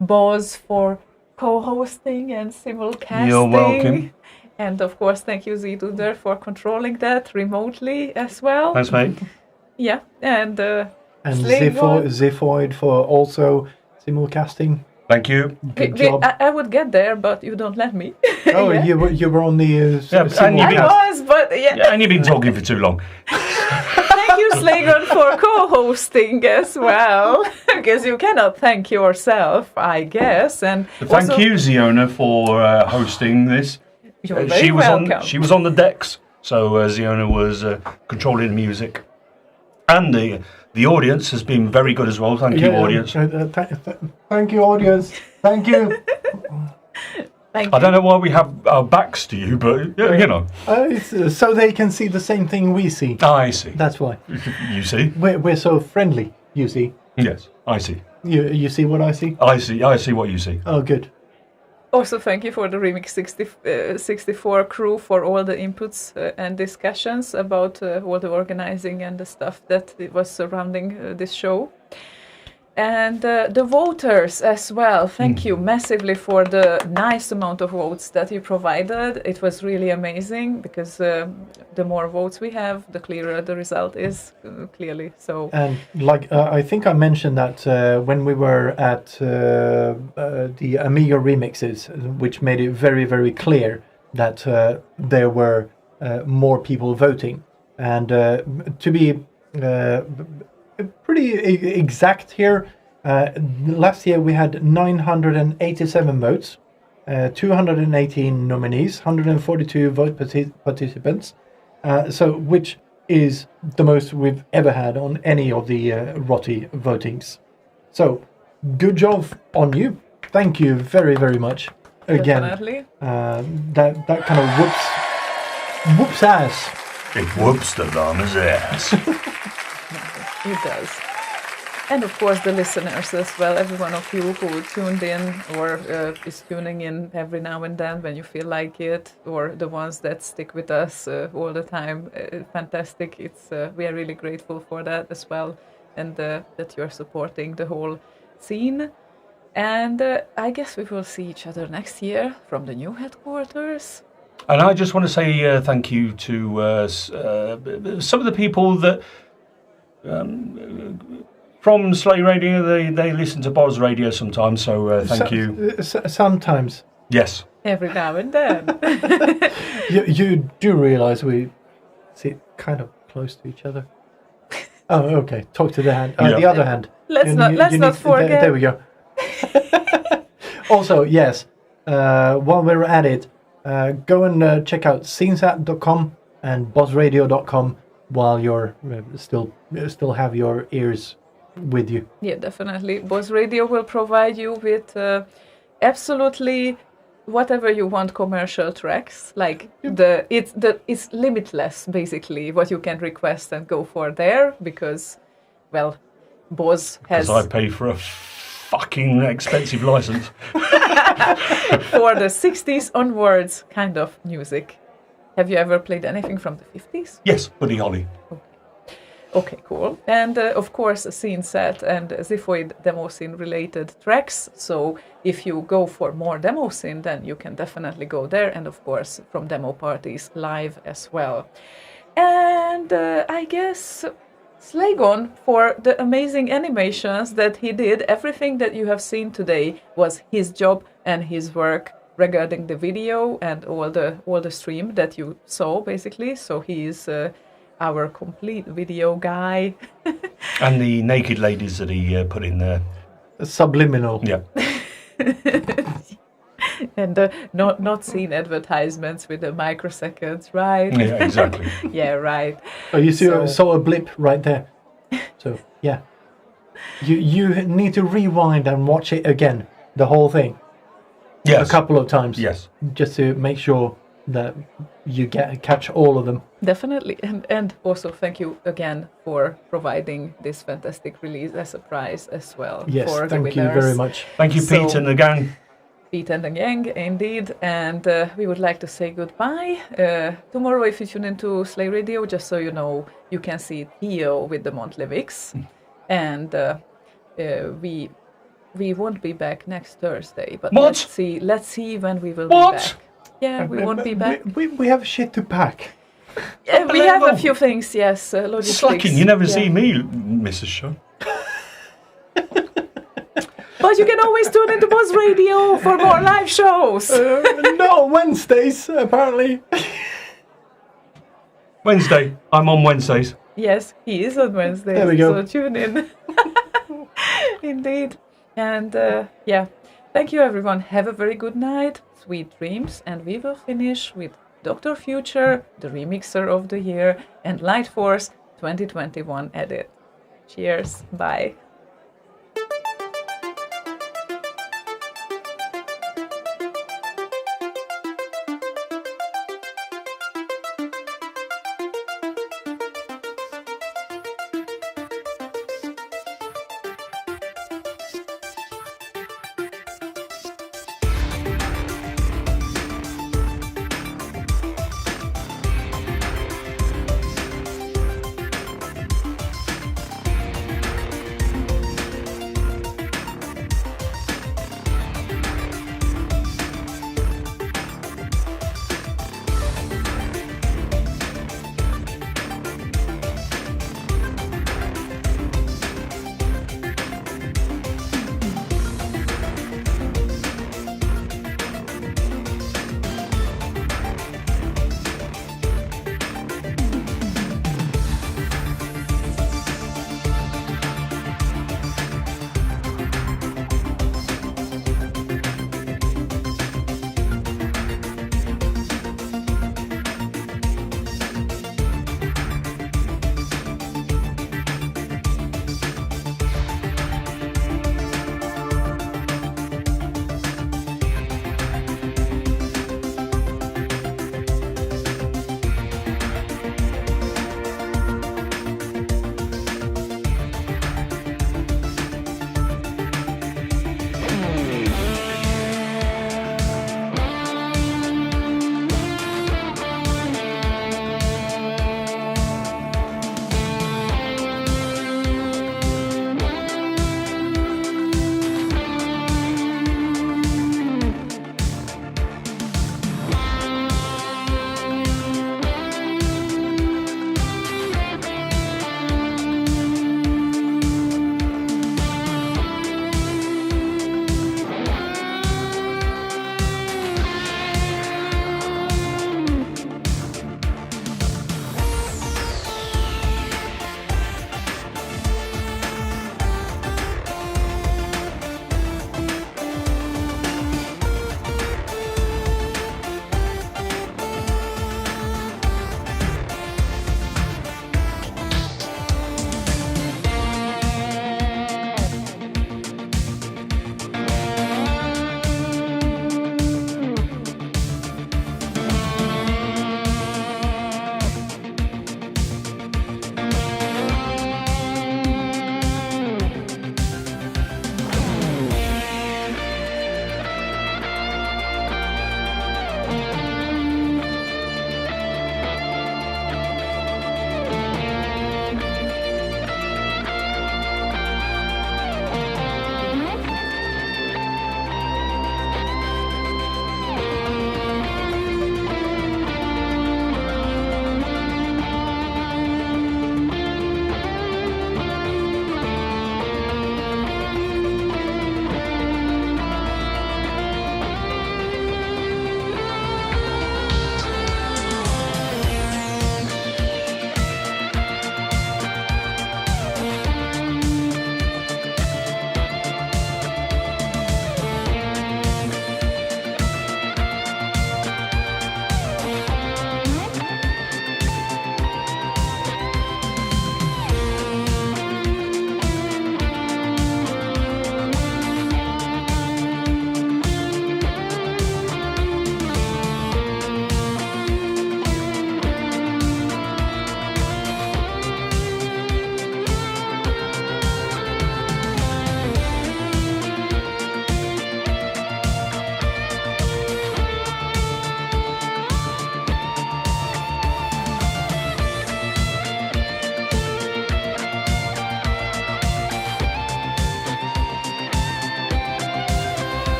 Boz for co-hosting and simulcasting. You're welcome. And of course, thank you, Ziduder, for controlling that remotely as well. Thanks, mate. Yeah, and And Slave Ziphoid for also simulcasting. Thank you. Good job. I would get there, but you don't let me. Oh, Yeah. you were on the Yeah, and you I Yes. was, but yeah. Yeah, and you've been talking for too long. Thank you, Slagon, for co-hosting as well, because you cannot thank yourself, I guess. And Thank also, you, Ziona, for hosting this. You're very welcome. She was on the decks, so Ziona was controlling the music, and the audience has been very good as well. Thank you, audience. Thank you, audience. Thank you. Thank I you. don't know why we have our backs to you, but you know. It's, so they can see the same thing we see. I see. That's why. You see? We're so friendly, you see. Yes, I see. You see what I see? I see what you see. Oh, good. Also, thank you for the Remix 64 crew for all the inputs and discussions about all the organizing and the stuff that was surrounding this show. And the voters as well. Thank you massively for the nice amount of votes that you provided. It was really amazing because the more votes we have, the clearer the result is, clearly. So. And I think I mentioned that when we were at the Amiga remixes, which made it very, very clear that there were more people voting. And to be pretty exact here, last year we had 987 votes, 218 nominees, 142 vote participants, so which is the most we've ever had on any of the ROTI votings. So, good job on you. Thank you very, very much. Again, Definitely. That kind of whoops ass. It whoops the llama's ass. It does. And of course the listeners as well, every one of you who tuned in or is tuning in every now and then when you feel like it, or the ones that stick with us all the time. Fantastic. We are really grateful for that as well, and that you're supporting the whole scene. And I guess we will see each other next year from the new headquarters. And I just want to say thank you to some of the people that from Slay Radio. They listen to Boz Radio sometimes, so thank you. Sometimes. Yes. Every now and then. You do realize we sit kind of close to each other. Oh, okay. Talk to the hand. The other hand. Let's not forget. There we go. Also, yes. While we're at it, go and check out scenesat.com and bossradio.com while you're still have your ears with you. Yeah, definitely. Boss Radio will provide you with absolutely whatever you want commercial tracks. Like it's limitless basically what you can request and go for there, because well, Boss has. Because I pay for a fucking expensive license for the 60s onwards kind of music. Have you ever played anything from the 50s? Yes, Buddy Holly. Okay, cool. And of course, Scene Set and Ziphoid Demo Scene related tracks. So if you go for more Demo Scene, then you can definitely go there. And of course, from demo parties live as well. And I guess Slagon, for the amazing animations that he did, everything that you have seen today was his job and his work regarding the video and all the stream that you saw, basically. So he is our complete video guy. And the naked ladies that he put in there. Subliminal. Yeah. And not seen advertisements with the microseconds, right? Yeah, exactly. Yeah, right. Oh, you saw a blip right there. So, yeah. You need to rewind and watch it again, the whole thing. Yes. A couple of times. Yes. Just to make sure that you catch all of them. Definitely. And also thank you again for providing this fantastic release as a prize as well. Yes, for thank the you winners. very much. Thank you, Pete and the gang. Pete and the gang, indeed. And we would like to say goodbye. Tomorrow, if you tune into Slay Radio, just so you know, you can see Theo with the monthly mix. And we won't be back next Thursday. But what? Let's see when we will what? be back. Yeah, we won't be back. We have shit to pack. We have a few things, yes. Logistics. Slacking, you never see me, Mrs. Shaw. But you can always tune into Buzz Radio for more live shows. No, Wednesdays, apparently. Wednesday. I'm on Wednesdays. Yes, he is on Wednesdays. There we go. So tune in. Indeed. And yeah, thank you everyone. Have a very good night. Sweet dreams. And we will finish with Dr. Future, the remixer of the year, and Light Force 2021 edit. Cheers. Bye.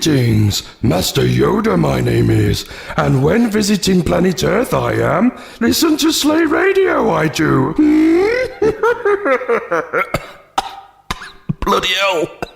Greetings, Master Yoda my name is, and when visiting planet Earth I am, listen to Slay Radio I do. Bloody hell.